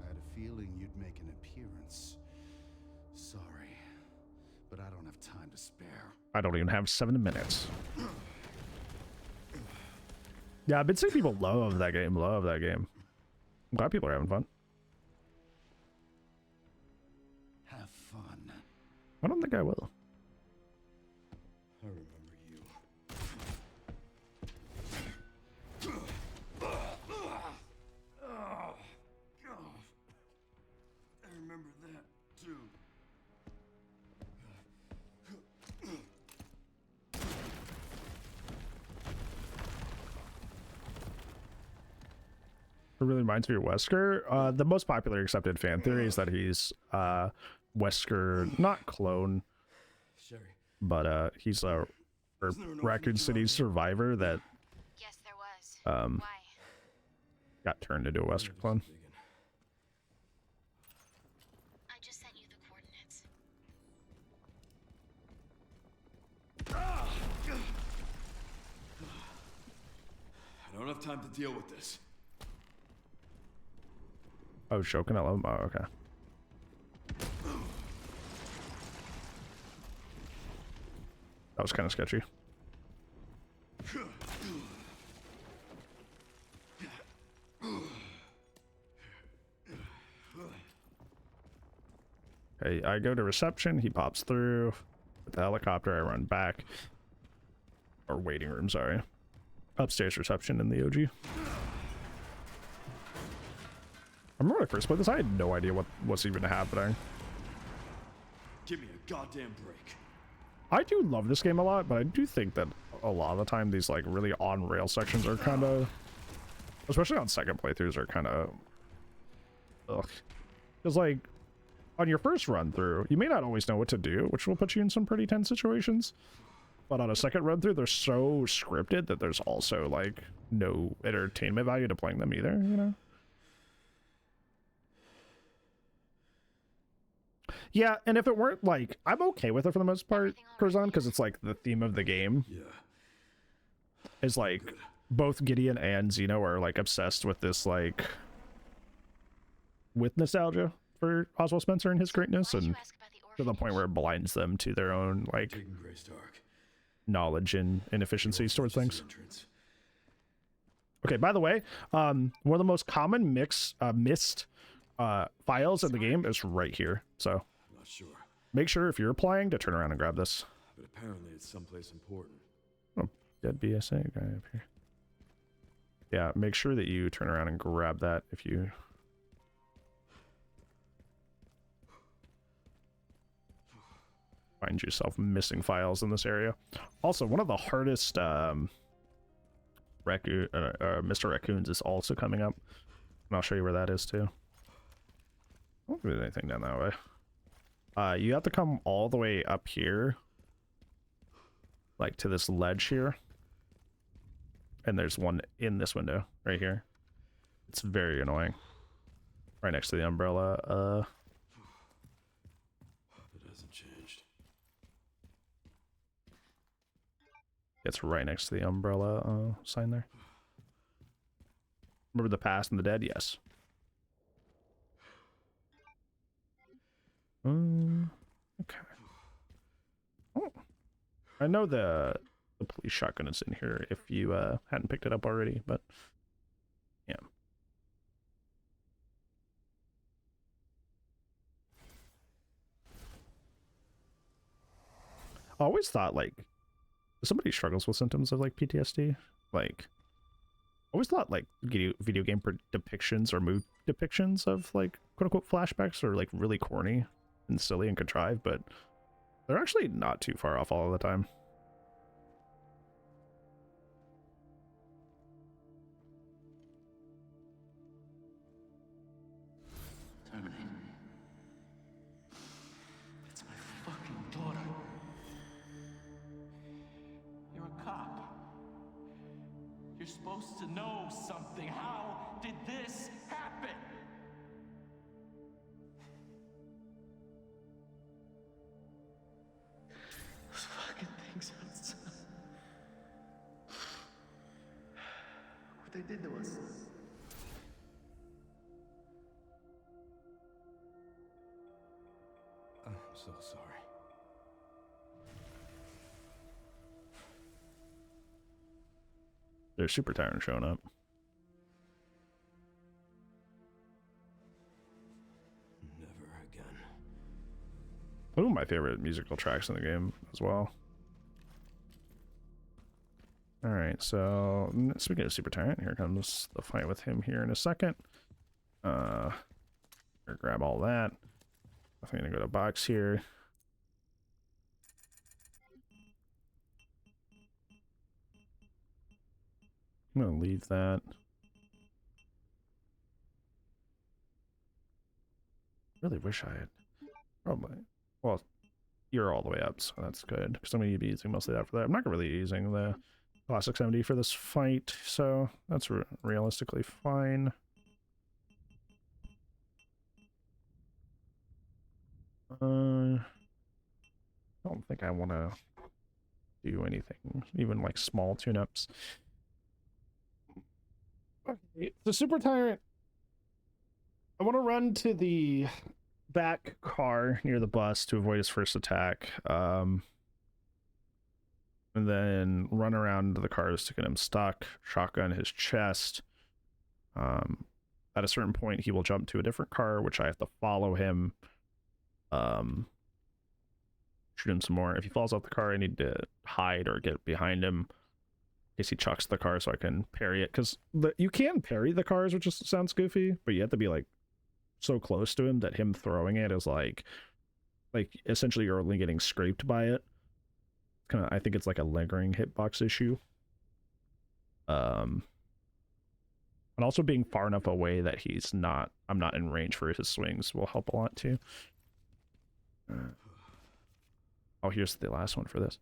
Speaker 7: I had a feeling you'd make an appearance. Sorry, but I don't have time to spare.
Speaker 1: I don't even have 7 minutes. Yeah, I've been seeing people love that game, I'm glad people are having fun.
Speaker 7: Have fun.
Speaker 1: I don't think I will.
Speaker 8: I remember you.
Speaker 10: I remember that, too.
Speaker 1: It really reminds me of Wesker. The most popular accepted fan theory is that he's Wesker, not clone,
Speaker 8: Sherry.
Speaker 1: but he's a Raccoon City survivor that
Speaker 4: Yes, there was. Why?
Speaker 1: got turned into a Wesker clone.
Speaker 4: I just sent you the coordinates.
Speaker 8: I don't have time to deal with this.
Speaker 1: Oh, Shokin, I love him. Oh, okay. That was kind of sketchy. Okay, I go to reception, he pops through. With the helicopter, I run back. Or waiting room, sorry. Upstairs reception in the OG. I remember when I first played this, I had no idea what's even happening.
Speaker 8: Give me a goddamn break.
Speaker 1: I do love this game a lot, but I do think that a lot of the time these like really on-rail sections are kind of, especially on second playthroughs, are kind of, ugh. Because like, on your first run through, you may not always know what to do, which will put you in some pretty tense situations. But on a second run through, they're so scripted that there's also like no entertainment value to playing them either, you know? Yeah, and if it weren't like, I'm okay with it for the most part,
Speaker 4: Everything all right
Speaker 1: Curzon, because
Speaker 4: there?
Speaker 1: it's like the theme of the game
Speaker 8: Yeah.
Speaker 1: is like both Gideon and Zeno are like obsessed with this like with nostalgia for Oswald Spencer and his greatness,
Speaker 4: Why'd you
Speaker 1: and
Speaker 4: ask about the
Speaker 1: to the point where it blinds them to their own like
Speaker 8: Taking Grey Stark.
Speaker 1: knowledge and inefficiencies towards things.
Speaker 8: Entrance.
Speaker 1: Okay, by the way, one of the most common missed files in the game is right here. So
Speaker 8: Not sure,
Speaker 1: make sure if you're applying to turn around and grab this.
Speaker 8: but apparently it's someplace important.
Speaker 1: Oh, dead BSA guy up here. Yeah, make sure that you turn around and grab that if you... find yourself missing files in this area. Also, one of the hardest Mr. Raccoons is also coming up. And I'll show you where that is too. I don't think there's anything down that way. You have to come all the way up here. Like to this ledge here. And there's one in this window right here. It's very annoying. Right next to the umbrella.
Speaker 8: It hasn't changed.
Speaker 1: It's right next to the umbrella sign there. Remember the past and the dead? Yes. Okay. Oh. I know the police shotgun is in here if you hadn't picked it up already, but yeah. I always thought like if somebody struggles with symptoms of like PTSD, like I always thought like video game depictions or mood depictions of like quote unquote flashbacks are like really corny and silly and contrived, but they're actually not too far off all of the time.
Speaker 3: Terminate. It's my fucking daughter.
Speaker 11: You're a cop. You're supposed to know something. How did this happen?
Speaker 3: Those fucking things outside. What they did to us.
Speaker 7: I'm so sorry.
Speaker 1: There's Super Tyrant showing up.
Speaker 8: Never again.
Speaker 1: One of my favorite musical tracks in the game as well. Alright, so speaking of Super Tyrant, here comes the fight with him here in a second. Grab all that. I'm gonna go to box here. I'm gonna leave that. Really wish I had. Probably. Well, you're all the way up, so that's good. Because I'm gonna be using mostly that for that. I'm not really using the Classic 70 for this fight, so that's realistically fine. I don't think I want to do anything, even like small tune-ups. Okay, the Super Tyrant. I want to run to the back car near the bus to avoid his first attack. And then run around to the cars to get him stuck, shotgun his chest. At a certain point, he will jump to a different car, which I have to follow him. Shoot him some more. If he falls off the car, I need to hide or get behind him in case he chucks the car so I can parry it. Because you can parry the cars, which just sounds goofy, but you have to be like so close to him that him throwing it is like essentially you're only getting scraped by it. Kind of, I think it's like a lingering hitbox issue. And also being far enough away that I'm not in range for his swings will help a lot too. Oh, here's the last one for this.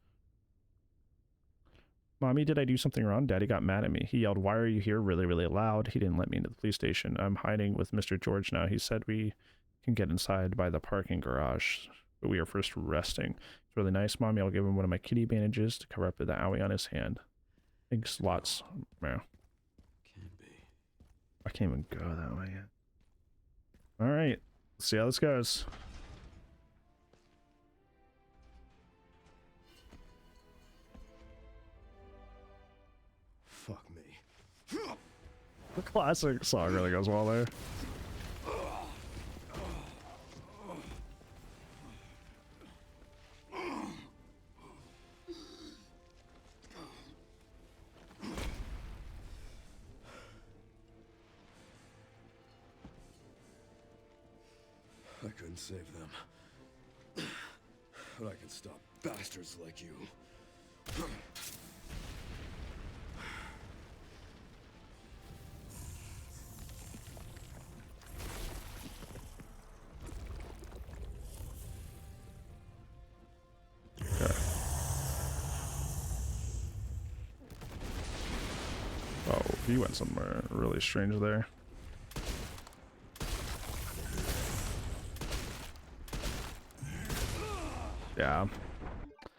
Speaker 1: Mommy, did I do something wrong? Daddy got mad at me. He yelled, "Why are you here?" really, really loud. He didn't let me into the police station. I'm hiding with Mr. George now. He said we can get inside by the parking garage, but we are first resting. It's really nice, Mommy. I'll give him one of my kitty bandages to cover up the owie on his hand. Thanks lots. Man.
Speaker 8: Can't be.
Speaker 1: I can't even go that way yet. Alright. Let's see how this goes.
Speaker 8: Fuck me.
Speaker 1: The classic song really goes well there.
Speaker 8: I couldn't save them. But I can stop bastards like you.
Speaker 1: Okay. Oh, he went somewhere really strange there. Yeah, I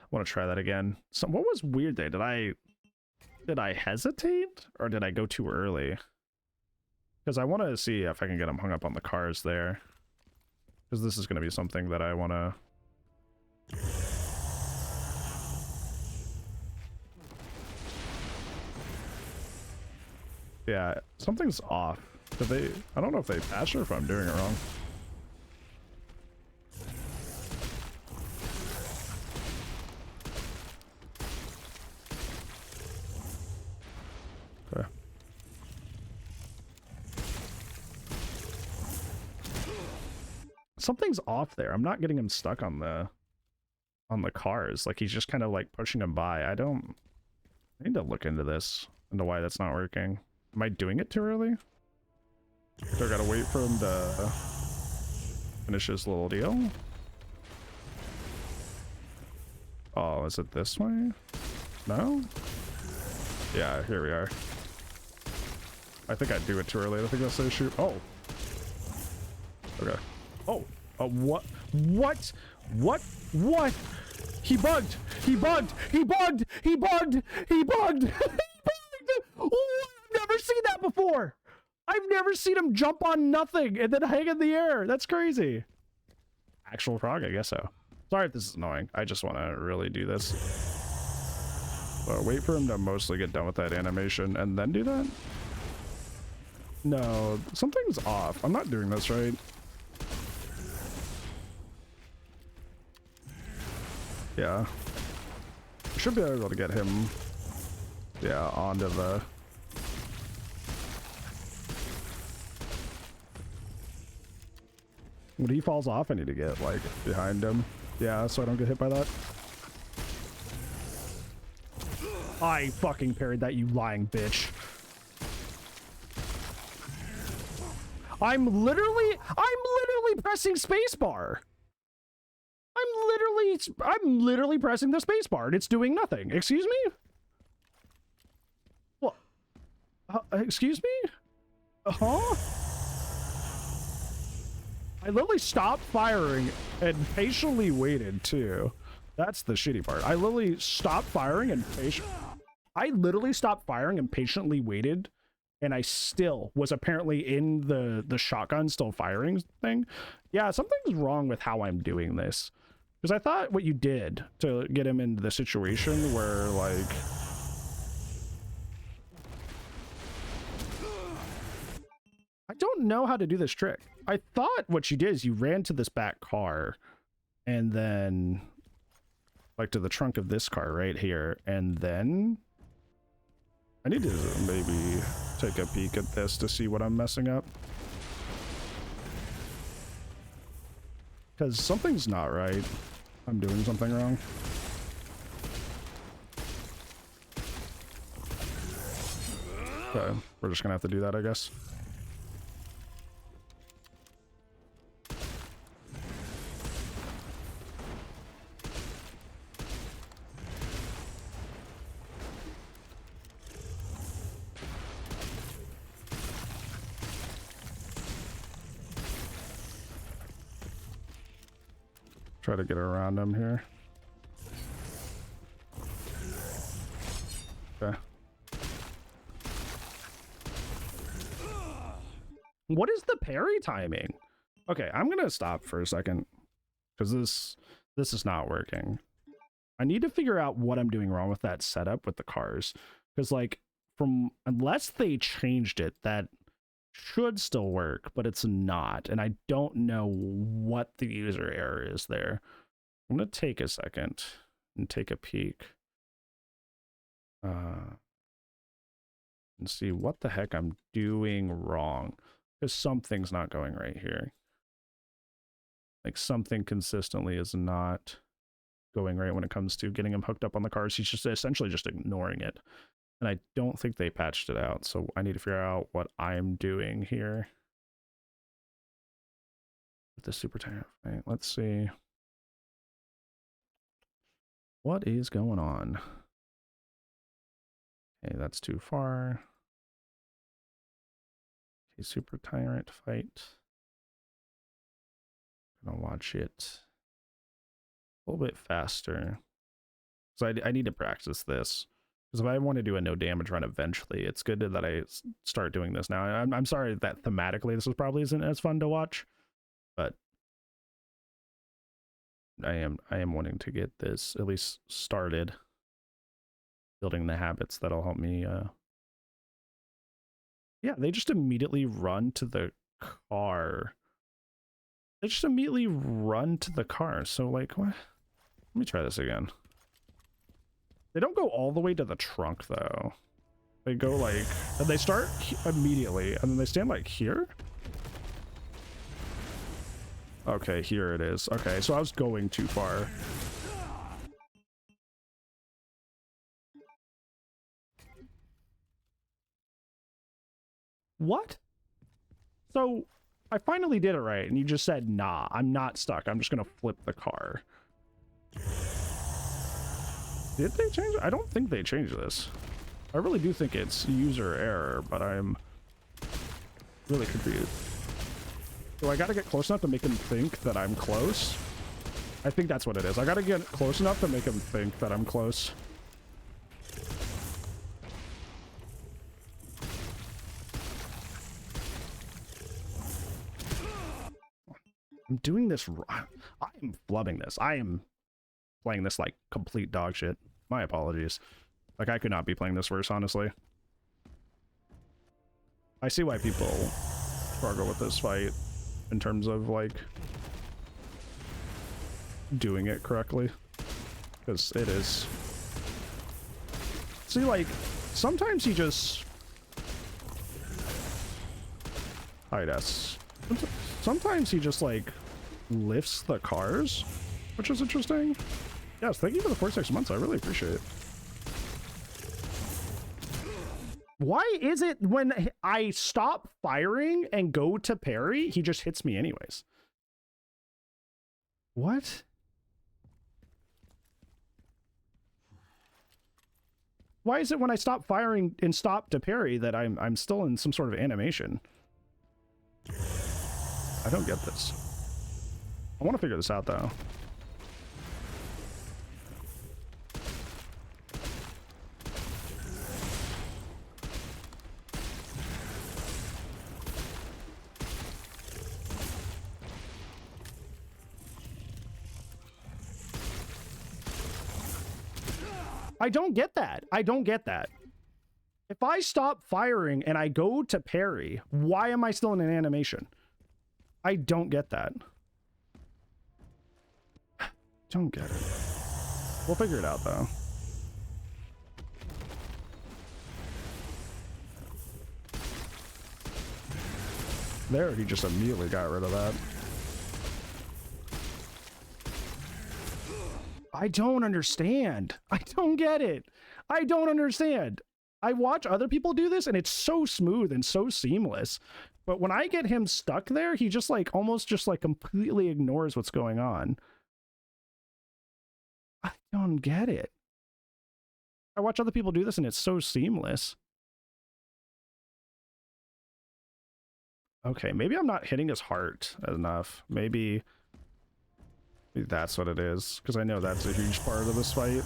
Speaker 1: want to try that again. So what was weird there? Did I hesitate or did I go too early? Because I want to see if I can get him hung up on the cars there. Because this is going to be something that I want to... Yeah, something's off. Did they... I don't know if they patched or if I'm doing it wrong. Okay. Something's off there. I'm not getting him stuck on the cars. Like he's just kind of like pushing him by. I need to look into this, into why that's not working. Am I doing it too early? Do I gotta wait for him to finish his little deal? Oh, is it this way? No? Yeah, here we are. I think I do it too early. I think that's the issue. Oh. Okay. Oh. What? What? What? What? He bugged! He bugged! He bugged! He bugged! He bugged! He bugged! Oh, I've never seen that before! I've never seen him jump on nothing and then hang in the air. That's crazy. Actual frog? I guess so. Sorry if this is annoying. I just want to really do this. Wait for him to mostly get done with that animation and then do that? No, something's off. I'm not doing this right. Yeah. I should be able to get him, yeah, onto the... When he falls off, I need to get, like, behind him. Yeah, so I don't get hit by that. I fucking parried that, you lying bitch. I'm literally pressing spacebar. I'm literally pressing the spacebar and it's doing nothing. Excuse me? What? Excuse me? Huh? I literally stopped firing and patiently waited too. That's the shitty part. I literally stopped firing and patiently waited, and I still was apparently in the shotgun still firing thing. Yeah, something's wrong with how I'm doing this. Because I thought what you did to get him into the situation where, like... I don't know how to do this trick. I thought what you did is you ran to this back car and then... like to the trunk of this car right here, and then... I need to maybe take a peek at this to see what I'm messing up. Because something's not right. I'm doing something wrong. Okay, we're just gonna have to do that, I guess. Try to get around him here. Okay. What is the parry timing? Okay, I'm gonna stop for a second because this is not working. I need to figure out what I'm doing wrong with that setup with the cars, because like unless they changed it, that should still work, but it's not, and I don't know what the user error is there. I'm gonna take a second and take a peek and see what the heck I'm doing wrong, because something's not going right here. Like something consistently is not going right when it comes to getting him hooked up on the cars. He's just essentially just ignoring it. And I don't think they patched it out. So I need to figure out what I'm doing here. With the super tire. Right, let's see. What is going on? Okay, that's too far. Okay, super tyrant fight. Gonna watch it a little bit faster. So I need to practice this. Because if I want to do a no damage run eventually, it's good that I start doing this now. I'm sorry that thematically this probably isn't as fun to watch, but I am wanting to get this at least started, building the habits that'll help me. Yeah, they just immediately run to the car. They just immediately run to the car. So like, what? Let me try this again. They don't go all the way to the trunk though. They go like, and they start immediately, and then they stand like here. Okay, here it is. Okay, so I was going too far. What? So I finally did it right, and you just said, nah, I'm not stuck. I'm just gonna flip the car. Did they change it? I don't think they changed this. I really do think it's user error, but I'm really confused. So I gotta get close enough to make him think that I'm close. I think that's what it is. I gotta get close enough to make him think that I'm close. I'm doing this wrong. I am flubbing this. I am playing this like complete dog shit. My apologies. Like, I could not be playing this worse, honestly. I see why people struggle with this fight in terms of like doing it correctly, because it is. See, like, sometimes he just hide us. Sometimes he just like lifts the cars, which is interesting. Yes, thank you for the 46 months. I really appreciate it. Why is it when I stop firing and go to parry, he just hits me anyways? What? Why is it when I stop firing and stop to parry that I'm still in some sort of animation? I don't get this. I want to figure this out though. I don't get that. I don't get that. If I stop firing and I go to parry, why am I still in an animation? I don't get that. Don't get it. We'll figure it out though. There, he just immediately got rid of that. I don't understand. I don't get it. I don't understand. I watch other people do this and it's so smooth and so seamless. But when I get him stuck there, he just like almost just like completely ignores what's going on. I don't get it. I watch other people do this and it's so seamless. Okay, maybe I'm not hitting his heart enough. Maybe That's what it is, because I know that's a huge part of this fight.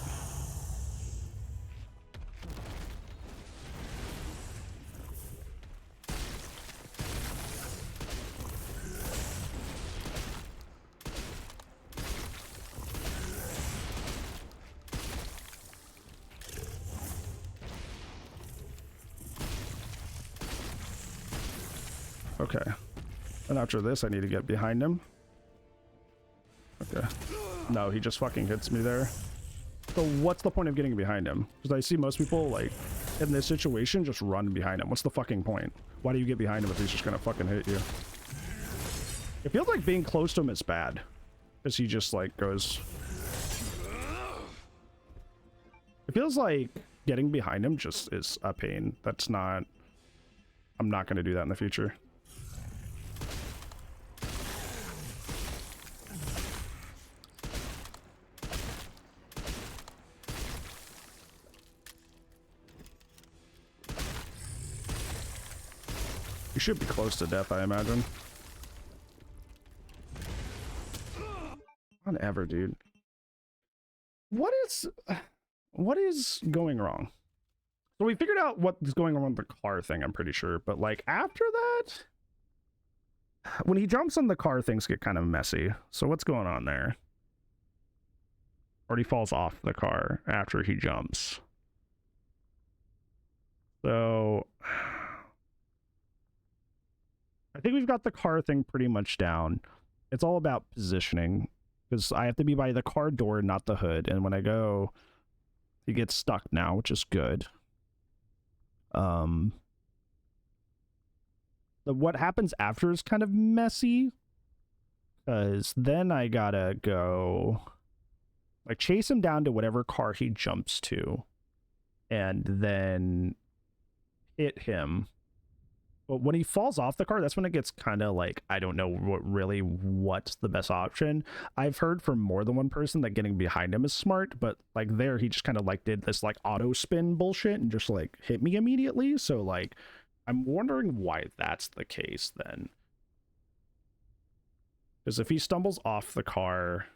Speaker 1: Okay. And after this, I need to get behind him. Okay. No, he just fucking hits me there. So what's the point of getting behind him? Because I see most people, like, in this situation, just run behind him. What's the fucking point? Why do you get behind him if he's just gonna fucking hit you? It feels like being close to him is bad. Because he just, like, goes... It feels like getting behind him just is a pain. That's not... I'm not gonna do that in the future. You should be close to death, I imagine. Whatever, dude. What is going wrong? So we figured out what's going on with the car thing, I'm pretty sure. But, like, after that... When he jumps on the car, things get kind of messy. So what's going on there? Or he falls off the car after he jumps. So... I think we've got the car thing pretty much down. It's all about positioning, because I have to be by the car door, not the hood. And when I go, he gets stuck now, which is good. What happens after is kind of messy, because then I gotta go, like, chase him down to whatever car he jumps to, and then hit him. But when he falls off the car, that's when it gets kind of like, I don't know what's the best option. I've heard from more than one person that getting behind him is smart, but like there, he just kind of like did this like auto spin bullshit and just like hit me immediately. So like, I'm wondering why that's the case then. Because if he stumbles off the car,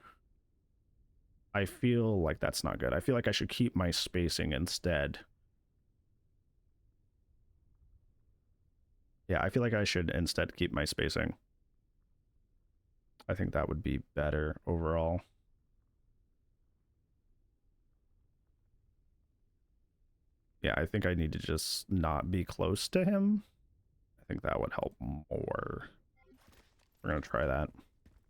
Speaker 1: I feel like that's not good. I feel like I should keep my spacing instead. Yeah, I feel like I should instead keep my spacing. I think that would be better overall. Yeah, I think I need to just not be close to him. I think that would help more. We're gonna try that.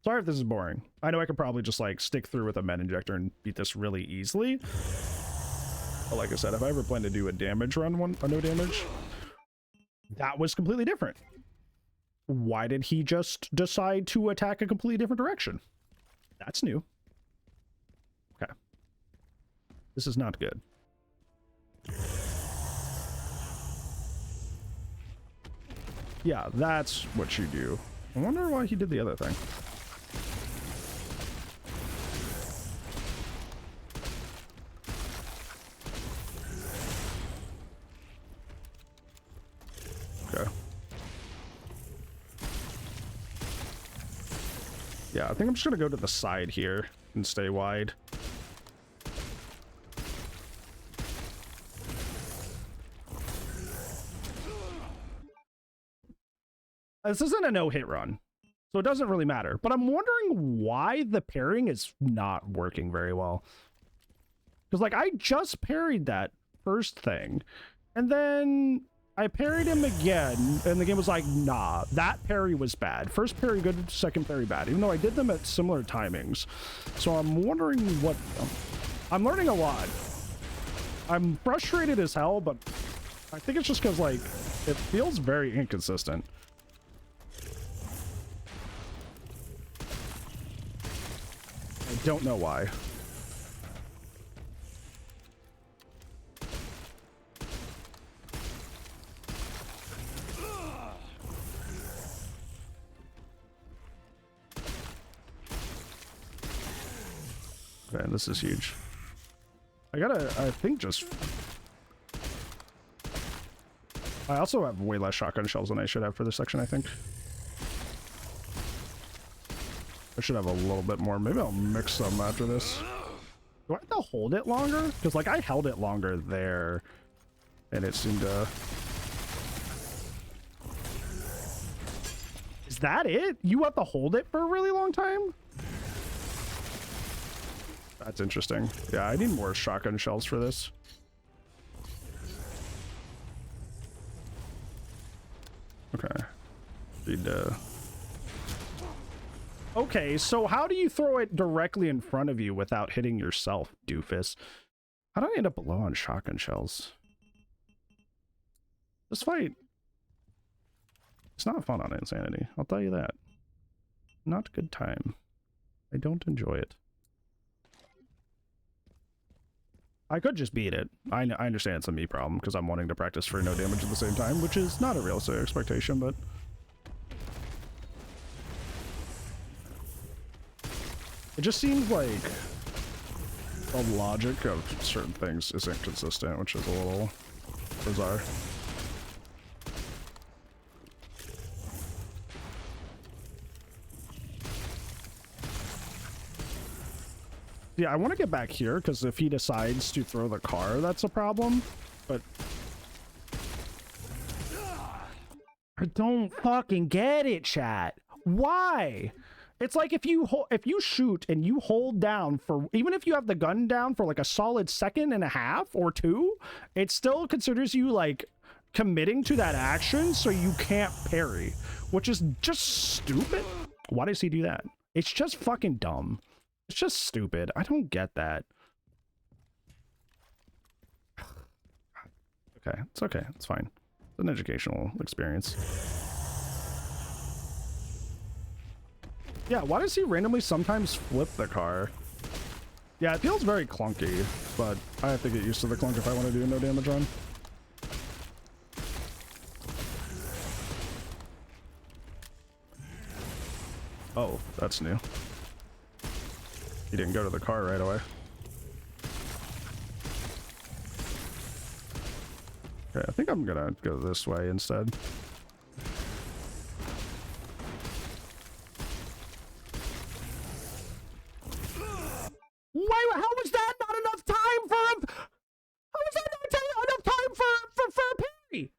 Speaker 1: Sorry if this is boring. I know I could probably just like stick through with a med injector and beat this really easily. But like I said, if I ever plan to do a damage run, a no damage, that was completely different. Why did he just decide to attack a completely different direction? That's new. Okay. This is not good. Yeah, that's what you do. I wonder why he did the other thing. Okay. Yeah, I think I'm just gonna go to the side here and stay wide. This isn't a no-hit run, so it doesn't really matter. But I'm wondering why the parrying is not working very well. Because, like, I just parried that first thing, and then I parried him again, and the game was like, nah, that parry was bad. First parry good, second parry bad, even though I did them at similar timings. So I'm wondering what... I'm learning a lot. I'm frustrated as hell, but I think it's just because, like, it feels very inconsistent. I don't know why. Okay, this is huge. I think just... I also have way less shotgun shells than I should have for this section, I think. I should have a little bit more. Maybe I'll mix some after this. Do I have to hold it longer? Because, like, I held it longer there, and it seemed to... Is that it? You have to hold it for a really long time? That's interesting. Yeah, I need more shotgun shells for this. Okay. Need to... Okay, so how do you throw it directly in front of you without hitting yourself, doofus? How did I end up low on shotgun shells? This fight... It's not fun on Insanity, I'll tell you that. Not a good time. I don't enjoy it. I could just beat it. I understand it's a me problem because I'm wanting to practice for no damage at the same time, which is not a realistic expectation, but... It just seems like the logic of certain things isn't consistent, which is a little bizarre. Yeah, I want to get back here because if he decides to throw the car, that's a problem. But I don't fucking get it, chat. Why? It's like if you shoot and you hold down for, even if you have the gun down for like a solid second and a half or two, it still considers you like committing to that action, so you can't parry, which is just stupid. Why does he do that? It's just fucking dumb. It's just stupid. I don't get that. Okay, it's okay. It's fine. It's an educational experience. Yeah, why does he randomly sometimes flip the car? Yeah, it feels very clunky, but I have to get used to the clunk if I want to do a no damage run. Oh, that's new. He didn't go to the car right away. Okay, I think I'm gonna go this way instead. Why? How was that not enough time for him? How was that not enough time for a parry?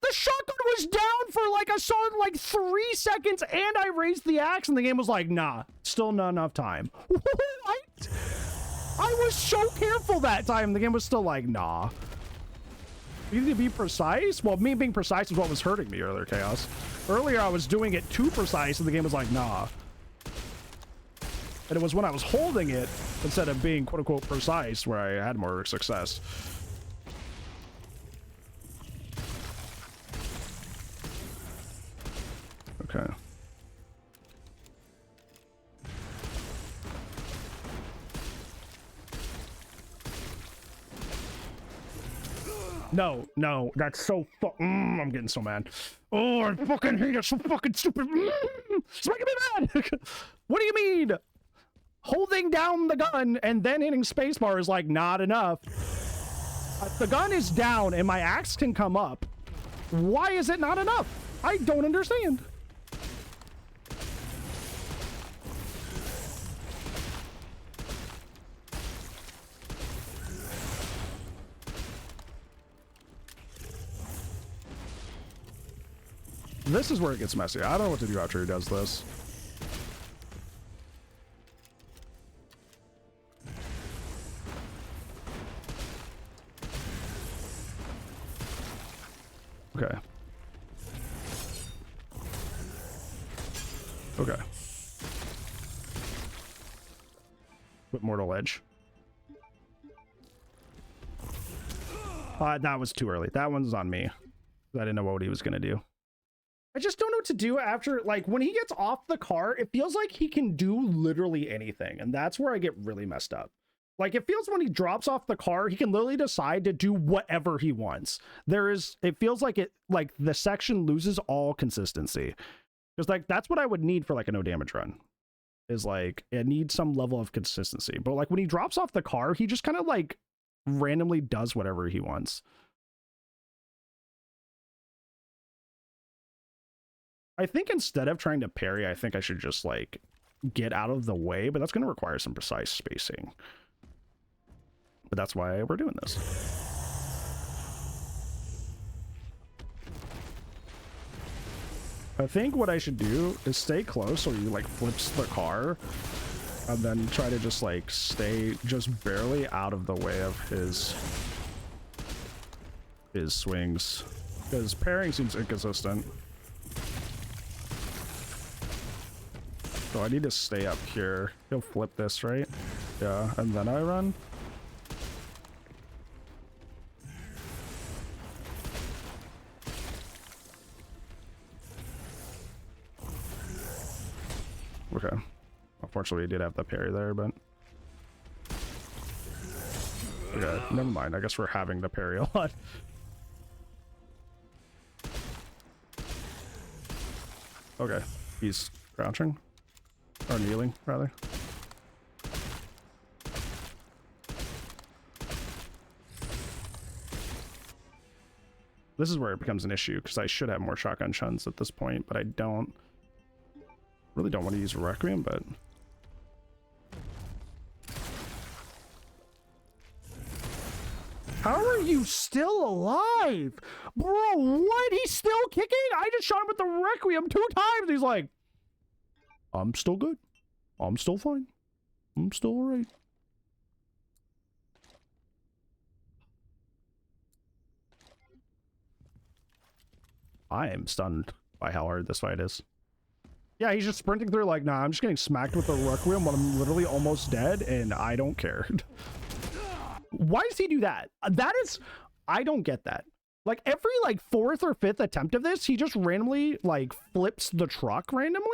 Speaker 1: The shotgun was down for like a solid like 3 seconds, and I raised the axe, and the game was like, nah, still not enough time. What? I was so careful that time. The game was still like, nah. You need to be precise? Well, me being precise is what was hurting me earlier, Chaos. Earlier, I was doing it too precise, and the game was like, nah. And it was when I was holding it, instead of being quote-unquote precise, where I had more success. Okay. No, no, that's so I'm getting so mad. Oh, I fucking hate it. So fucking stupid. It's making me mad. What do you mean? Holding down the gun and then hitting spacebar is like not enough. The gun is down and my axe can come up. Why is it not enough? I don't understand. This is where it gets messy. I don't know what to do after he does this. Okay. Okay. With Mortal Edge. That was too early. That one's on me. I didn't know what he was going to do. I just don't know what to do after, like, when he gets off the car, it feels like he can do literally anything. And that's where I get really messed up. Like, it feels when he drops off the car, he can literally decide to do whatever he wants. It feels like the section loses all consistency. Because, like, that's what I would need for, like, a no damage run. Is, like, it needs some level of consistency. But, like, when he drops off the car, he just kind of, like, randomly does whatever he wants. I think instead of trying to parry, I think I should just, like, get out of the way, but that's going to require some precise spacing. But that's why we're doing this. I think what I should do is stay close so he like flips the car and then try to just like stay just barely out of the way of his swings, because pairing seems inconsistent. So I need to stay up here. He'll flip this, right? Yeah, and then I run. Okay. Unfortunately, he did have the parry there, but... Okay, never mind. I guess we're having the parry a lot. Okay, he's crouching. Or kneeling, rather. This is where it becomes an issue, because I should have more shotgun shuns at this point, but I don't. Really don't want to use Requiem, but... How are you still alive? Bro, what? He's still kicking? I just shot him with the Requiem 2 times. He's like, I'm still good. I'm still fine. I'm still alright. I am stunned by how hard this fight is. Yeah, he's just sprinting through like, nah, I'm just getting smacked with the Requiem when I'm literally almost dead, and I don't care. Why does he do that? That is... I don't get that. Like, every, like, 4th or 5th attempt of this, he just randomly, like, flips the truck randomly.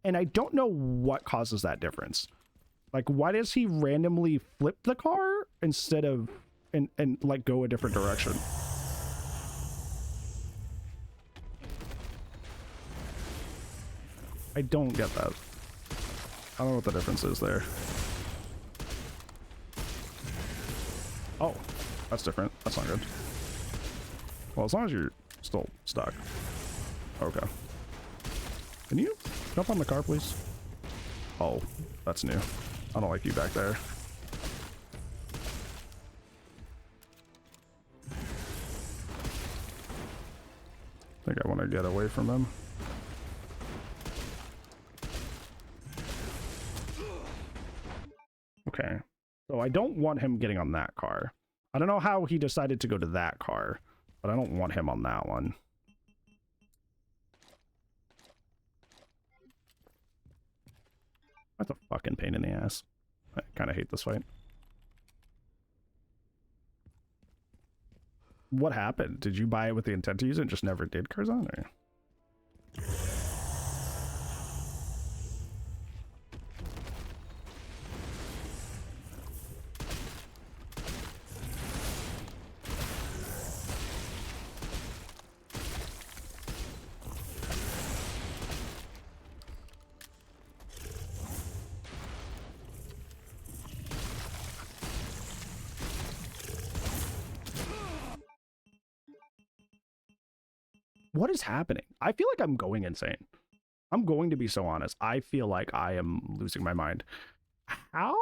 Speaker 1: And I don't know what causes that difference. Like, why does he randomly flip the car instead of... and like, go a different direction? I don't get that. I don't know what the difference is there. Oh, that's different. That's not good. Well, as long as you're still stuck. Okay. Can you jump on the car, please? Oh, that's new. I don't like you back there. I think I want to get away from him. Okay. So I don't want him getting on that car. I don't know how he decided to go to that car, but I don't want him on that one. That's a fucking pain in the ass. I kind of hate this fight. What happened? Did you buy it with the intent to use it and just never did, Curzon? Or... What is happening? I feel like I'm going insane. I'm going to be so honest. I feel like I am losing my mind. How?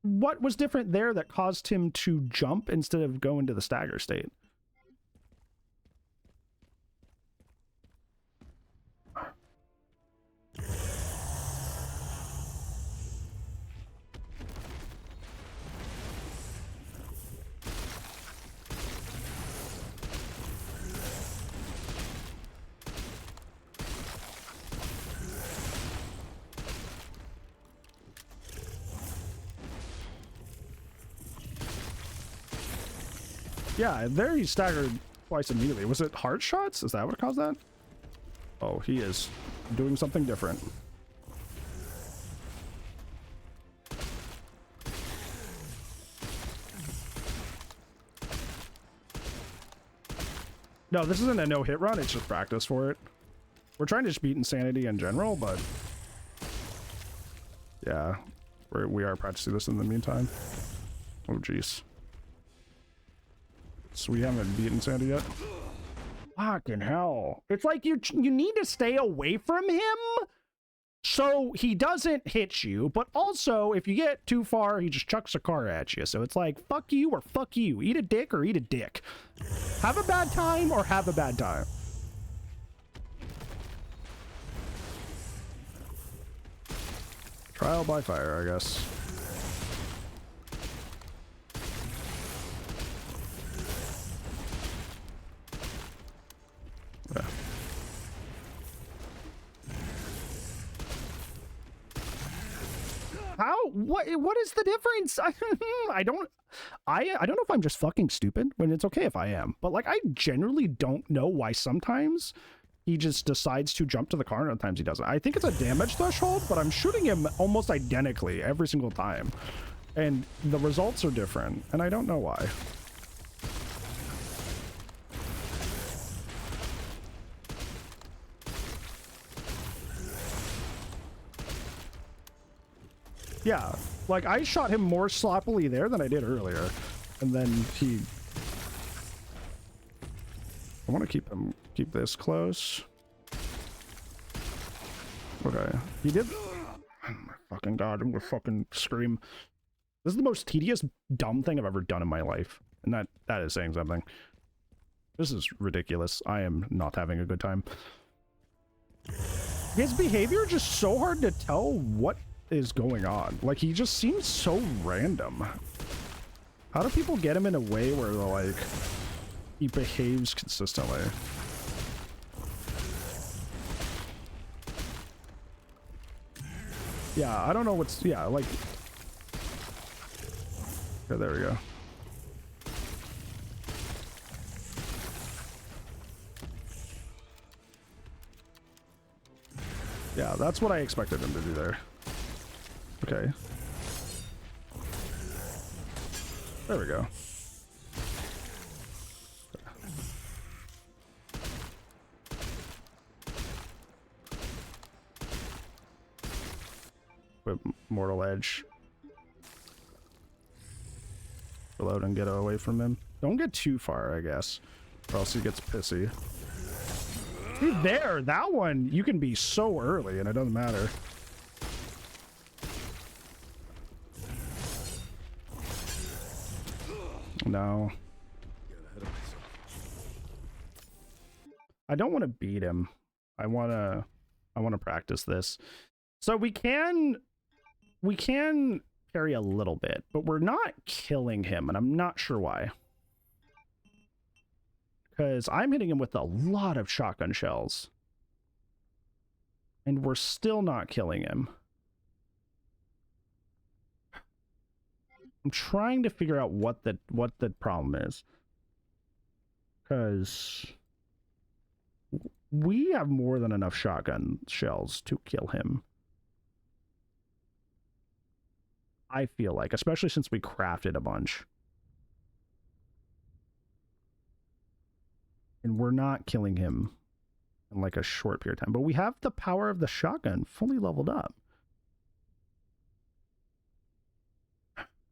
Speaker 1: What was different there that caused him to jump instead of go into the stagger state? Yeah, there he staggered twice immediately. Was it heart shots? Is that what caused that? Oh, he is doing something different. No, this isn't a no-hit run. It's just practice for it. We're trying to just beat Insanity in general, but... yeah, we are practicing this in the meantime. Oh, jeez. So we haven't beaten Sandy yet. Fucking hell. It's like you need to stay away from him So he doesn't hit you, but also if you get too far, he just chucks a car at you. So it's like, fuck you or fuck you. Eat a dick or eat a dick. Have a bad time or have a bad time. Trial by fire, I guess. Yeah. How? What is the difference? I don't know if I'm just fucking stupid, when it's okay if I am, but like I generally don't know why sometimes he just decides to jump to the car and other times he doesn't. I think it's a damage threshold, but I'm shooting him almost identically every single time. And the results are different, and I don't know why. Yeah, like I shot him more sloppily there than I did earlier. And then he... I want to keep this close. Okay, he did... Oh my fucking god, I'm gonna fucking scream. This is the most tedious, dumb thing I've ever done in my life. And that is saying something. This is ridiculous. I am not having a good time. His behavior is just so hard to tell what is going on. Like, he just seems so random. How do people get him in a way where, like, he behaves consistently? Yeah, I don't know what's... Yeah, like... Okay, there we go. Yeah, that's what I expected him to do there. Okay. There we go. With Mortal Edge. Reload and get away from him. Don't get too far, I guess, or else he gets pissy. See, there, that one, you can be so early and it doesn't matter. No. I don't want to beat him. I want to practice this. So we can parry a little bit, but we're not killing him, and I'm not sure why. Because I'm hitting him with a lot of shotgun shells. And we're still not killing him. I'm trying to figure out what the problem is. Because we have more than enough shotgun shells to kill him. I feel like, especially since we crafted a bunch. And we're not killing him in like a short period of time. But we have the power of the shotgun fully leveled up.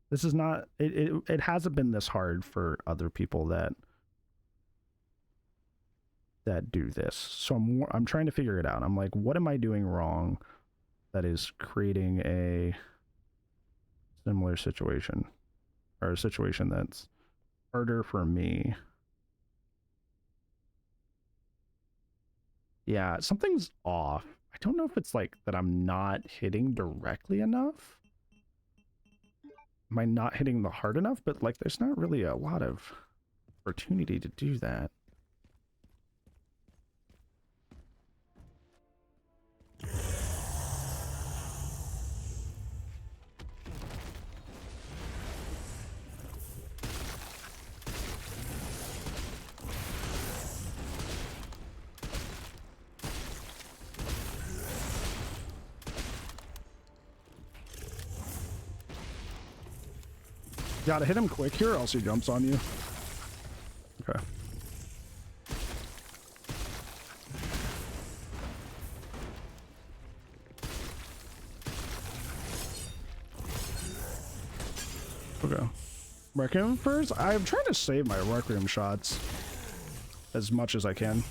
Speaker 1: This is not... It hasn't been this hard for other people that do this. So I'm trying to figure it out. I'm like, what am I doing wrong that is creating a similar situation? Or a situation that's harder for me? Yeah, something's off. I don't know if it's like that I'm not hitting directly enough. Am I not hitting the hard enough? But like, there's not really a lot of opportunity to do that. Gotta hit him quick here, or else he jumps on you. Okay. Okay. Requiem first? I'm trying to save my Requiem shots as much as I can.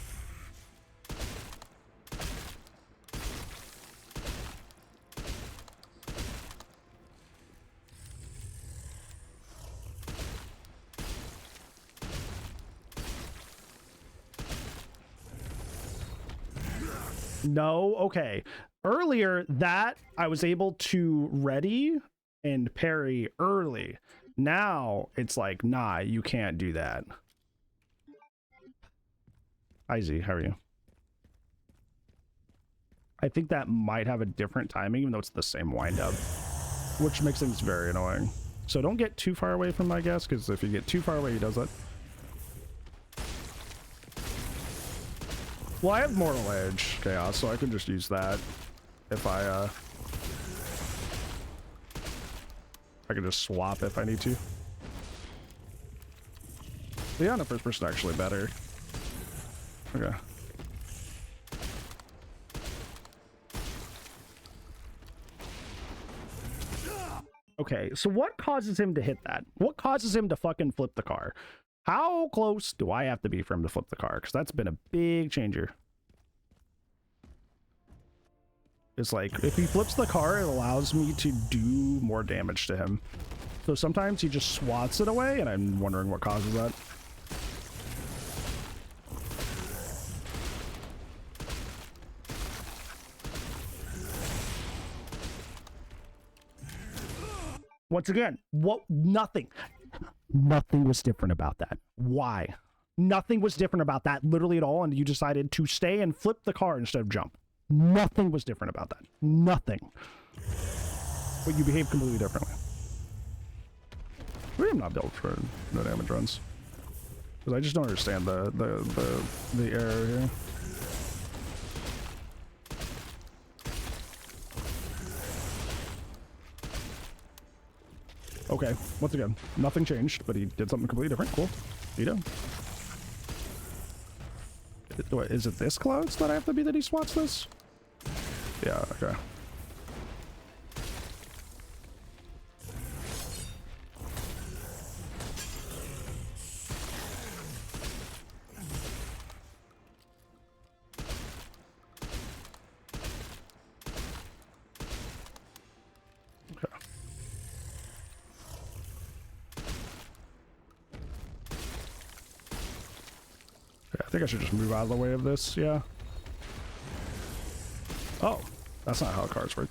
Speaker 1: No, okay. Earlier, that I was able to ready and parry early. Now, it's like, nah, you can't do that. Hi, Z, how are you? I think that might have a different timing, even though it's the same wind-up, which makes things very annoying. So don't get too far away from my guess, because if you get too far away, he does that. Well, I have Mortal Edge Chaos, so I can just use that if I can just swap if I need to. But yeah, on the first person actually better. Okay. Okay, so what causes him to hit that? What causes him to fucking flip the car? How close do I have to be for him to flip the car? Because that's been a big changer. It's like, if he flips the car, it allows me to do more damage to him. So sometimes he just swats it away, and I'm wondering what causes that. Once again, nothing was different about that. Why? Nothing was different about that literally at all, and you decided to stay and flip the car instead of jump. Nothing was different about that. Nothing. But you behave completely differently. Maybe I'm not built for no damage runs. Because I just don't understand the error here. Okay, once again, nothing changed, but he did something completely different. Cool. You know. Is it this close that I have to be that he swats this? Yeah, okay. I think I should just move out of the way of this, yeah. Oh, that's not how cards work.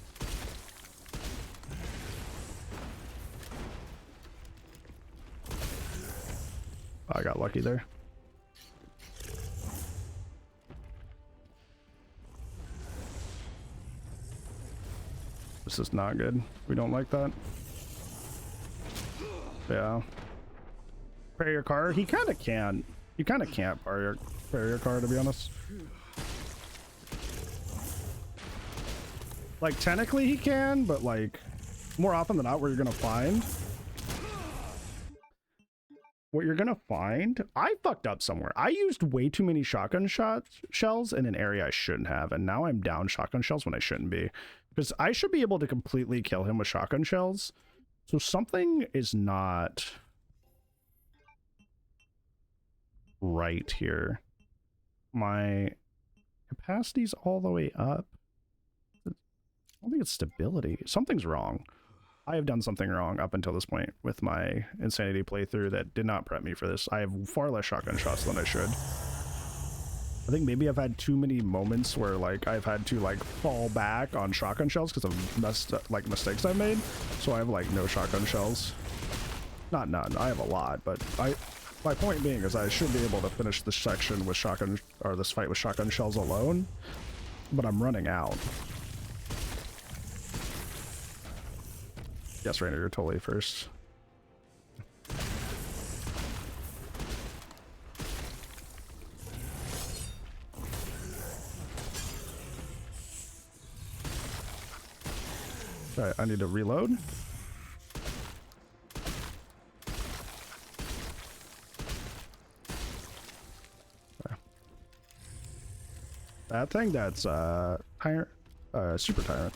Speaker 1: I got lucky there. This is not good. We don't like that. Yeah. Parry your car? He kind of can. You kind of can't parry your car, to be honest. Like, technically he can, but like, more often than not, what you're gonna find, I fucked up somewhere. I used way too many shotgun shells in an area I shouldn't have, and now I'm down shotgun shells when I shouldn't be. Because I should be able to completely kill him with shotgun shells. So something is not right here. My capacity's all the way up. I don't think it's stability. Something's wrong. I have done something wrong up until this point with my Insanity playthrough that did not prep me for this. I have far less shotgun shots than I should. I think maybe I've had too many moments where like I've had to like fall back on shotgun shells because of mistakes I've made. So I have like no shotgun shells. Not none. I have a lot, but my point being is I should be able to finish this section with shotgun, or this fight with shotgun shells alone, but I'm running out. Yes, Rainer, you're totally first. All right, I need to reload. That thing, that's tyrant, super tyrant.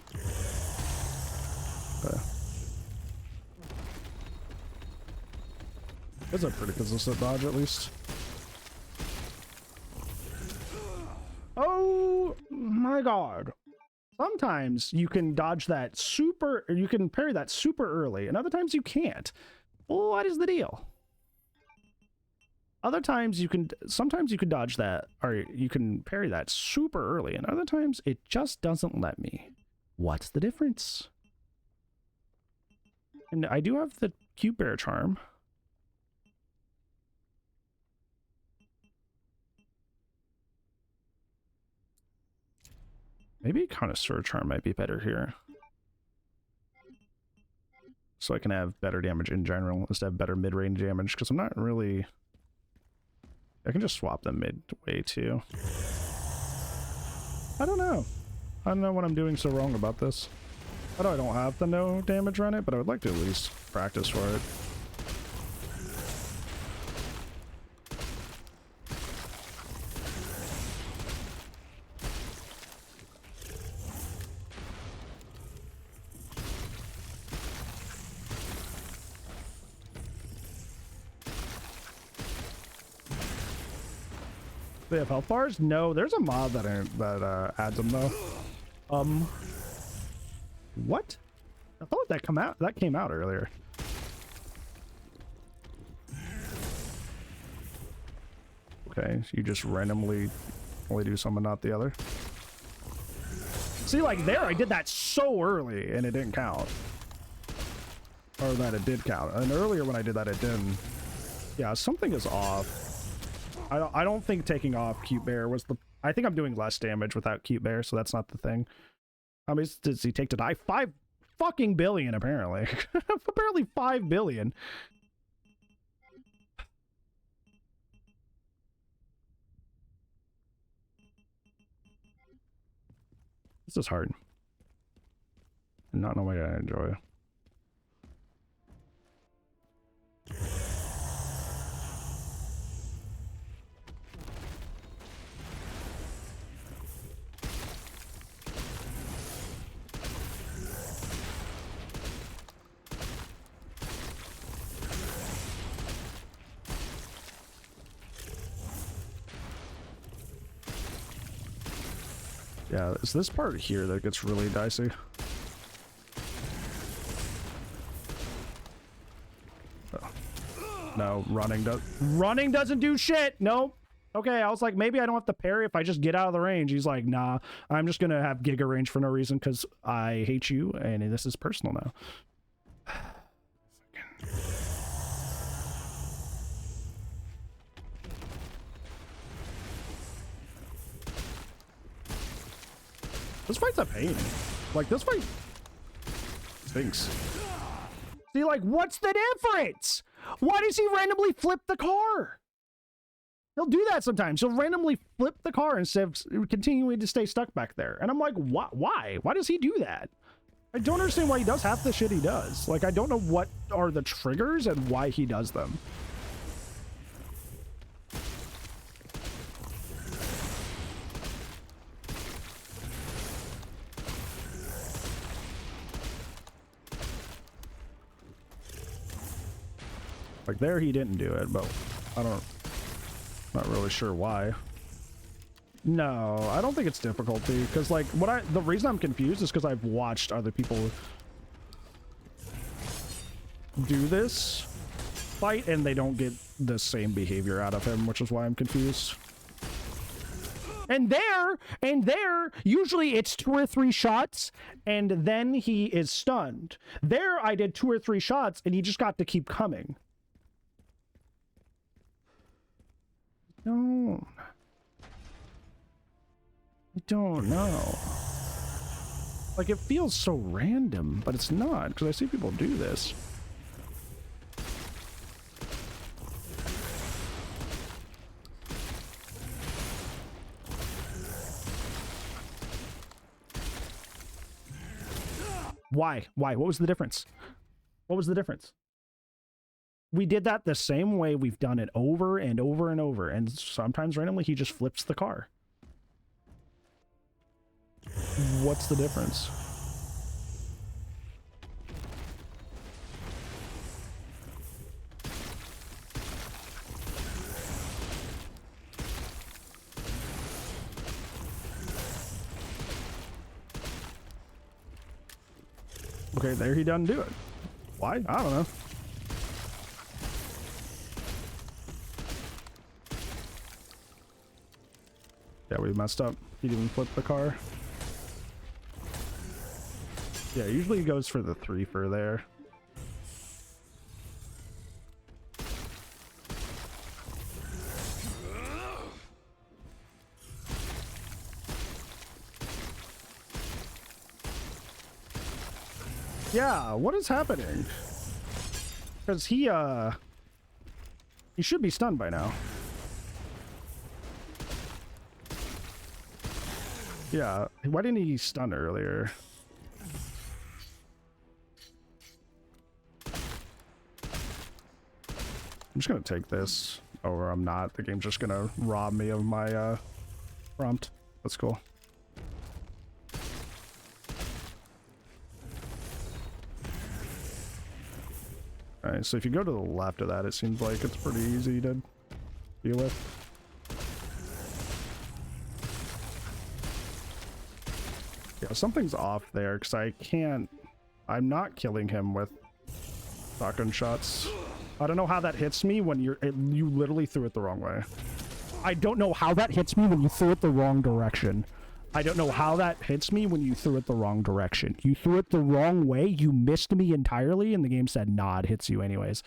Speaker 1: It's a pretty consistent dodge, at least. Oh my god. Sometimes you can dodge that super, or you can parry that super early, and other times you can't. What is the deal? Other times you can, sometimes you can dodge that, or you can parry that super early, and other times it just doesn't let me. What's the difference? And I do have the cute bear charm. Maybe connoisseur charm might be better here. So I can have better damage in general, instead of better mid-range damage, because I'm not really... I can just swap them midway too. I don't know. I don't know what I'm doing so wrong about this. I know I don't have the no damage run it, but I would like to at least practice for it. They have health bars? No, there's a mod that adds them though. What? I thought that came out earlier. Okay, so you just randomly only do some and not the other. See, like there, I did that so early and it didn't count. Or that it did count. And earlier when I did that, it didn't. Yeah, something is off. I don't think taking off Cute Bear was the... I think I'm doing less damage without Cute Bear, so that's not the thing. How many does he take to die? 5 fucking billion, apparently. Apparently 5 billion. This is hard. Not in a way I enjoy. Yeah, it's this part here that gets really dicey. Oh. No, running doesn't do shit. Nope. Okay, I was like, maybe I don't have to parry if I just get out of the range. He's like, nah, I'm just gonna have Giga range for no reason because I hate you and this is personal now. This fight's a pain. Like, this fight stinks. See, like, what's the difference? Why does he randomly flip the car? He'll do that sometimes. He'll randomly flip the car instead of continuing to stay stuck back there. And I'm like, why? Why does he do that? I don't understand why he does half the shit he does. Like, I don't know what are the triggers and why he does them. Like there he didn't do it, but not really sure why. No, I don't think it's difficulty, because like the reason I'm confused is because I've watched other people do this fight and they don't get the same behavior out of him, which is why I'm confused. And there, usually it's 2 or 3 shots and then he is stunned. There I did 2 or 3 shots and he just got to keep coming. I don't know. Like, it feels so random, but it's not, because I see people do this. Why? What was the difference? What was the difference? We did that the same way. We've done it over and over and over. And sometimes randomly he just flips the car. What's the difference? Okay, there he doesn't do it. Why? I don't know. Yeah, we messed up. He didn't flip the car. Yeah, usually he goes for the 3 for there. Yeah, what is happening? Because he should be stunned by now. Yeah, why didn't he stun earlier? I'm just gonna take this. Or I'm not. The game's just gonna rob me of my prompt. That's cool. Alright, so if you go to the left of that, it seems like it's pretty easy to deal with. Yeah, something's off there, because I'm not killing him with shotgun shots. I don't know how that hits me when you literally threw it the wrong way. I don't know how that hits me when you threw it the wrong direction. I don't know how that hits me when you threw it the wrong direction. You threw it the wrong way, you missed me entirely, and the game said, nah, it hits you anyways.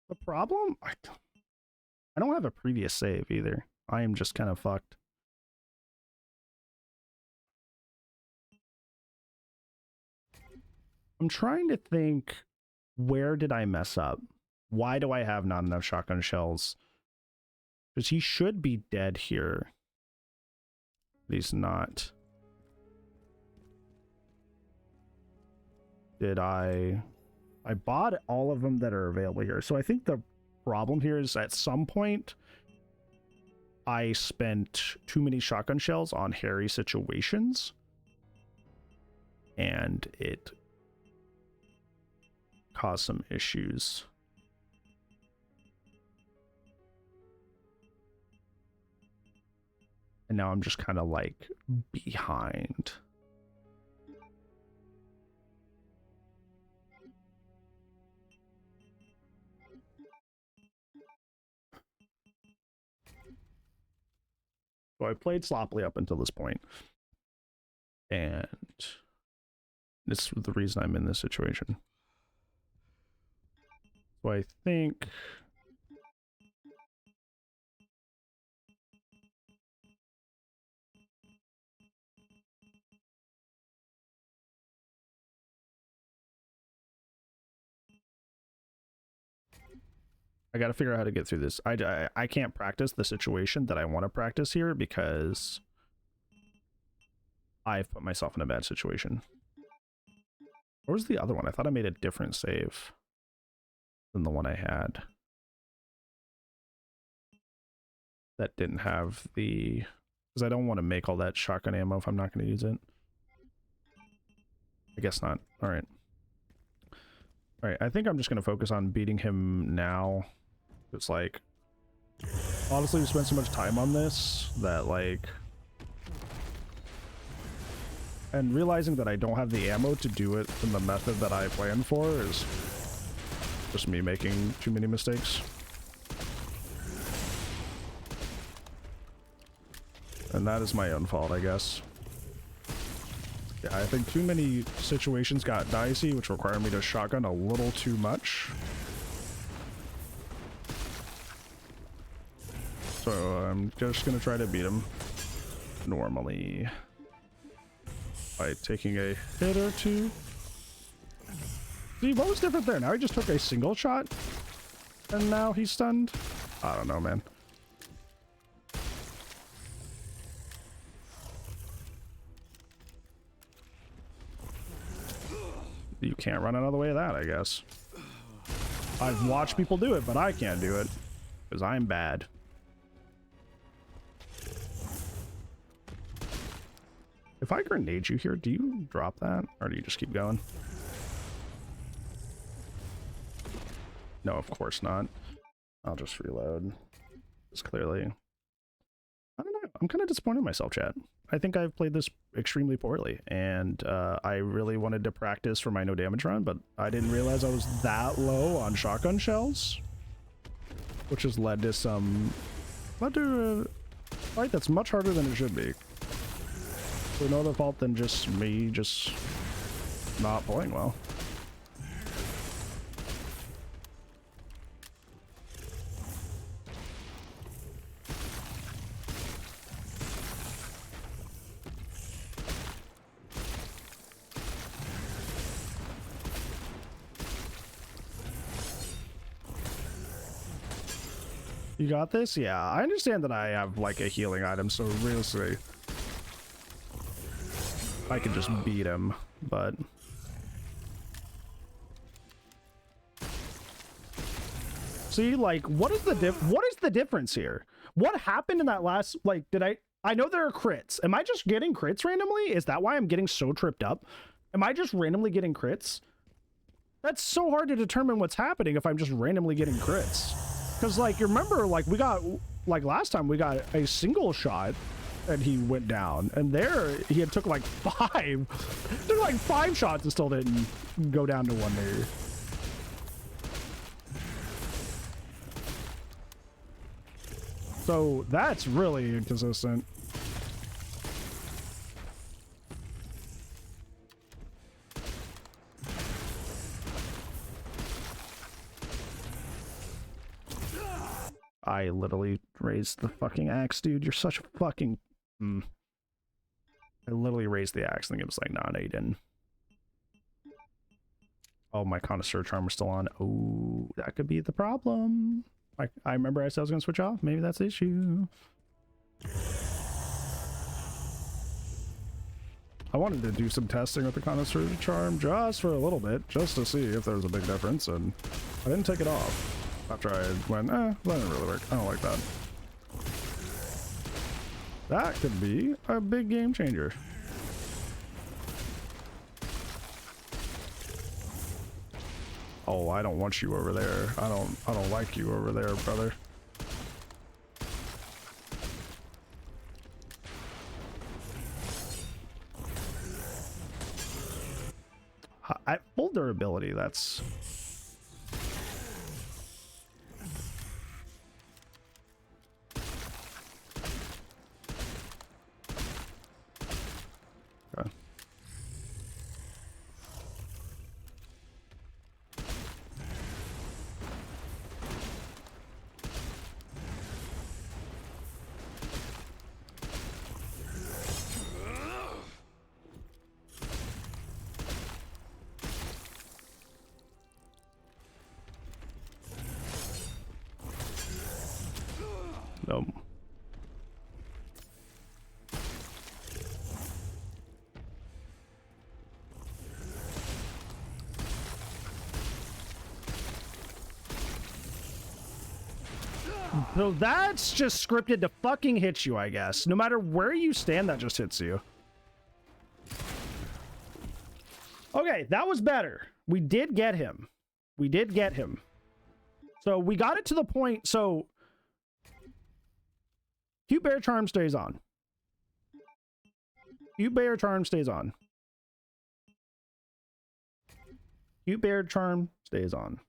Speaker 1: The problem? I don't have a previous save either. I am just kind of fucked. I'm trying to think, where did I mess up? Why do I have not enough shotgun shells? Because he should be dead here. But he's not. Did I bought all of them that are available here. So I think the problem here is at some point I spent too many shotgun shells on hairy situations. And it caused some issues. And now I'm just kind of like behind. So I played sloppily up until this point. And this is the reason I'm in this situation. So I think I got to figure out how to get through this. I can't practice the situation that I want to practice here because I've put myself in a bad situation. Where was the other one? I thought I made a different save than the one I had. That didn't have the... Because I don't want to make all that shotgun ammo if I'm not going to use it. I guess not. Alright. Alright, I think I'm just going to focus on beating him now. It's like... Honestly, we spent so much time on this that, like... And realizing that I don't have the ammo to do it in the method that I planned for is just me making too many mistakes. And that is my own fault, I guess. Yeah, I think too many situations got dicey, which require me to shotgun a little too much. So I'm just gonna try to beat him normally by taking a hit or two. See, what was different there? Now he just took a single shot and now he's stunned? I don't know, man. You can't run out of the way of that, I guess. I've watched people do it, but I can't do it because I'm bad. If I grenade you here, do you drop that? Or do you just keep going? No, of course not. I'll just reload. Because clearly... I don't know. I'm kind of disappointed in myself, chat. I think I've played this extremely poorly, and I really wanted to practice for my no damage run, but I didn't realize I was that low on shotgun shells, which has led to a fight that's much harder than it should be. For no other fault than just me just not playing well. You got this? Yeah, I understand that I have like a healing item, so realistically I could just beat him, but see, like, what is the difference here? What happened in that last, like, I know there are crits. Am I just getting crits randomly? Is that why I'm getting so tripped up? Am I just randomly getting crits? That's so hard to determine what's happening if I'm just randomly getting crits. Because, like, you remember, like, we got, like, last time we got a single shot and he went down. And there, he had took, like, 5. Took, like, 5 shots and still didn't go down to 1 knee. So, that's really inconsistent. I literally raised the fucking axe, dude. You're such a fucking... I literally raised the axe, and it was like, nah, no, you didn't. Oh, my connoisseur charm is still on. Oh, that could be the problem. I remember I said I was going to switch off. Maybe that's the issue. I wanted to do some testing with the connoisseur charm just for a little bit, just to see if there was a big difference, and I didn't take it off. After I went, that didn't really work. I don't like that. That could be a big game changer. Oh, I don't want you over there. I don't like you over there, brother. At full durability, that's... Okay. Nope. So that's just scripted to fucking hit you, I guess. No matter where you stand, that just hits you. Okay, that was better. We did get him. We did get him. So we got it to the point, so... Cute Bear Charm stays on. Cute Bear Charm stays on. Cute Bear Charm stays on.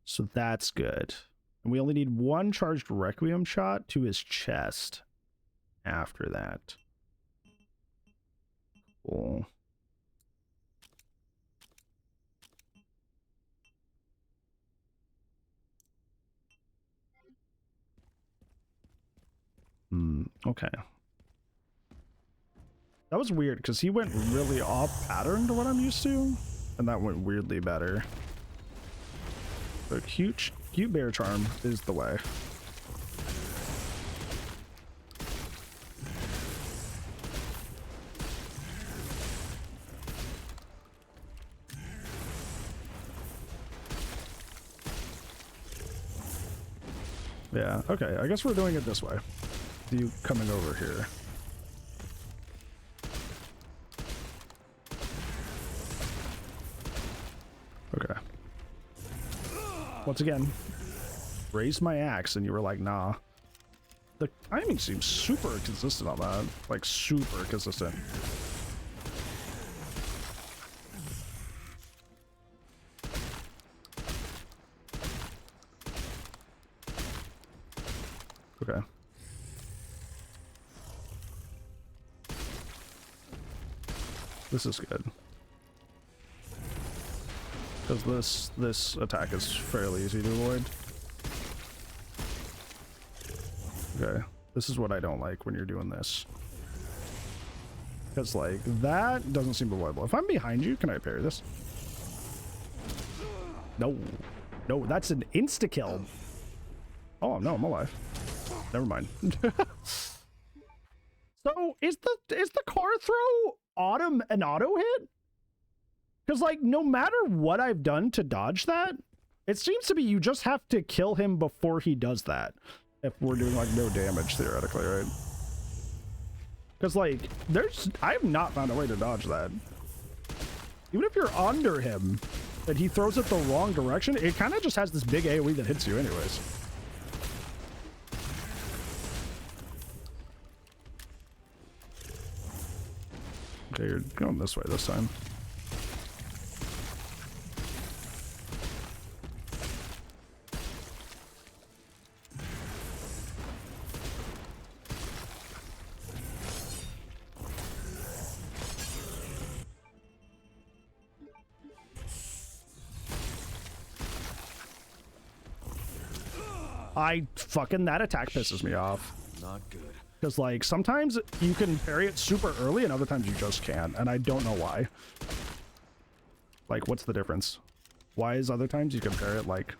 Speaker 1: So that's good. And we only need 1 charged Requiem shot to his chest after that. Cool. Okay. That was weird because he went really off pattern to what I'm used to, and that went weirdly better. So cute bear charm is the way. Yeah, okay, I guess we're doing it this way. You coming over here. Okay. Once again, raised my axe and you were like, nah. The timing seems super consistent on that. Like, super consistent. Okay. This is good. Because this attack is fairly easy to avoid. Okay. This is what I don't like when you're doing this. Because, like, that doesn't seem avoidable. If I'm behind you, can I parry this? No. No, that's an insta-kill. Oh, no, I'm alive. Never mind. So, is the car throw an auto hit? Because, like, no matter what I've done to dodge that, it seems to be you just have to kill him before he does that. If we're doing, like, no damage, theoretically, right? Because, like, I have not found a way to dodge that. Even if you're under him and he throws it the wrong direction, it kind of just has this big AoE that hits you anyways. Okay, you're going this way this time. That attack pisses me off.
Speaker 8: Not good.
Speaker 1: Because, like, sometimes you can parry it super early and other times you just can't, and I don't know why. Like, what's the difference? Why is other times you can parry it, like,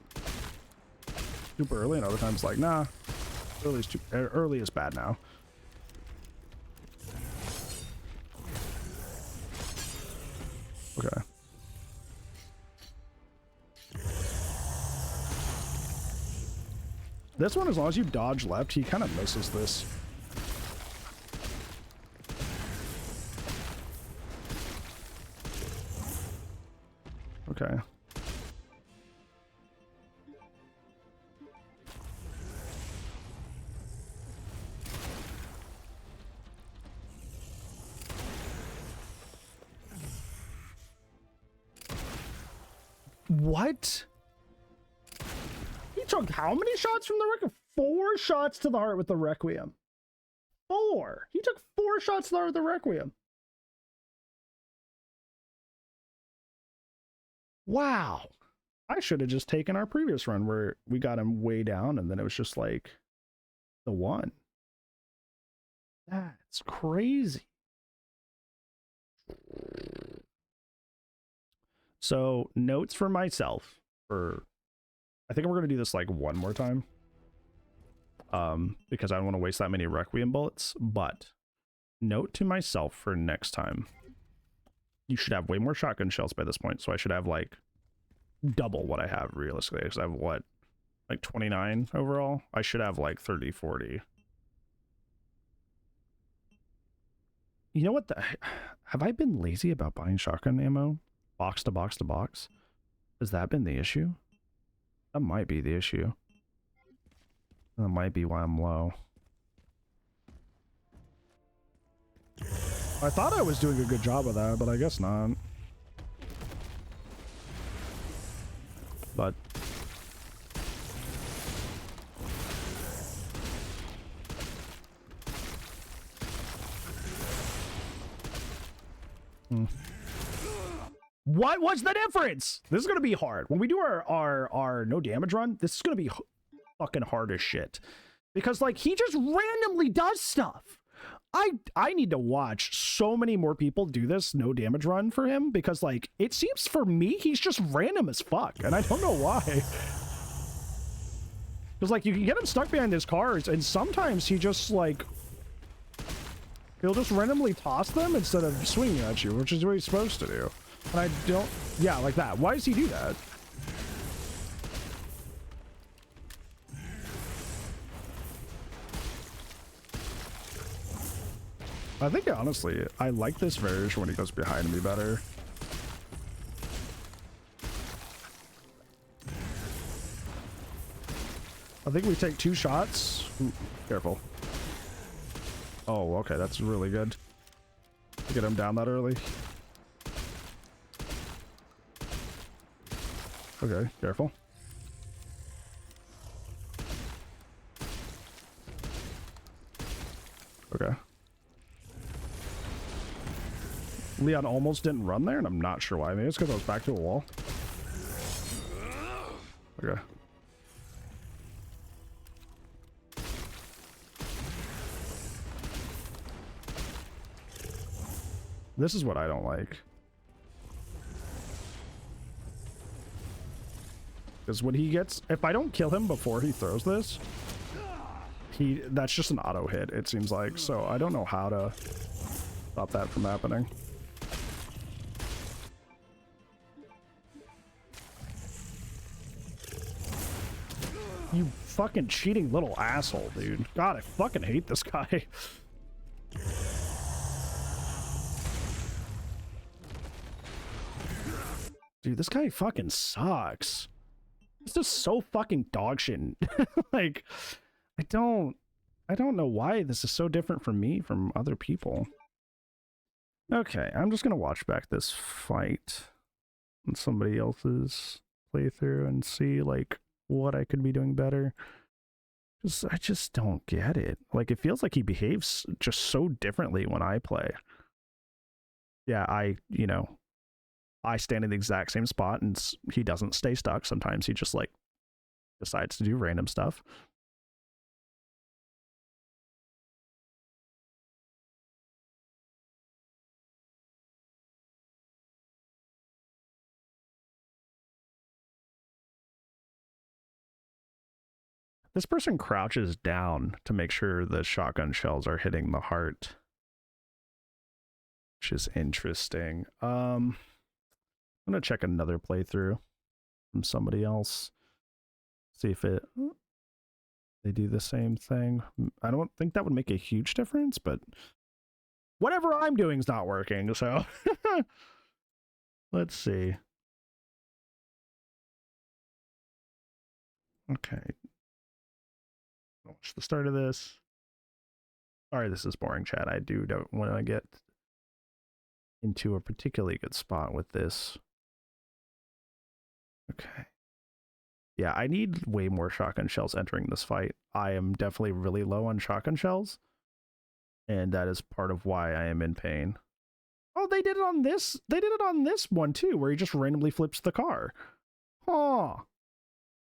Speaker 1: super early and other times, like, nah, early is bad now. Okay. This one, as long as you dodge left, he kind of misses this. Okay. What? He took how many shots from the Requiem? 4 shots to the heart with the Requiem. 4. He took 4 shots to the heart with the Requiem. Wow. I should have just taken our previous run where we got him way down and then it was just like the one. That's crazy. So, notes for myself I think we're going to do this like one more time. Because I don't want to waste that many Requiem bullets, but note to myself for next time. You should have way more shotgun shells by this point, so I should have like double what I have realistically, because I have what, like 29 overall? I should have like 30, 40. You know what? Have I been lazy about buying shotgun ammo? Box to box to box? Has that been the issue? That might be the issue. That might be why I'm low. I thought I was doing a good job of that, but I guess not. But what was the difference? This is gonna be hard. When we do our no damage run, this is gonna be fucking hard as shit. Because, like, he just randomly does stuff. I need to watch so many more people do this no damage run for him, because, like, it seems for me he's just random as fuck, and I don't know why. Because, like, you can get him stuck behind his cars, and sometimes he just, like, he'll just randomly toss them instead of swinging at you, which is what he's supposed to do. And I don't, yeah, like that. Why does he do that? I think, honestly, I like this version when he goes behind me better. I think we take 2 shots. Ooh, careful. Oh, okay, that's really good. To get him down that early. Okay, careful. Okay. Leon almost didn't run there, and I'm not sure why. Maybe it's because I was back to a wall. Okay. This is what I don't like. Because when he gets... If I don't kill him before he throws this, that's just an auto hit, it seems like. So I don't know how to stop that from happening. You fucking cheating little asshole, dude. God, I fucking hate this guy. Dude, this guy fucking sucks. This is so fucking dog shit. Like, I don't know why this is so different from me from other people. Okay, I'm just gonna watch back this fight on somebody else's playthrough and see like what I could be doing better. I just don't get it. Like, it feels like he behaves just so differently when I play. Yeah, I stand in the exact same spot and he doesn't stay stuck. Sometimes he just like decides to do random stuff. This person crouches down to make sure the shotgun shells are hitting the heart, which is interesting. I'm gonna check another playthrough from somebody else, see if they do the same thing. I don't think that would make a huge difference, but whatever I'm doing is not working, so let's see. Okay. Watch the start of this. Sorry, this is boring, chat. I don't want to get into a particularly good spot with this. Okay. Yeah, I need way more shotgun shells entering this fight. I am definitely really low on shotgun shells, and that is part of why I am in pain. Oh, they did it on this. They did it on this one too, where he just randomly flips the car. Huh.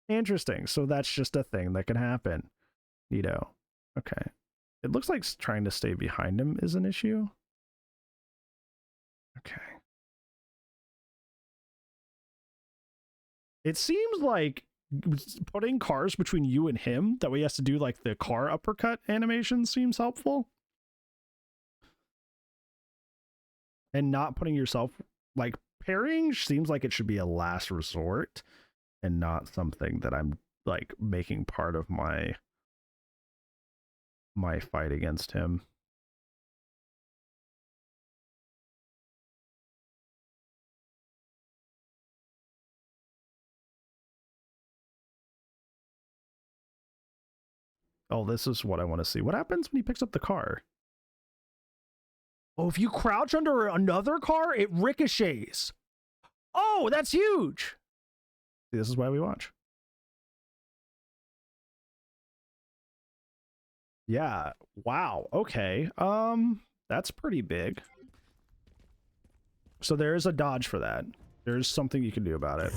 Speaker 1: Interesting. So that's just a thing that can happen. Okay. It looks like trying to stay behind him is an issue. Okay. It seems like putting cars between you and him, that way he has to do like the car uppercut animation, seems helpful. And not putting yourself, like, parrying seems like it should be a last resort and not something that I'm like making part of my fight against him. Oh, this is what I want to see. What happens when he picks up the car? Oh, if you crouch under another car, it ricochets. Oh, that's huge. See, this is why we watch. Yeah. Wow. Okay. That's pretty big. So there is a dodge for that. There's something you can do about it.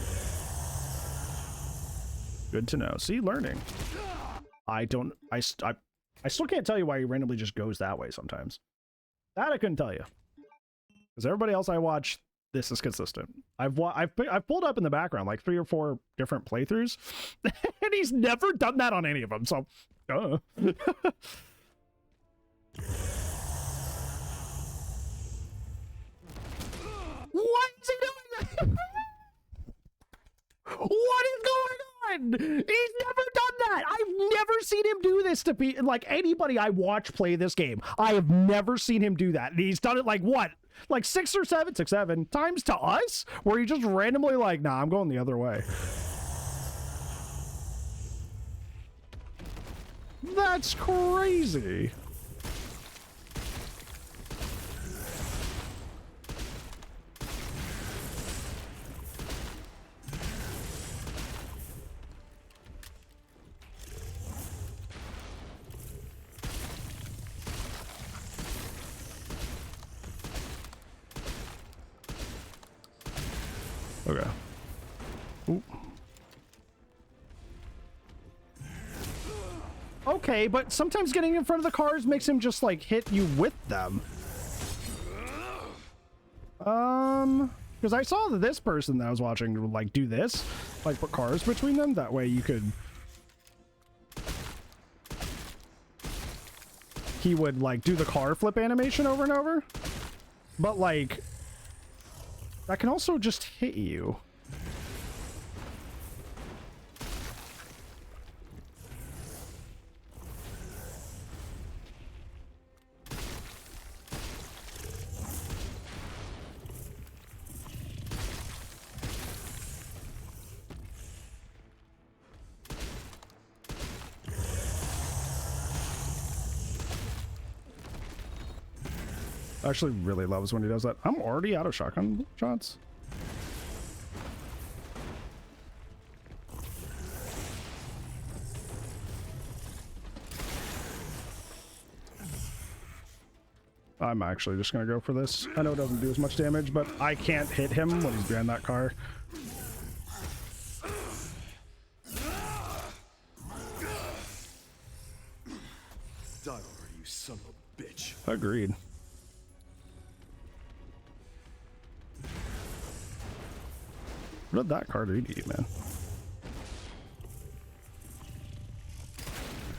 Speaker 1: Good to know. See, learning. I still can't tell you why he randomly just goes that way sometimes. That I couldn't tell you. Because everybody else I watch, this is consistent. I've pulled up in the background like 3 or 4 different playthroughs, and he's never done that on any of them. So, What is he doing? What is going on? He's never done that. I've never seen him do this to be like anybody I watch play this game. I have never seen him do that. And he's done it like what? Like 6 or 7 times to us, where he just randomly like, nah, I'm going the other way. That's crazy. Okay. Ooh. Okay, but sometimes getting in front of the cars makes him just like hit you with them. Because I saw that this person that I was watching would like do this, like put cars between them. That way you could. He would like do the car flip animation over and over, but like that can also just hit you. Actually really loves when he does that. I'm already out of shotgun shots. I'm actually just gonna go for this. I know it doesn't do as much damage, but I can't hit him when he's behind that car.
Speaker 8: Die already, you son of a bitch.
Speaker 1: Agreed. What did that car do to you, man?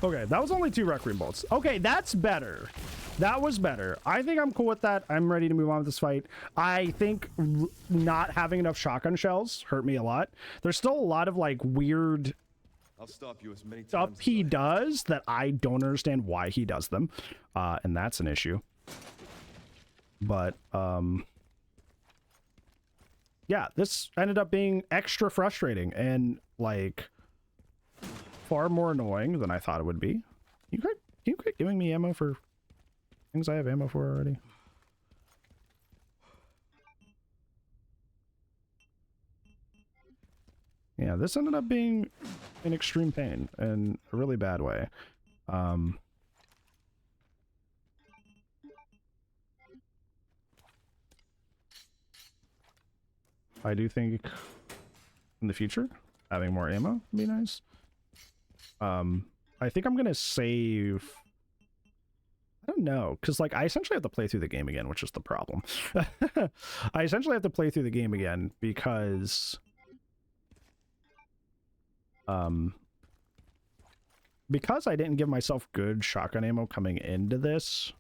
Speaker 1: Okay, that was only 2 Requiem bolts. Okay, that's better. That was better. I think I'm cool with that. I'm ready to move on with this fight. I think not having enough shotgun shells hurt me a lot. There's still a lot of like weird
Speaker 8: I'll stop you as many times
Speaker 1: stuff he does that I don't understand why he does them. And that's an issue. But yeah, this ended up being extra frustrating and like far more annoying than I thought it would be. You quit giving me ammo for things I have ammo for already. Yeah, this ended up being in extreme pain in a really bad way. I do think in the future having more ammo would be nice. I think I'm gonna save. I don't know, because like I essentially have to play through the game again, which is the problem. I essentially have to play through the game again because I didn't give myself good shotgun ammo coming into this.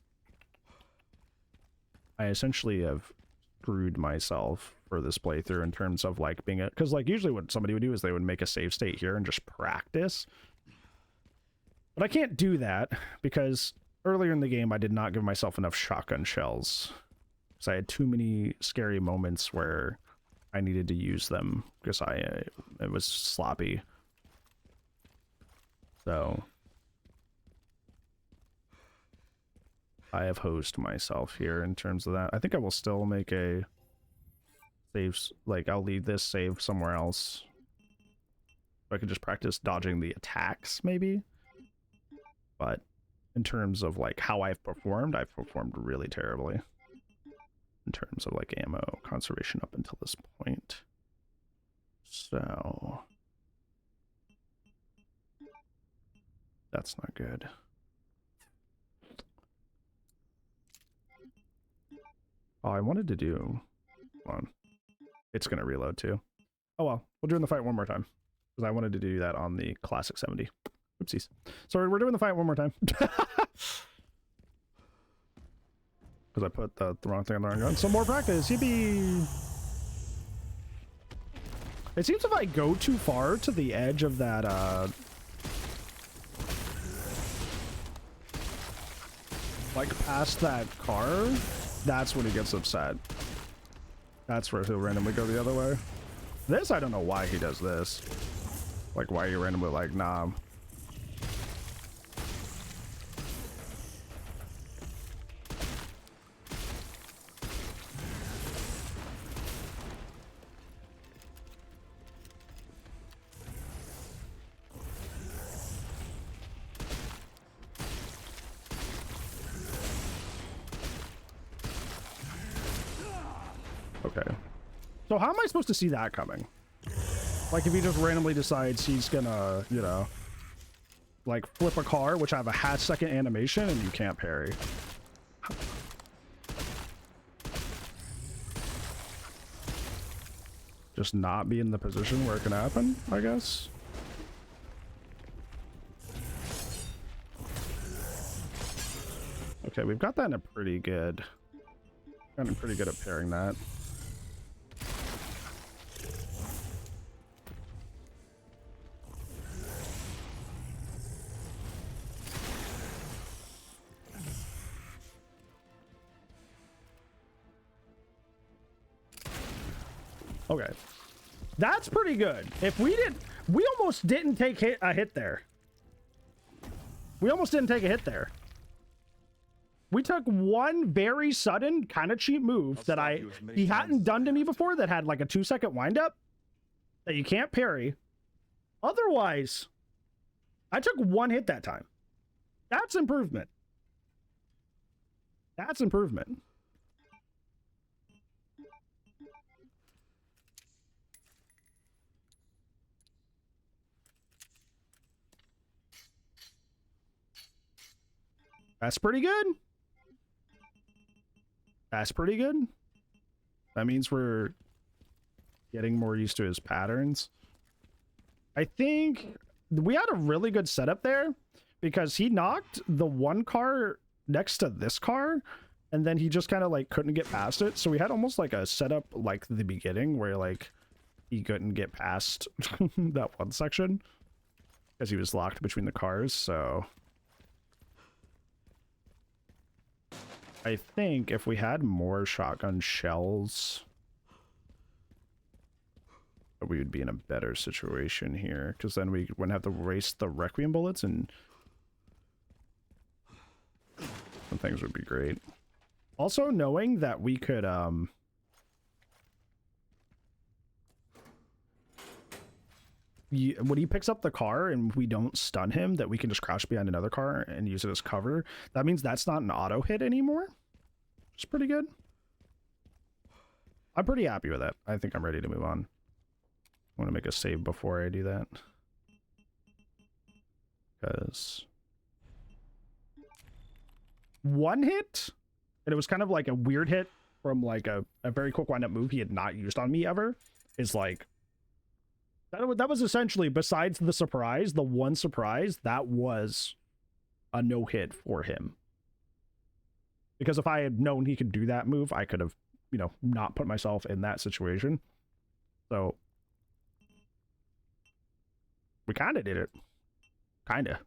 Speaker 1: I essentially have screwed myself for this playthrough in terms of like being a, because like usually what somebody would do is they would make a save state here and just practice. But I can't do that because earlier in the game I did not give myself enough shotgun shells. So I had too many scary moments where I needed to use them because it was sloppy. So I have hosed myself here in terms of that. I think I will still make a save, like I'll leave this save somewhere else. I could just practice dodging the attacks maybe. But in terms of like how I've performed really terribly. In terms of like ammo conservation up until this point. So that's not good. Oh, I wanted to do... Hold on. It's going to reload too. Oh well, we'll do the fight one more time. Because I wanted to do that on the Classic 70. Oopsies. Sorry, we're doing the fight one more time. Because I put the wrong thing on the wrong gun. Some more practice. Yippee! It seems if I go too far to the edge of that, like past that car, that's when he gets upset. That's where he'll randomly go the other way. This, I don't know why he does this. Like, why you randomly like, nah. So how am I supposed to see that coming? Like if he just randomly decides he's gonna, you know, like flip a car, which I have a half-second animation and you can't parry. Just not be in the position where it can happen, I guess. Okay, we've got that in a pretty good. Gotten pretty good at pairing that. Okay, that's pretty good. If we almost didn't take a hit there. We almost didn't take a hit there. We took one very sudden, kind of cheap move that he hadn't done to me before, that had like a 2-second windup that you can't parry. Otherwise, I took one hit that time. That's improvement. That's improvement. That's pretty good. That's pretty good. That means we're getting more used to his patterns. I think we had a really good setup there because he knocked the one car next to this car and then he just kind of like couldn't get past it. So we had almost like a setup like the beginning where like he couldn't get past that one section because he was locked between the cars. So I think if we had more shotgun shells, we would be in a better situation here, because then we wouldn't have to waste the Requiem bullets, and some things would be great. Also, knowing that we could, when he picks up the car and we don't stun him, that we can just crouch behind another car and use it as cover. That means that's not an auto hit anymore. It's pretty good. I'm pretty happy with that. I think I'm ready to move on. I want to make a save before I do that. Because one hit, and it was kind of like a weird hit from like a very quick wind-up move he had not used on me ever, is like, that was essentially, besides the surprise, the one surprise, that was a no-hit for him. Because if I had known he could do that move, I could have, you know, not put myself in that situation. So we kind of did it. Kind of.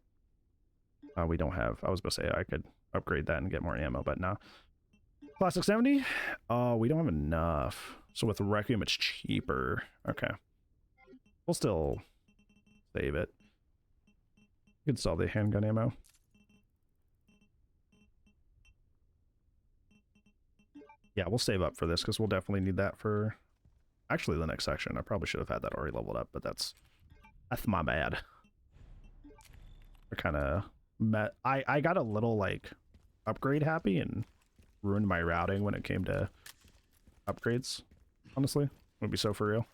Speaker 1: We don't have, I was about to say I could upgrade that and get more ammo, but no. Classic 70? We don't have enough. So with Requiem, it's cheaper. Okay. We'll still save it. You can sell the handgun ammo. Yeah, we'll save up for this because we'll definitely need that for actually the next section. I probably should have had that already leveled up, but that's my bad. I kind of met. I got a little like upgrade happy and ruined my routing when it came to upgrades. Honestly, would be so for real.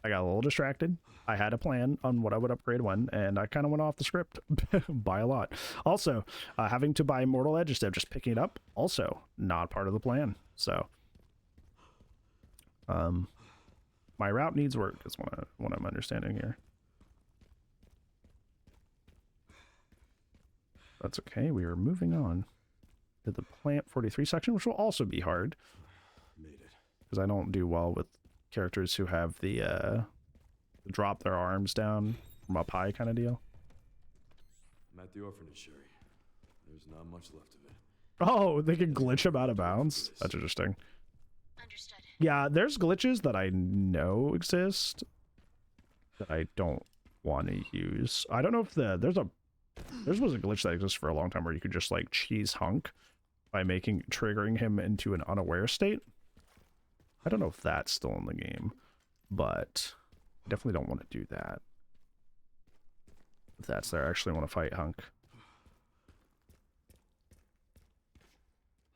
Speaker 1: I got a little distracted. I had a plan on what I would upgrade when, and I kind of went off the script by a lot. Also, having to buy Mortal Edge instead of just picking it up, also not part of the plan. So, my route needs work is what I'm understanding here. That's okay. We are moving on to the Plant 43 section, which will also be hard.
Speaker 8: Made it.
Speaker 1: Because I don't do well with characters who have the drop their arms down from up high kind of deal.
Speaker 8: I'm at the orphanage, Sherry. There's not much left of it.
Speaker 1: Oh, they can glitch him out of bounds? That's interesting.
Speaker 4: Understood.
Speaker 1: Yeah, there's glitches that I know exist that I don't want to use. I don't know if there was a glitch that exists for a long time where you could just like cheese Hunk by triggering him into an unaware state. I don't know if that's still in the game, but I definitely don't want to do that. If that's there, I actually want to fight Hunk.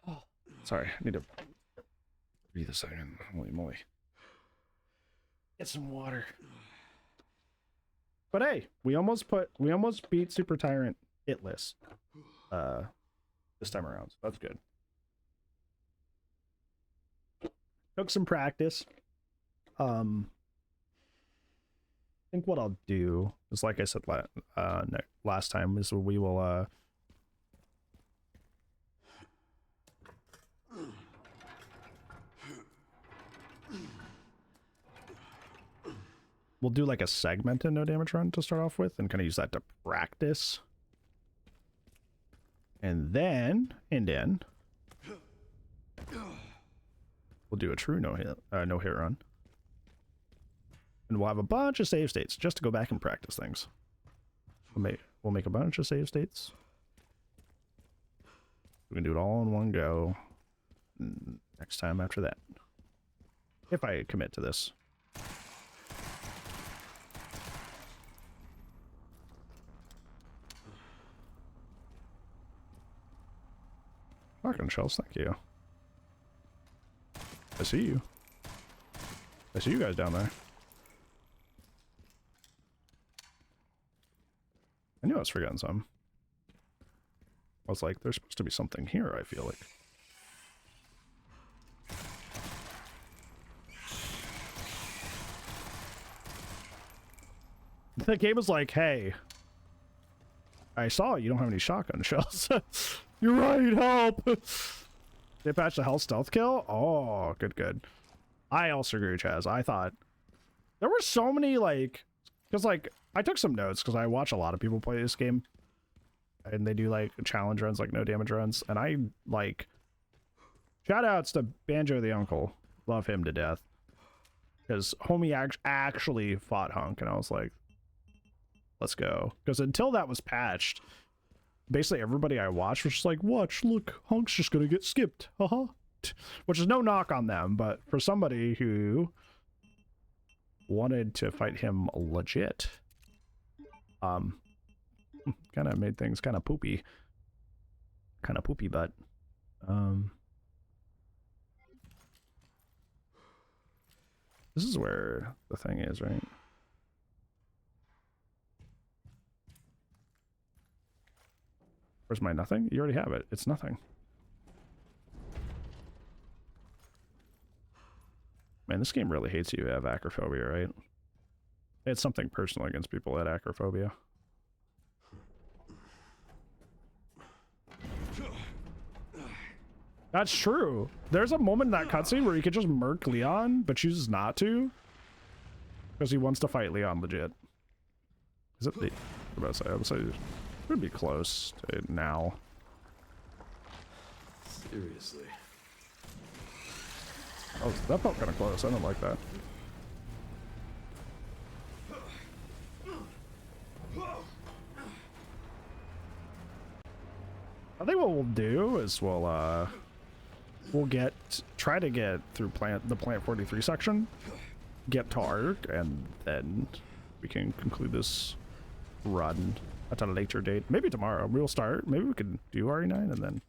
Speaker 1: Oh, sorry, I need to breathe a second. Holy moly. Get some water. But hey, we almost beat Super Tyrant hitless this time around. So that's good. Took some practice. I think what I'll do is, like I said last time, is we will we'll do like a segment in no damage run to start off with, and kind of use that to practice. And then we'll do a true no hit run. And we'll have a bunch of save states just to go back and practice things. We'll make a bunch of save states. We can do it all in one go next time after that. If I commit to this. Shotgun shells, thank you. I see you. I see you guys down there. I knew I was forgetting some. I was like, there's supposed to be something here, I feel like. The game is like, hey, I saw you don't have any shotgun shells. You're right, help! They patched the health stealth kill? Oh, good. I also agree with Chaz. I thought there were so many, like, because, like, I took some notes because I watch a lot of people play this game. And they do, like, challenge runs, like, no damage runs. And I, like, shout outs to Banjo the Uncle. Love him to death. Because homie actually fought Hunk, and I was like, let's go. Because until that was patched, basically everybody I watched was just like, watch, look, Hunk's just gonna get skipped. Haha. Which is no knock on them, but for somebody who wanted to fight him legit, kind of made things kind of poopy. But this is where the thing is, right? Where's my nothing? You already have it. It's nothing. Man, this game really hates you who have acrophobia, right? It's something personal against people that acrophobia. That's true. There's a moment in that cutscene where he could just murk Leon, but chooses not to. Because he wants to fight Leon legit. Is it the... I would say it would be close to now.
Speaker 8: Seriously.
Speaker 1: Oh, that felt kind of close. I don't like that. I think what we'll do is we'll try to get through the Plant 43 section, get to Ark, and then we can conclude this run at a later date. Maybe tomorrow we'll start. Maybe we could do RE9 and then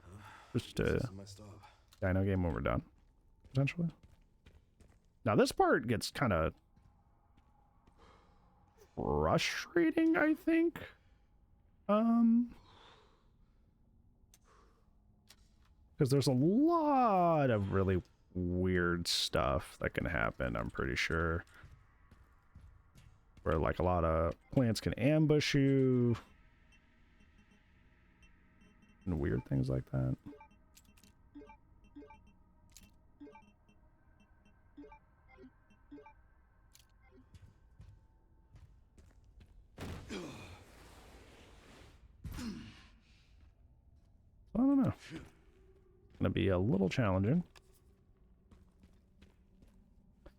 Speaker 1: just Dino game when we're done, potentially. Now this part gets kind of frustrating, I think. Because there's a lot of really weird stuff that can happen, I'm pretty sure. Where, like, a lot of plants can ambush you. And weird things like that. I don't know. Gonna be a little challenging.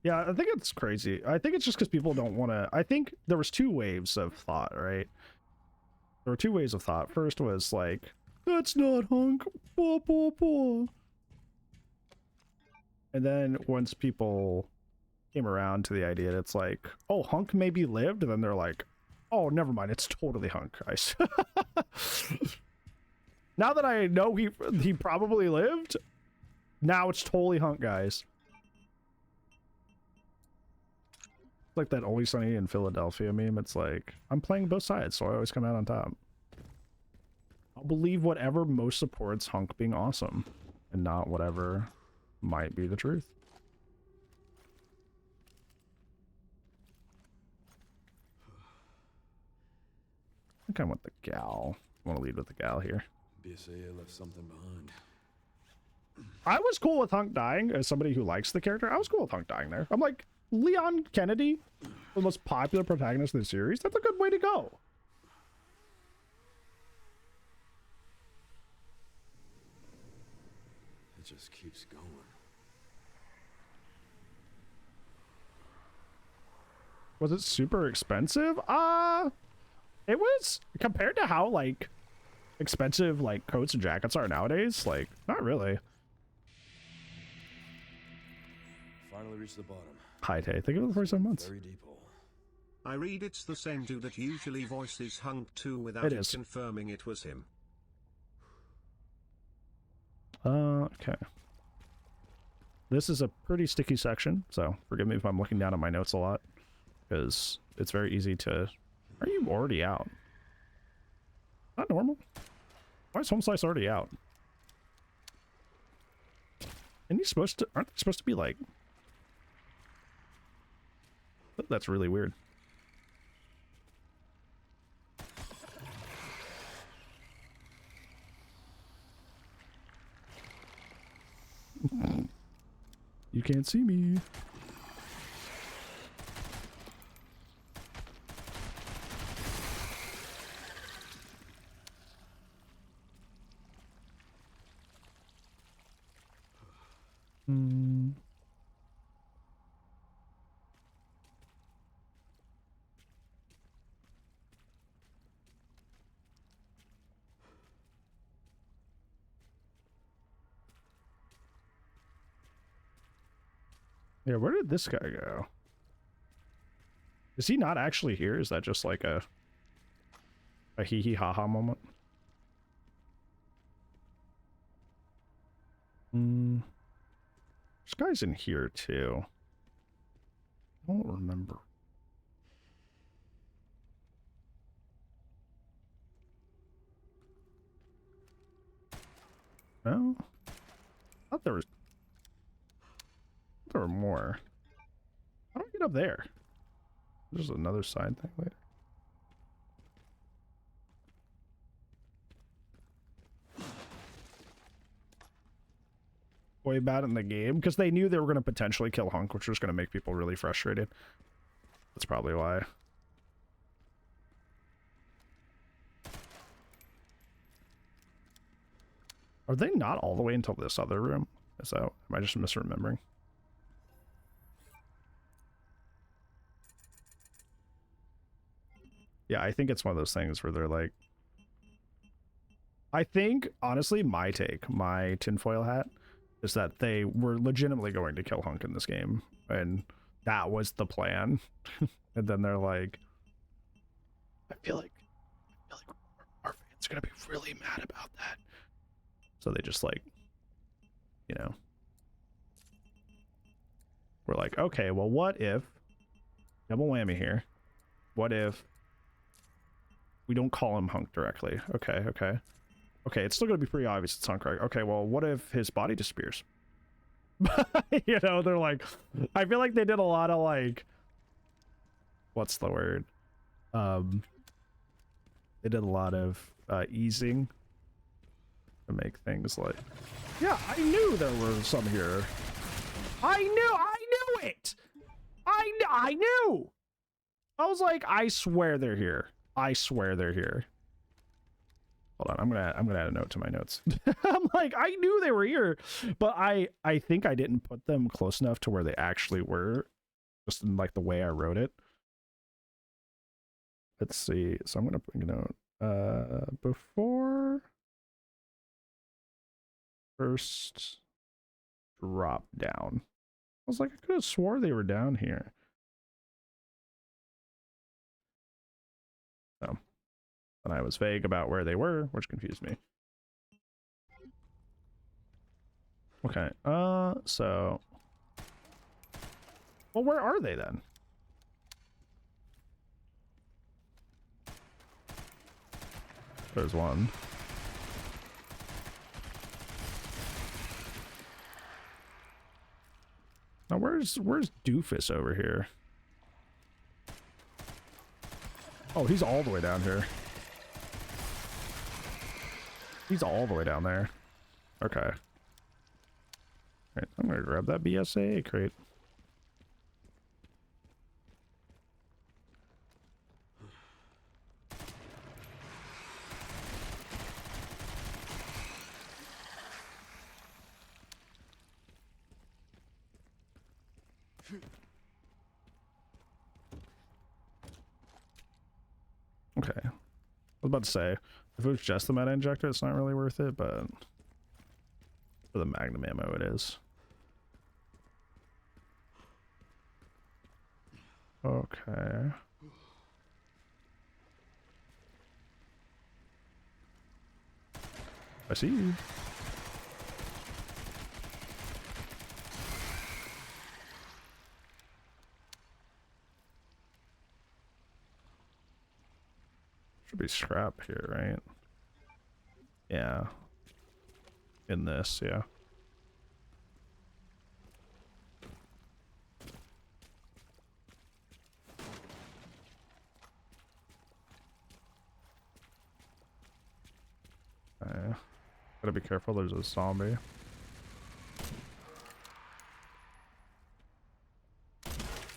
Speaker 1: Yeah, I think it's crazy. I think it's just because people don't want to... I think there was two waves of thought, right? There were two waves of thought. First was like, that's not Hunk. Blah, blah, blah. And then once people came around to the idea that it's like, oh, Hunk maybe lived, and then they're like, oh, never mind, it's totally Hunk, guys. Now that I know he probably lived, now it's totally Hunk, guys. Like that Always Sunny in Philadelphia meme. It's like, I'm playing both sides, so I always come out on top. I'll believe whatever most supports Hunk being awesome, and not whatever might be the truth. I think I want the gal. I want to lead with the gal here.
Speaker 8: BSAA left something behind.
Speaker 1: I was cool with Hunk dying as somebody who likes the character. I was cool with Hunk dying there. I'm like, Leon Kennedy, the most popular protagonist of the series. That's a good way to go.
Speaker 8: It just keeps going.
Speaker 1: Was it super expensive? It was, compared to how like expensive like coats and jackets are nowadays, like not really.
Speaker 8: Finally reached the bottom.
Speaker 1: Hi Tay, thank you for the 47 months.
Speaker 8: Very deep hole.
Speaker 2: I read it's the same dude that usually voices Hunk 2 without
Speaker 1: It
Speaker 2: it
Speaker 1: is.
Speaker 2: confirming it was him.
Speaker 1: Okay. This is a pretty sticky section, so forgive me if I'm looking down at my notes a lot, because it's very easy to... Are you already out? Not normal. Why is Home Slice already out? And you supposed to... Aren't they supposed to be like... That's really weird. You can't see me. Yeah, where did this guy go? Is he not actually here? Is that just like a hee hee ha ha moment? This guy's in here too. I don't remember. No? I thought there were more. How do I get up there? There's another side thing later. Way bad in the game because they knew they were going to potentially kill Hunk, which was going to make people really frustrated. That's probably why. Are they not all the way until this other room? Is that, am I just misremembering? Yeah, I think it's one of those things where they're like... I think, honestly, my take, my tinfoil hat, is that they were legitimately going to kill Hunk in this game. And that was the plan. And then they're like... I feel like our fans are going to be really mad about that. So they just like, you know... We're like, okay, well, what if... Double whammy here. What if... we don't call him Hunk directly? Okay, okay. Okay, it's still going to be pretty obvious it's Hunk, right? Okay, well, what if his body disappears? You know, they're like... I feel like they did a lot of, like... What's the word? They did a lot of easing to make things like... Yeah, I knew there were some here. I knew it! I knew! I was like, I swear they're here. I swear they're here. Hold on, I'm gonna add a note to my notes. I'm like, I knew they were here, but I think I didn't put them close enough to where they actually were, just in like the way I wrote it. Let's see. So I'm gonna bring a note. Before first drop down. I was like, I could have swore they were down here. So, and I was vague about where they were, which confused me. Okay, so... Well, where are they then? There's one. Now where's Doofus over here? Oh, he's all the way down here. He's all the way down there. Okay. Alright, I'm gonna grab that BSAA crate. Okay. I was about to say, if it was just the meta injector, it's not really worth it, but for the magnum ammo, it is. Okay. I see you. Should be scrap here, right? Yeah. In this, yeah. Gotta be careful, there's a zombie.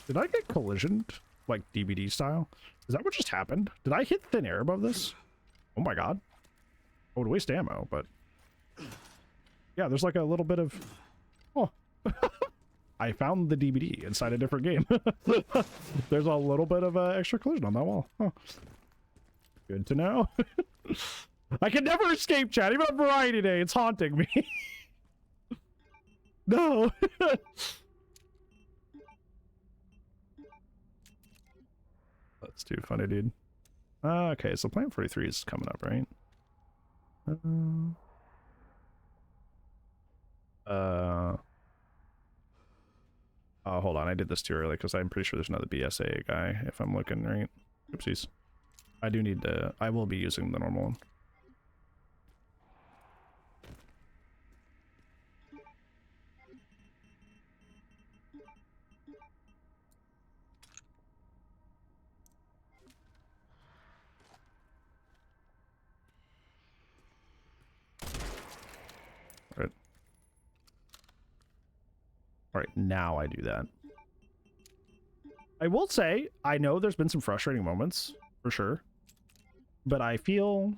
Speaker 1: Did I get collisioned? Like DVD style? Is that what just happened? Did I hit thin air above this? Oh my god. I would waste ammo, but... yeah, there's like a little bit of... oh. I found the DVD inside a different game. There's a little bit of extra collision on that wall. Oh. Good to know. I can never escape, chat. Even on Variety Day, it's haunting me. No. That's too funny, dude. Okay, so Plant 43 is coming up, right? Oh, hold on. I did this too early because I'm pretty sure there's another BSA guy if I'm looking right. Oopsies. I do need to... I will be using the normal one. Right. Alright, now I do that. I will say, I know there's been some frustrating moments, for sure. But I feel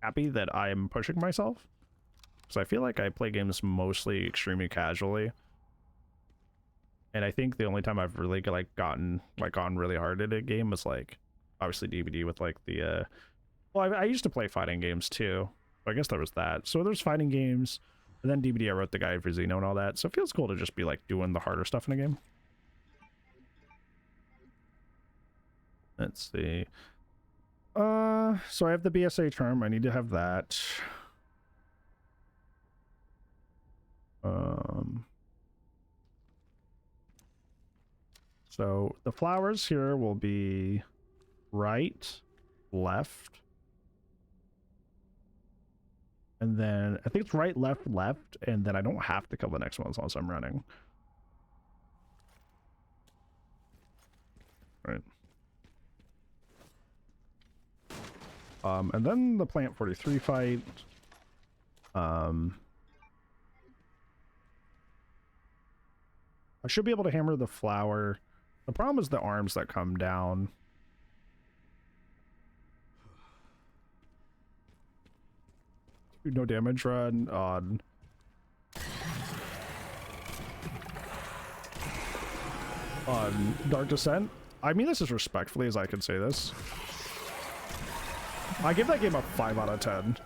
Speaker 1: happy that I'm pushing myself. Because I feel like I play games mostly extremely casually. And I think the only time I've really gone really hard at a game was like, obviously DVD with like the, well, I used to play fighting games too. I guess there was that. So there's fighting games, and then DVD I wrote the guide for Xeno and all that. So it feels cool to just be like doing the harder stuff in a game. Let's see. So I have the BSA term. I need to have that. So the flowers here will be right, left, and then I think it's right, left, left, and then I don't have to kill the next one as long as I'm running. Right. And then the Plant 43 fight. I should be able to hammer the flower. The problem is the arms that come down. No damage run on Dark Descent. I mean this as respectfully as I can say this. I give that game a 5 out of 10.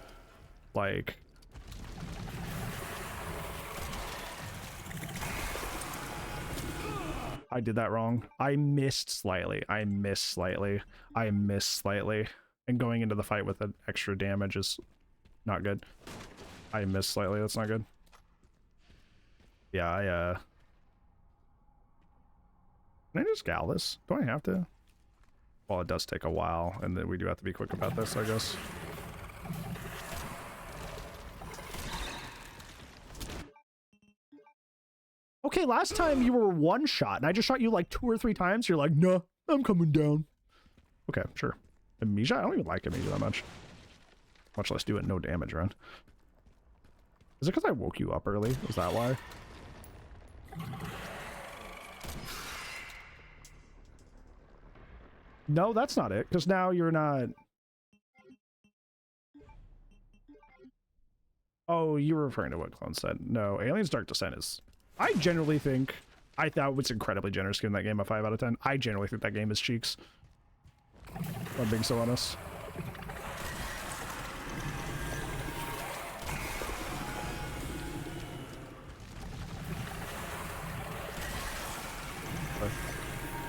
Speaker 1: Like, I did that wrong. I missed slightly. And going into the fight with an extra damage is not good. I missed slightly. That's not good. Yeah, can I just gal this? Do I have to? Well, it does take a while, and then we do have to be quick about this, I guess. Okay, last time you were one shot, and I just shot you like 2 or 3 times. You're like, nah, I'm coming down. Okay, sure. Amnesia? I don't even like Amnesia that much. Much less do it no damage around. Is it because I woke you up early? Is that why? No, that's not it, because now you're not... Oh, you were referring to what Clone said. No, Aliens Dark Descent is... I generally think... I thought it was incredibly generous giving that game a 5 out of 10. I generally think that game is cheeks. If I'm being so honest.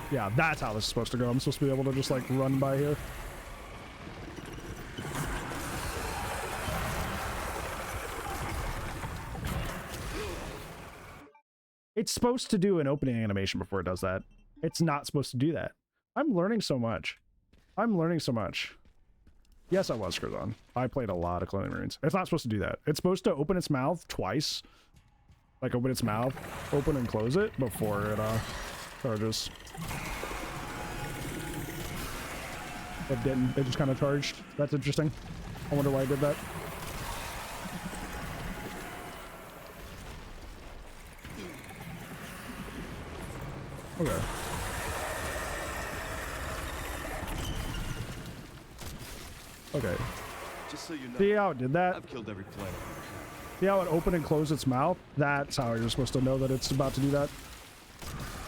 Speaker 1: Yeah, that's how this is supposed to go. I'm supposed to be able to just, like, run by here. It's supposed to do an opening animation before it does that. It's not supposed to do that. I'm learning so much. I'm learning so much. Yes, I was Curzon. I played a lot of Cloning Marines. It's not supposed to do that. It's supposed to open its mouth twice. Like, open its mouth, open and close it before it, charges. It didn't. It just kind of charged. That's interesting. I wonder why I did that. Okay. Okay.
Speaker 8: Just so you know,
Speaker 1: see how it did that?
Speaker 8: I've killed every planet I've ever had.
Speaker 1: See how it opened and closed its mouth? That's how you're supposed to know that it's about to do that.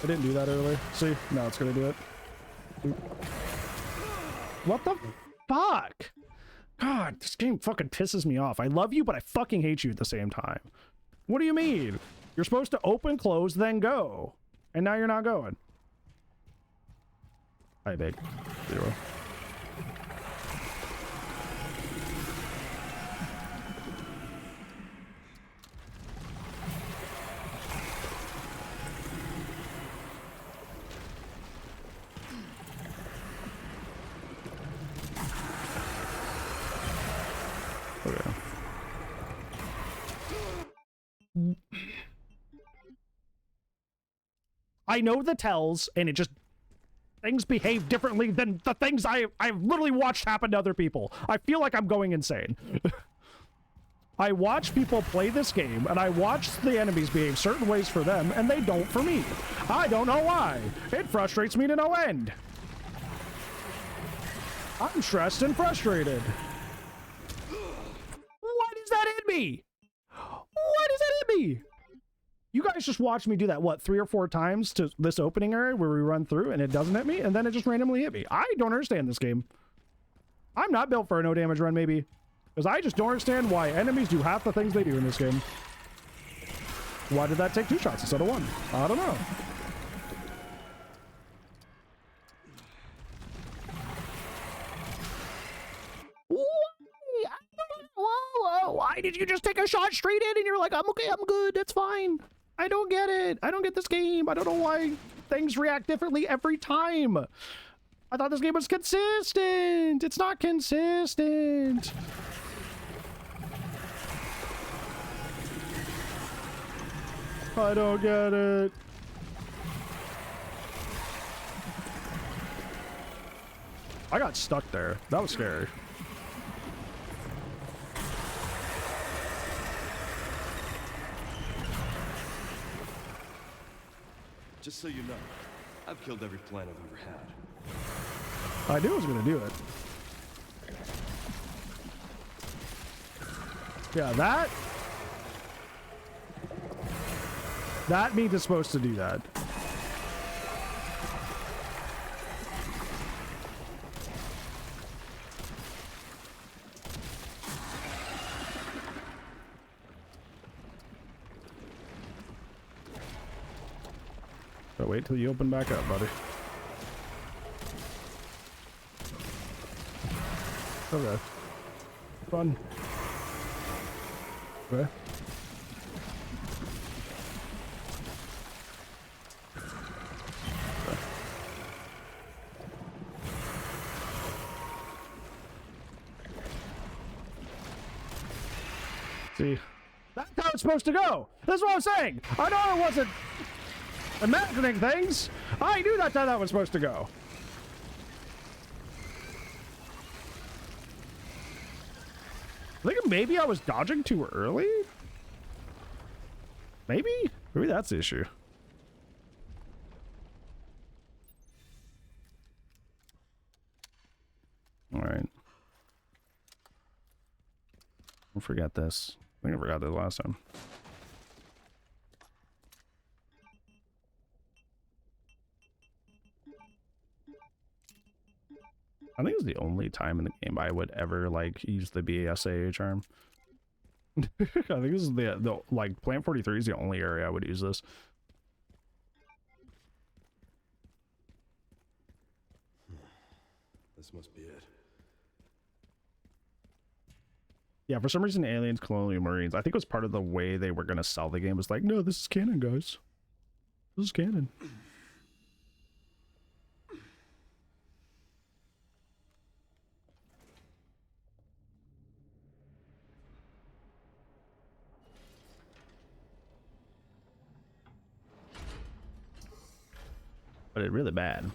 Speaker 1: I didn't do that earlier. See? Now it's gonna do it. Oop. What the fuck? God, this game fucking pisses me off. I love you, but I fucking hate you at the same time. What do you mean? You're supposed to open, close, then go. And now you're not going. I beg. 0. Okay. I know the tells, and it just... Things behave differently than the things I've literally watched happen to other people. I feel like I'm going insane. I watch people play this game, and I watch the enemies behave certain ways for them, and they don't for me. I don't know why. It frustrates me to no end. I'm stressed and frustrated. What is that in me? What is that in me? You guys just watched me do that, what, 3 or 4 times to this opening area where we run through and it doesn't hit me, and then it just randomly hit me. I don't understand this game. I'm not built for a no damage run, maybe. Because I just don't understand why enemies do half the things they do in this game. Why did that take 2 shots instead of 1? I don't know. Why did you just take a shot straight in and you're like, I'm okay, I'm good, that's fine. I don't get it. I don't get this game. I don't know why things react differently every time. I thought this game was consistent. It's not consistent. I don't get it. I got stuck there. That was scary.
Speaker 8: Just so you know, I've killed every planet I've ever had.
Speaker 1: I knew I was gonna do it. Yeah, that means it's supposed to do that. So wait till you open back up, buddy. Okay. Fun. Okay. See, that's how it's supposed to go. That's what I'm saying. I know I wasn't imagining things. I knew that's how that was supposed to go. I think maybe I was dodging too early. Maybe that's the issue. All right. Don't forget this. I think I forgot this last time. I think it's the only time in the game I would ever like use the BSAA charm. I think this is the like Plant 43 is the only area I would use this.
Speaker 8: This must be it.
Speaker 1: Yeah, for some reason, Aliens, Colonial Marines. I think it was part of the way they were gonna sell the game. Was like, no, this is canon, guys. This is canon. But it's really bad.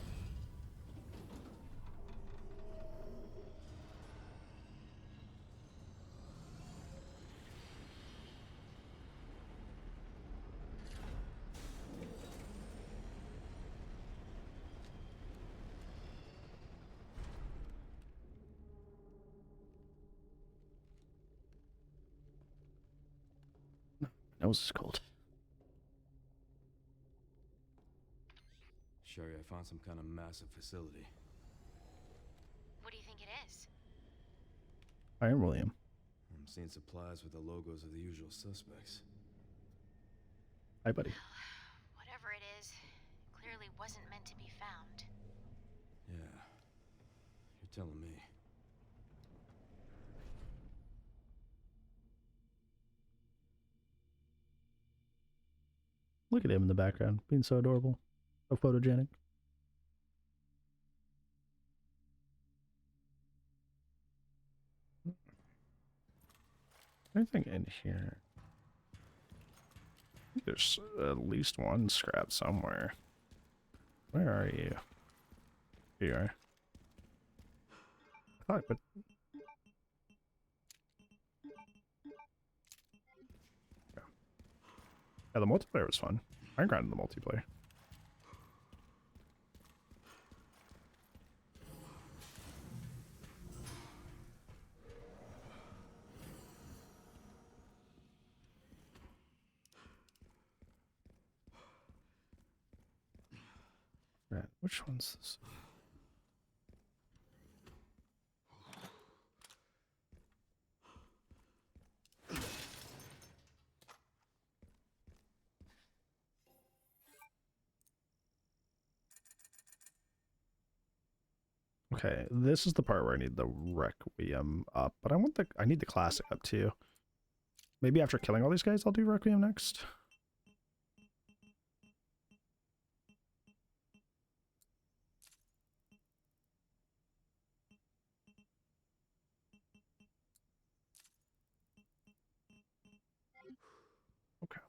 Speaker 1: My nose is cold.
Speaker 8: Sherry, I found some kind of massive facility.
Speaker 4: What do you think it is?
Speaker 1: I am William.
Speaker 8: I'm seeing supplies with the logos of the usual suspects.
Speaker 1: Hi, buddy.
Speaker 4: Whatever it is, clearly wasn't meant to be found.
Speaker 8: Yeah, you're telling me.
Speaker 1: Look at him in the background, being so adorable. So photogenic. Anything in here? I think there's at least one scrap somewhere. Where are you? Here you are. I thought, but yeah, the multiplayer was fun. I grinded the multiplayer. Right, which one's this? Okay, this is the part where I need the Requiem up, but I need the classic up too. Maybe after killing all these guys, I'll do Requiem next. Okay.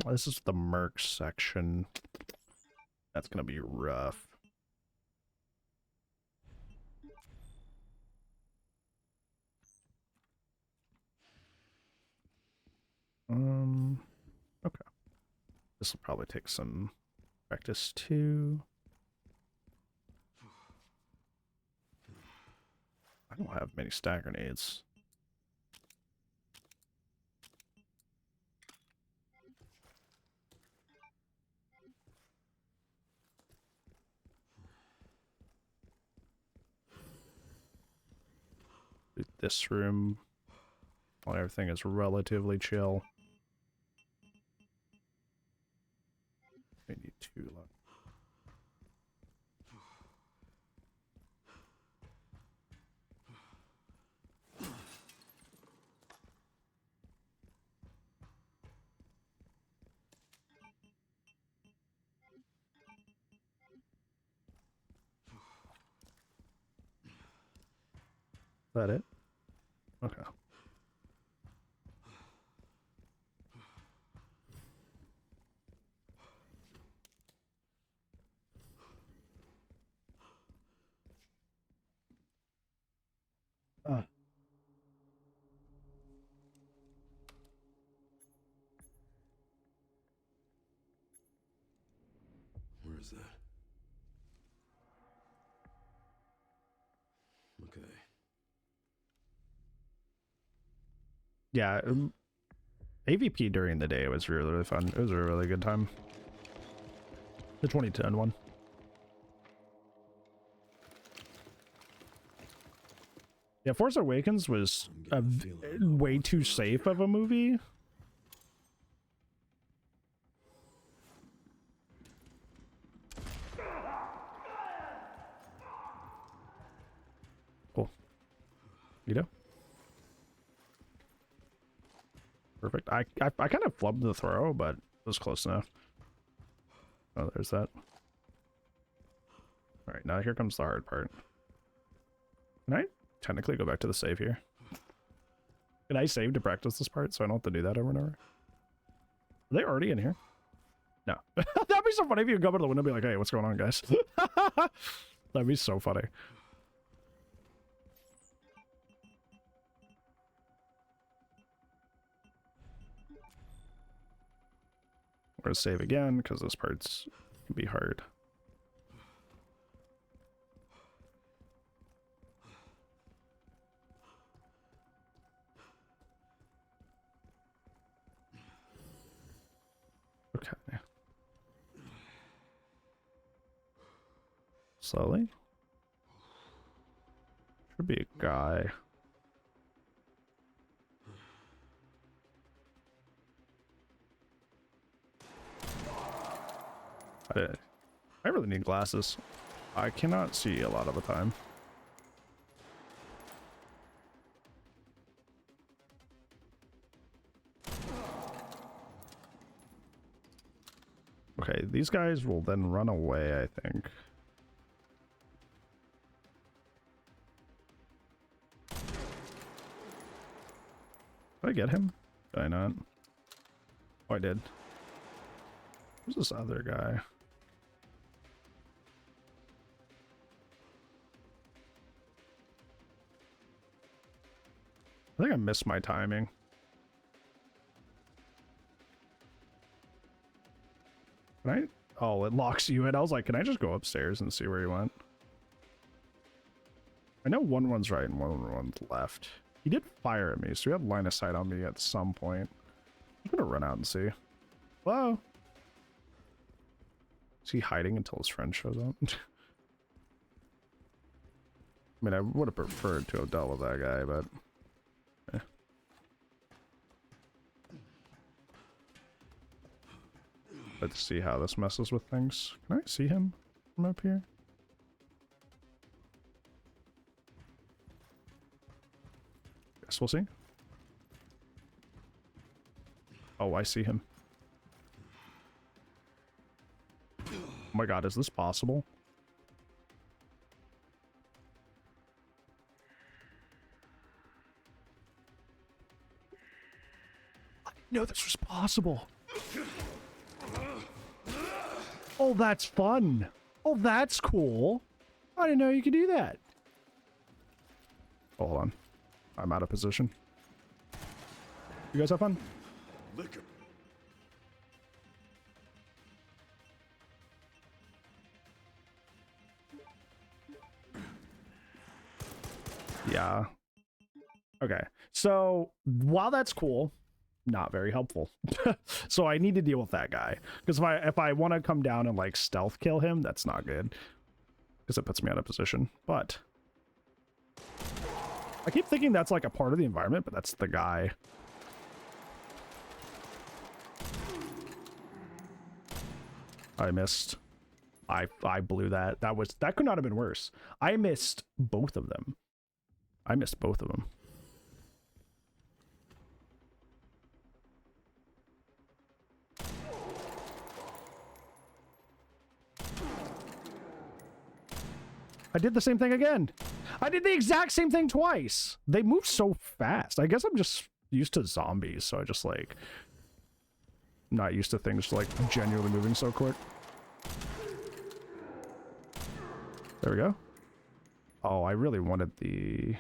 Speaker 1: This is the Merc section. That's gonna be rough. Okay. This will probably take some practice too. I don't have many stab grenades. This room, while everything is relatively chill. We need 2 left. that it? Okay.
Speaker 8: Where is that? Okay.
Speaker 1: Yeah, AVP during the day was really, really fun. It was a really good time. The 2010 one. Yeah, Force Awakens was a way too safe of a movie. Cool. You know? Perfect. I kind of flubbed the throw, but it was close enough. Oh, there's that. All right, now here comes the hard part. Can I technically go back to the save here? Can I save to practice this part so I don't have to do that over and over? Are they already in here? No. That'd be so funny if you go to the window and be like, hey, what's going on, guys? That'd be so funny. We're gonna save again because this part's can be hard. Okay. Slowly. Should be a guy. I really need glasses. I cannot see a lot of the time. Okay, these guys will then run away, I think. Did I get him? Did I not? Oh, I did. Who's this other guy? I think I missed my timing. Can I? Oh, it locks you in. I was like, can I just go upstairs and see where he went? I know one one's right and one one's left. He did fire at me, so he had line of sight on me at some point. I'm gonna run out and see. Hello? Is he hiding until his friend shows up? I mean, I would have preferred to have dealt with that guy, but... eh. Let's see how this messes with things. Can I see him from up here? Guess we'll see. Oh, I see him. Oh my god, is this possible? I didn't know this was possible. Oh, that's fun. Oh, that's cool. I didn't know you could do that. Hold on. I'm out of position. You guys have fun?
Speaker 8: Liquor.
Speaker 1: Yeah. Okay. So while that's cool, not very helpful. So I need to deal with that guy because if I want to come down and like stealth kill him, that's not good because it puts me out of position. But I keep thinking that's like a part of the environment, but that's the guy. I missed. I blew that. That could not have been worse. I missed both of them. I missed both of them. I did the same thing again. I did the exact same thing twice. They move so fast. I guess I'm just used to zombies, so I just like not used to things like genuinely moving so quick. There we go. Oh, I really wanted the...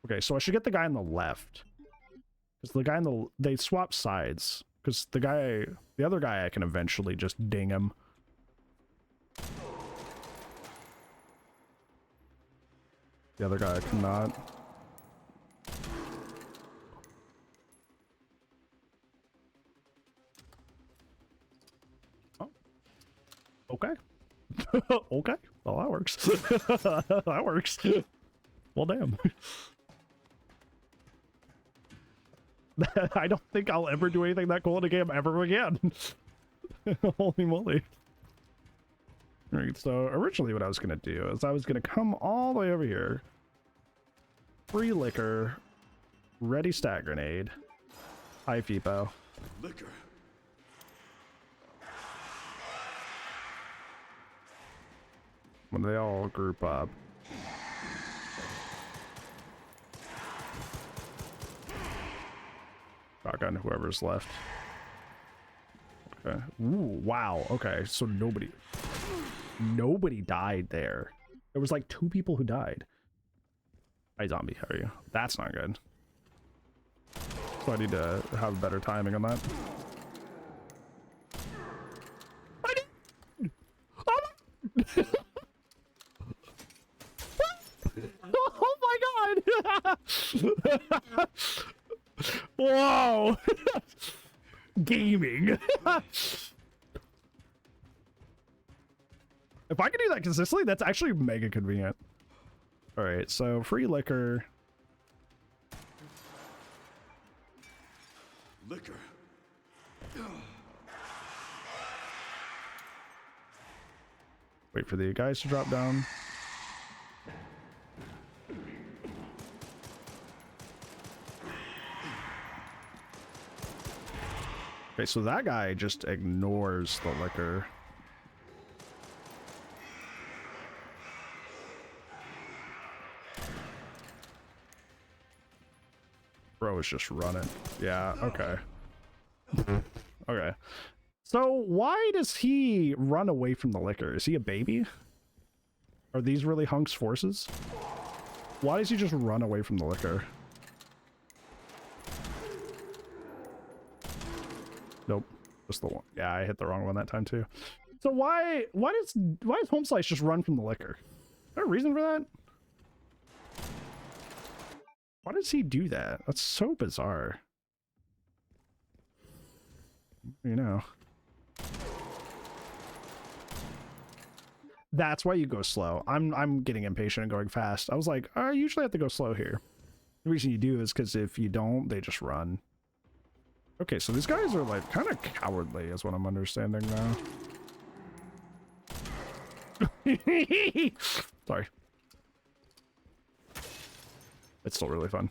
Speaker 1: Okay, so I should get the guy on the left. Because the guy on the... They swap sides. Because the guy... The other guy, I can eventually just ding him. The other guy I cannot. Oh. Okay. Okay. Well, that works. That works. Well, damn. I don't think I'll ever do anything that cool in a game ever again. Holy moly. Alright, so originally what I was going to do is I was going to come all the way over here. Free liquor. Ready stat grenade. High FIPO.
Speaker 8: Liquor.
Speaker 1: When they all group up. Shotgun whoever's left. Okay. Ooh, wow. Okay, so nobody died there. There was like 2 people who died. Hi, zombie. How are you? That's not good. So I need to have better timing on that. Oh my god! Whoa! Gaming. If I can do that consistently, that's actually mega convenient. Alright, so free liquor.
Speaker 8: Liquor.
Speaker 1: Wait for the guys to drop down. Okay, so that guy just ignores the liquor. Bro is just running. Yeah, okay. Okay. So why does he run away from the liquor? Is he a baby? Are these really Hunk's forces? Why does he just run away from the liquor? Nope. Just the one. Yeah, I hit the wrong one that time too. So why does Home Slice just run from the liquor? Is there a reason for that? Why does he do that? That's so bizarre. You know. That's why you go slow. I'm getting impatient and going fast. I was like, I usually have to go slow here. The reason you do is because if you don't, they just run. Okay, so these guys are like kind of cowardly is what I'm understanding now. Sorry. It's still really fun.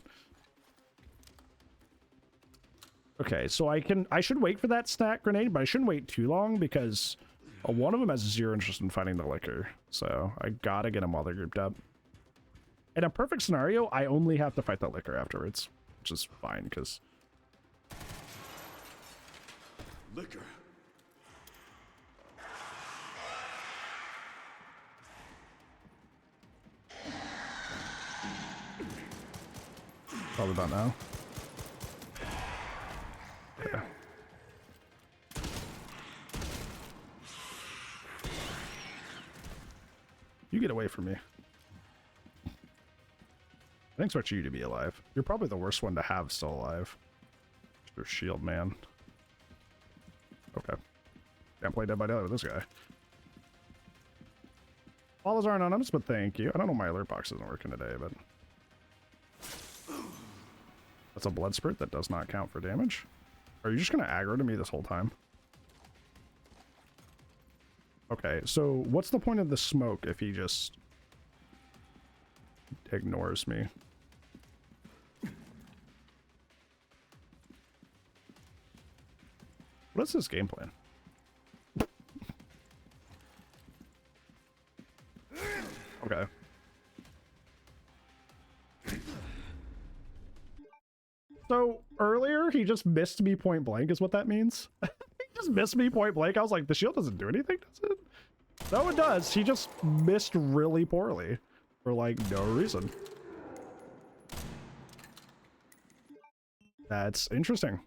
Speaker 1: Okay, so I should wait for that stat grenade, but I shouldn't wait too long because one of them has 0 interest in finding the liquor. So I gotta get them while they're grouped up. In a perfect scenario, I only have to fight that liquor afterwards, which is fine because...
Speaker 8: Liquor.
Speaker 1: Probably about now. Okay. You get away from me. I expect you to be alive. You're probably the worst one to have still alive. Your shield man. Okay. Can't play Dead by Daylight with this guy. Follows are anonymous, but thank you. I don't know, my alert box isn't working today, but... That's a blood spurt that does not count for damage. Are you just gonna aggro to me this whole time? Okay, so what's the point of the smoke if he just ignores me? What's this game plan? Okay. So earlier he just missed me point blank is what that means. He just missed me point blank. I was like, the shield doesn't do anything, does it? No, it does. He just missed really poorly for like no reason. That's interesting.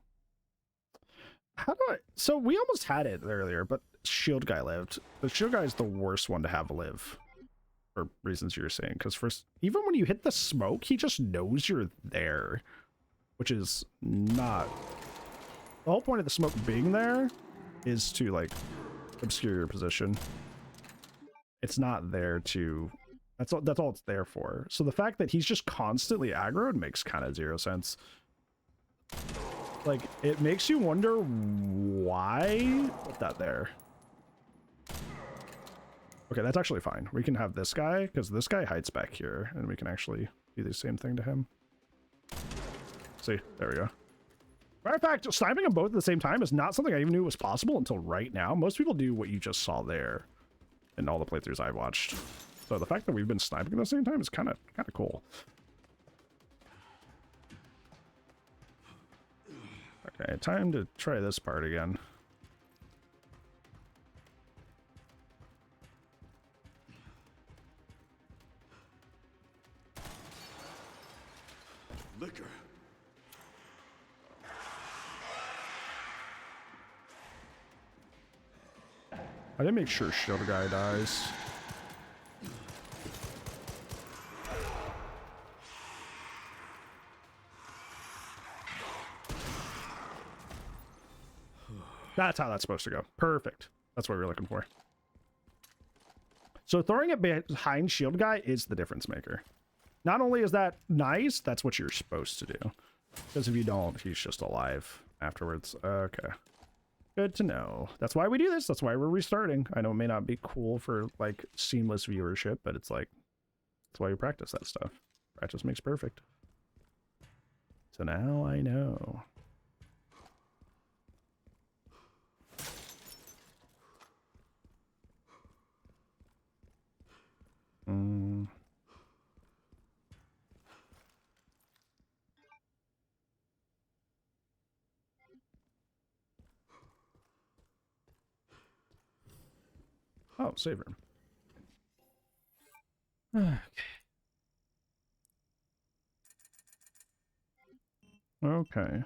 Speaker 1: How do I... So we almost had it earlier, but shield guy lived. The shield guy is the worst one to have live. For reasons you were saying. Because first, even when you hit the smoke, he just knows you're there. Which is not... The whole point of the smoke being there is to, like, obscure your position. It's not there to... That's all it's there for. So the fact that he's just constantly aggroed makes kind of zero sense. Like, it makes you wonder why put that there. Okay, that's actually fine. We can have this guy, because this guy hides back here, and we can actually do the same thing to him. See, there we go. Matter of fact, sniping them both at the same time is not something I even knew was possible until right now. Most people do what you just saw there in all the playthroughs I've watched. So the fact that we've been sniping at the same time is kind of cool. Okay, time to try this part again.
Speaker 7: Liquor.
Speaker 1: I didn't make sure shield guy dies. That's how that's supposed to go. Perfect. That's what we were looking for. So throwing it behind shield guy is the difference maker. Not only is that nice, that's what you're supposed to do. Because if you don't, he's just alive afterwards. Okay. Good to know. That's why we do this. That's why we're restarting. I know it may not be cool for, like, seamless viewership, but it's like, that's why we practice that stuff. Practice makes perfect. So now I know. Oh, save room. Okay.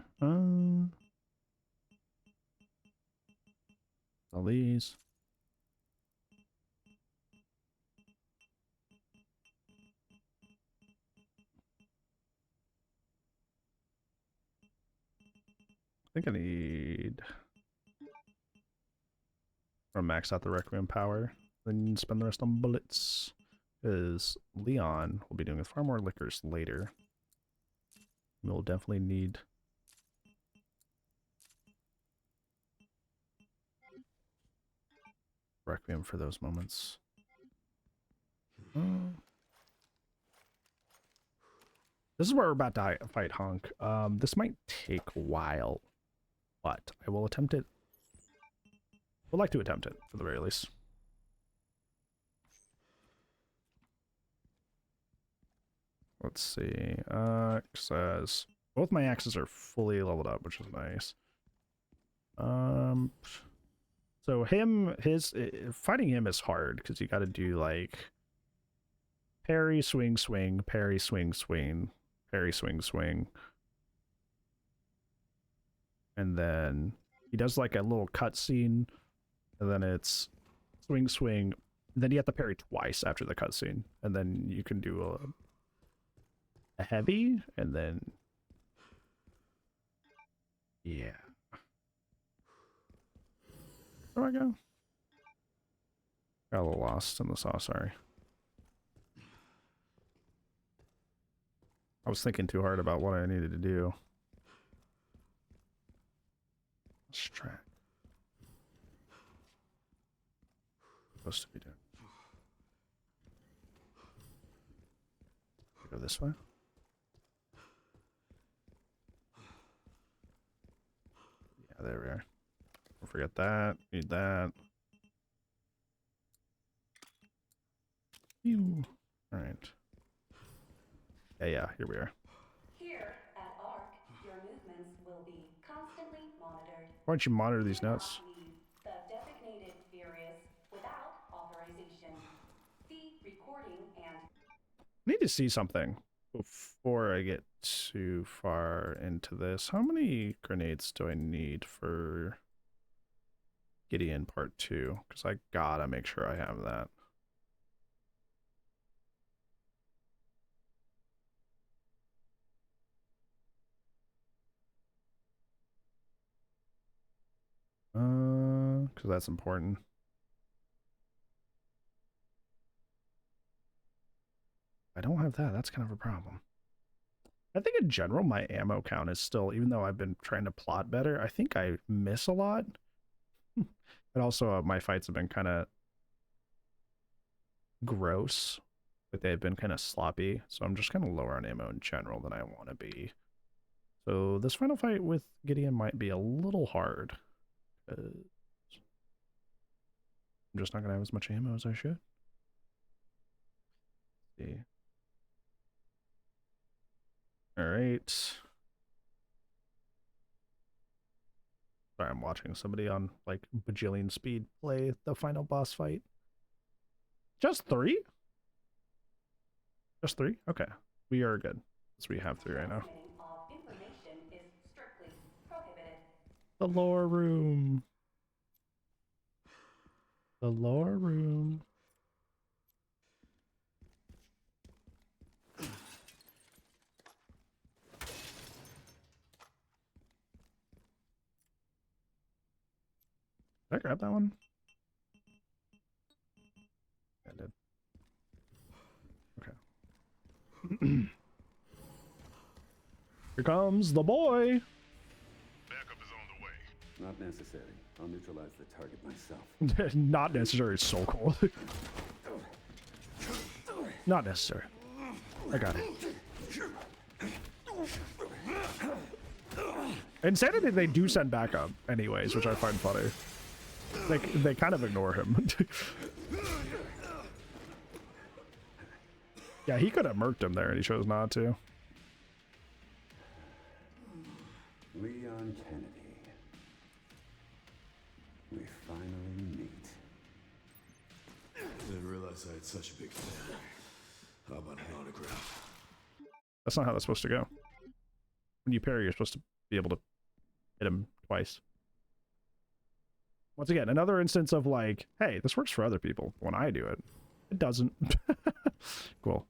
Speaker 1: All these. I think I need... or max out the Requiem power, then spend the rest on bullets. Because Leon will be doing far more liquors later. We'll definitely need... Requiem for those moments. This is where we're about to fight Honk. This might take a while, but I will attempt it. Would like to attempt it, for the very least. Let's see. Says both my axes are fully leveled up, which is nice. So fighting him is hard because you got to do like parry, swing, swing, parry, swing, swing, parry, swing, swing, and then he does like a little cutscene, and then it's swing, swing. Then you have to parry twice after the cutscene, and then you can do a heavy, and then yeah. Where do I go? Got a little lost in the sauce, sorry. I was thinking too hard about what I needed to do. Let's try. Supposed to be doing. Go this way. Yeah, there we are. Don't forget that. Need that. Ew. All right. Yeah, here we are.
Speaker 12: Here at ARC, your new
Speaker 1: Why don't you monitor these notes?
Speaker 12: The designated Furious without authorization. The recording and
Speaker 1: I need to see something before I get too far into this. How many grenades do I need for Gideon Part 2? Because I gotta make sure I have that. Because that's important. I don't have that. That's kind of a problem. I think in general, my ammo count is still, even though I've been trying to plot better, I think I miss a lot. And also, my fights have been kind of gross. But they've been kind of sloppy. So I'm just kind of lower on ammo in general than I want to be. So this final fight with Gideon might be a little hard. I'm just not going to have as much ammo as I should. Let's see. All right. Sorry, I'm watching somebody on like bajillion speed play the final boss fight. Just 3? Just 3? Okay. We are good. So we have 3 right now.
Speaker 12: information is strictly prohibited.
Speaker 1: The lore room. The lore room. Did I grab that one? Yeah, I did. Okay. Here comes the boy.
Speaker 13: Backup is on the way.
Speaker 7: Not necessary. I'll neutralize the target myself.
Speaker 1: Not necessary. It's so cool. Not necessary. I got it. Insanity, they do send backup anyways, which I find funny. They kind of ignore him. Yeah, he could have murked him there and he chose not to.
Speaker 7: Leon Kennedy. We finally meet.
Speaker 8: Didn't realize I had such a big fan. How about an autograph?
Speaker 1: That's not how that's supposed to go. When you parry, you're supposed to be able to hit him twice. Once again, another instance of like, hey, this works for other people. When I do it, it doesn't. Cool.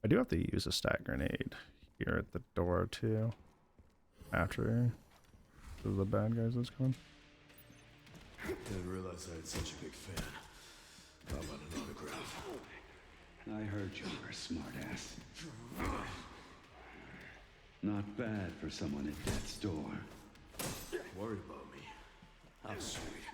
Speaker 1: I do have to use a stat grenade here at the door too. After the bad guys that's coming.
Speaker 8: Didn't realize I had such a big fan. How about an autograph?
Speaker 7: I heard you were a smartass. Not bad for someone at death's door.
Speaker 8: Worried about me? How sweet.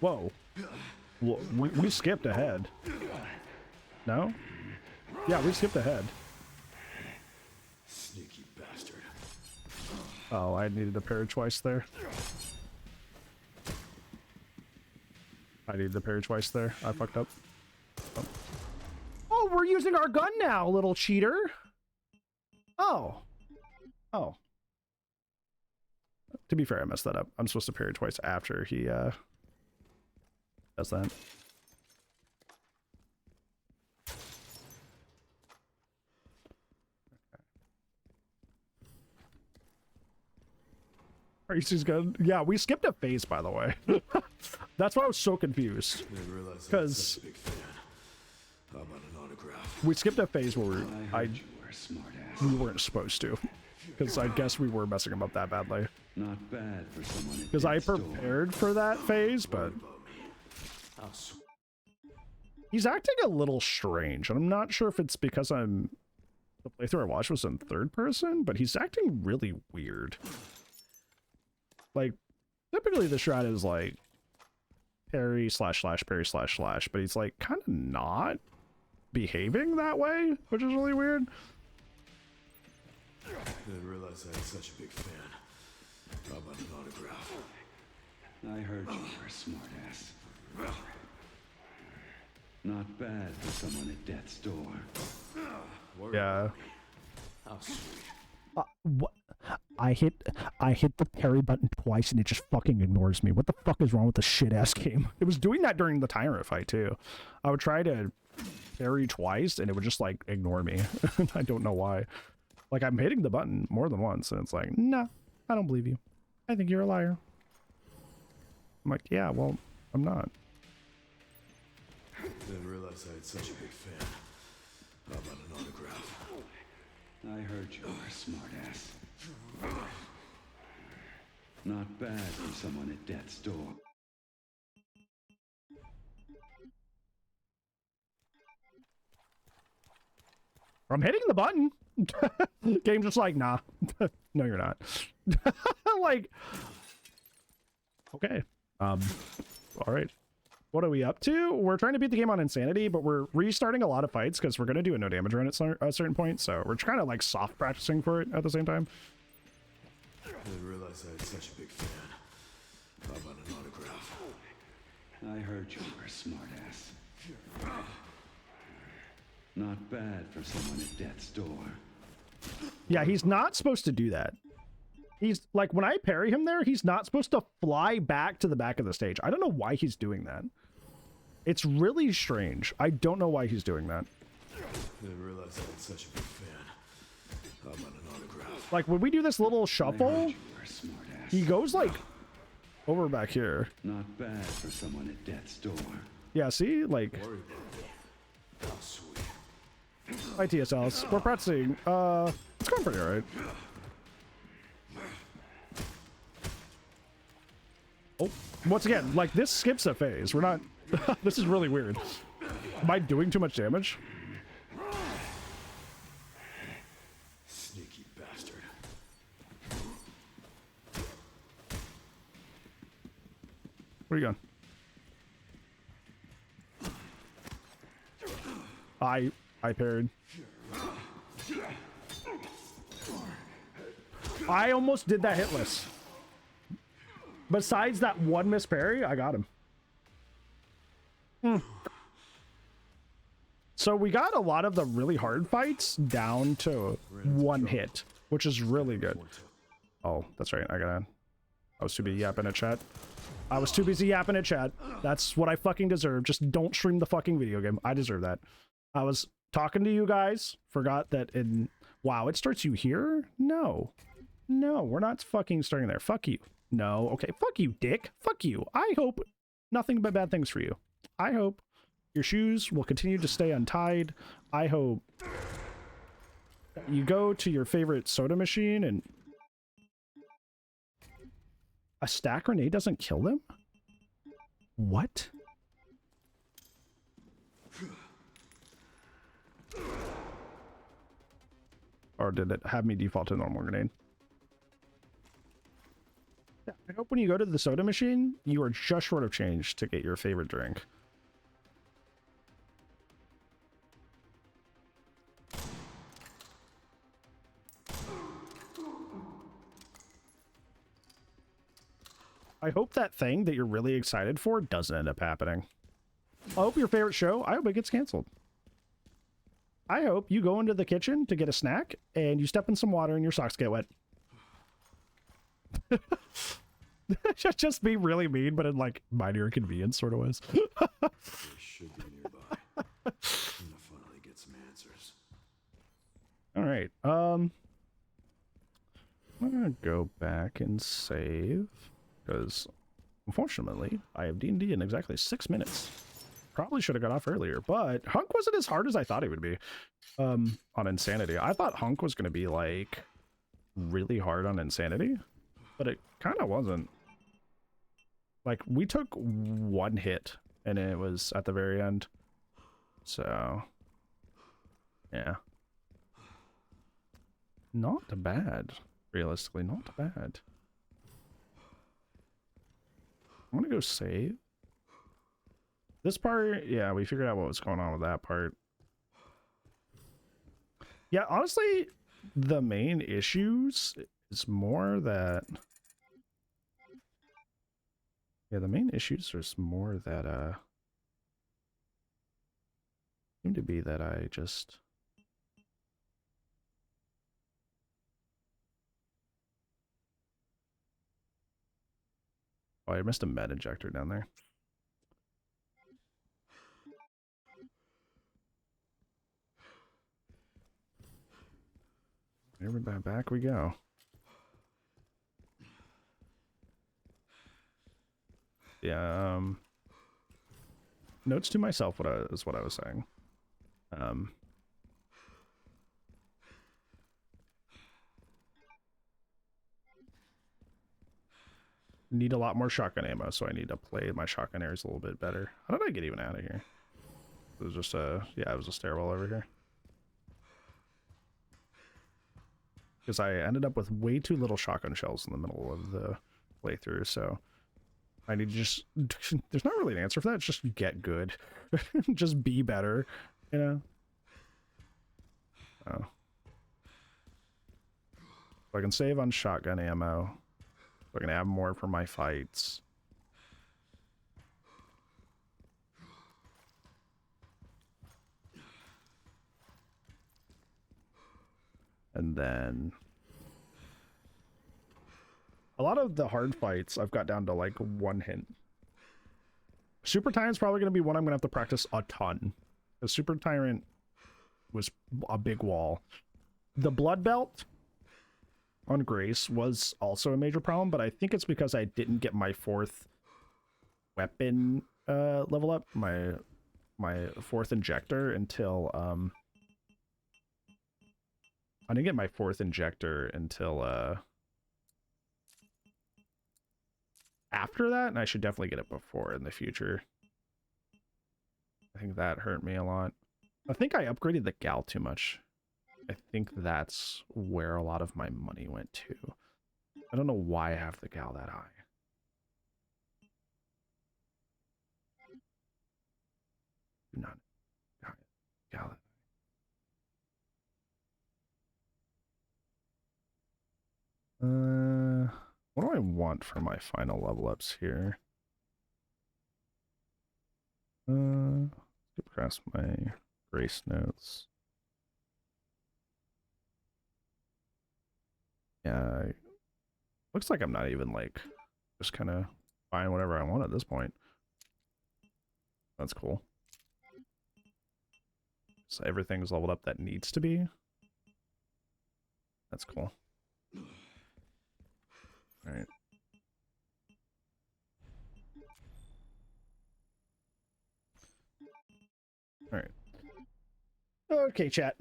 Speaker 1: Whoa. We skipped ahead. No? Yeah, we skipped ahead.
Speaker 8: Sneaky bastard.
Speaker 1: Oh, I needed to parry twice there. I needed to parry twice there. I fucked up. Oh, we're using our gun now, little cheater. Oh. Oh. To be fair, I messed that up. I'm supposed to parry twice after he does that. Reese's gun. Yeah, we skipped a phase, by the way. That's why I was so confused. Because we skipped a phase where we weren't supposed to. Because I guess we were messing him up that badly.
Speaker 7: Not bad for someone.
Speaker 1: Because I prepared for that phase, but he's acting a little strange. And I'm not sure if it's because the playthrough I watched was in third person, but he's acting really weird. Like, typically the strat is like parry slash slash parry slash slash, but he's like kind of not behaving that way, which is really weird.
Speaker 8: Didn't realize I had such a big fan. How about an autograph?
Speaker 3: I heard you were a smartass. Not bad for someone at death's door.
Speaker 1: Yeah.
Speaker 8: How sweet.
Speaker 1: What? I hit the parry button twice and it just fucking ignores me. What the fuck is wrong with the shit ass game? It was doing that during the Tyrant fight too. I would try to parry twice and it would just like ignore me. I don't know why. Like I'm hitting the button more than once and it's like, nah, I don't believe you. I think you're a liar. I'm like, yeah, well, I'm not.
Speaker 8: Didn't realize I had such a big fan. How about an autograph?
Speaker 3: I heard you were a smartass. Not bad for someone at death's door.
Speaker 1: I'm hitting the button. Game's just like, nah. No, you're not. Like, okay. All right. What are we up to? We're trying to beat the game on Insanity, but we're restarting a lot of fights because we're going to do a no damage run at a certain point. So we're kind of like soft practicing for it at the same time.
Speaker 8: I didn't realize I had such a big fan. How about an autograph?
Speaker 3: I heard you were a smartass. Not bad for someone at death's door.
Speaker 1: Yeah, he's not supposed to do that. He's like, when I parry him there, he's not supposed to fly back to the back of the stage. I don't know why he's doing that. It's really strange. I don't know why he's doing that.
Speaker 8: I didn't realize I had such a big fan. How about an autograph?
Speaker 1: Like when we do this little shuffle, he goes like over back here.
Speaker 3: Not bad for someone at death's door.
Speaker 1: Yeah, see? Like,
Speaker 8: How sweet.
Speaker 1: hi TSLs. We're practicing. It's going pretty alright. Oh, once again, like this skips a phase. We're not. This is really weird. Am I doing too much damage?
Speaker 8: Sneaky bastard.
Speaker 1: Where are you going? I parried. I almost did that hitless. Besides that one miss parry, I got him. So we got a lot of the really hard fights down to one hit, which is really good. Oh, that's right. I was too busy yapping at chat. I was too busy yapping at chat. That's what I fucking deserve. Just don't stream the fucking video game. I deserve that. I was talking to you guys. Forgot that in... Wow, it starts you here? No. No, we're not fucking starting there. Fuck you. No. Okay, fuck you, dick. Fuck you. I hope nothing but bad things for you. I hope your shoes will continue to stay untied. I hope you go to your favorite soda machine and a stack grenade doesn't kill them? What? Or did it have me default to normal grenade? Yeah, I hope when you go to the soda machine, you are just short of change to get your favorite drink. I hope that thing that you're really excited for doesn't end up happening. I hope your favorite show, I hope it gets canceled. I hope you go into the kitchen to get a snack and you step in some water and your socks get wet. Just be really mean, but in like minor inconvenience sort of ways.
Speaker 8: They should be nearby. I'm gonna finally get some answers.
Speaker 1: All right. I'm gonna go back and save because unfortunately I have D&D in exactly 6 minutes. Probably should have got off earlier, but Hunk wasn't as hard as I thought it would be on Insanity. I thought Hunk was going to be like really hard on Insanity, but it kind of wasn't. Like we took one hit and it was at the very end. So yeah. Not bad. Realistically, not bad. I'm going to go save. This part, yeah, we figured out what was going on with that part. Yeah, honestly, the main issues is more that... Yeah, the main issues is more that, seem to be that I just... Oh, I missed a med injector down there. Back we go. Yeah, notes to myself is what I was saying. Need a lot more shotgun ammo, so I need to play my shotgun areas a little bit better. How did I get even out of here? It was just yeah, it was a stairwell over here. Because I ended up with way too little shotgun shells in the middle of the playthrough, so I need to just... There's not really an answer for that, it's just get good. Just be better, you know? Oh. So I can save on shotgun ammo. So I can have more for my fights. And then a lot of the hard fights I've got down to like 1 hit. Super Tyrant's probably going to be one I'm going to have to practice a ton. The Super Tyrant was a big wall. The Blood Belt on Grace was also a major problem, but I think it's because I didn't get my 4th weapon level up, my 4th injector until I didn't get my 4th injector until after that, and I should definitely get it before in the future. I think that hurt me a lot. I think I upgraded the gal too much. I think that's where a lot of my money went to. I don't know why I have the gal that high. Do not gal that. What do I want for my final level ups here? Skip across my grace notes. Yeah, looks like I'm not even like just kind of buying whatever I want at this point. That's cool. So everything's leveled up that needs to be. That's cool. All right. All right. Okay, chat.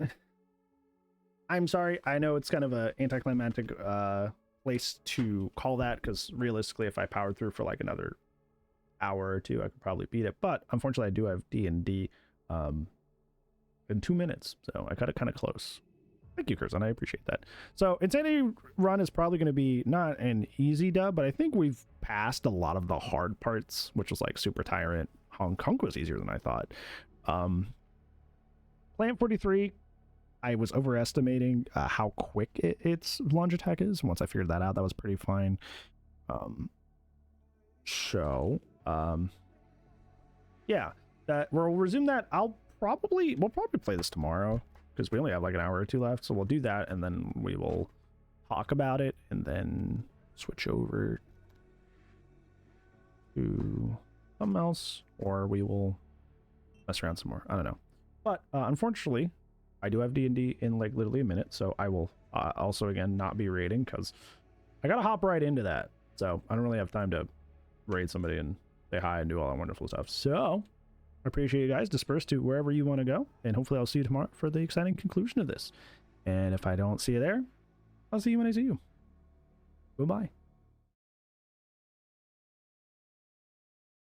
Speaker 1: I'm sorry. I know it's kind of an anticlimactic place to call that, because realistically, if I powered through for like another hour or two, I could probably beat it. But unfortunately, I do have D&D in 2 minutes, so I got it kind of close. Thank you, Curzon. I appreciate that. So Insanity Run is probably going to be not an easy dub, but I think we've passed a lot of the hard parts, which was like Super Tyrant. Hong Kong was easier than I thought. Plant 43, I was overestimating how quick its lunge attack is. Once I figured that out, that was pretty fine. Yeah, we'll resume that. We'll probably play this tomorrow, because we only have like an hour or two left, so we'll do that, and then we will talk about it, and then switch over to something else, or we will mess around some more. I don't know. But unfortunately, I do have D&D in like literally a minute, so I will also again not be raiding, because I gotta hop right into that. So I don't really have time to raid somebody and say hi and do all that wonderful stuff. So I appreciate you guys. Disperse to wherever you want to go, and hopefully I'll see you tomorrow for the exciting conclusion of this. And if I don't see you there, I'll see you when I see you. Goodbye.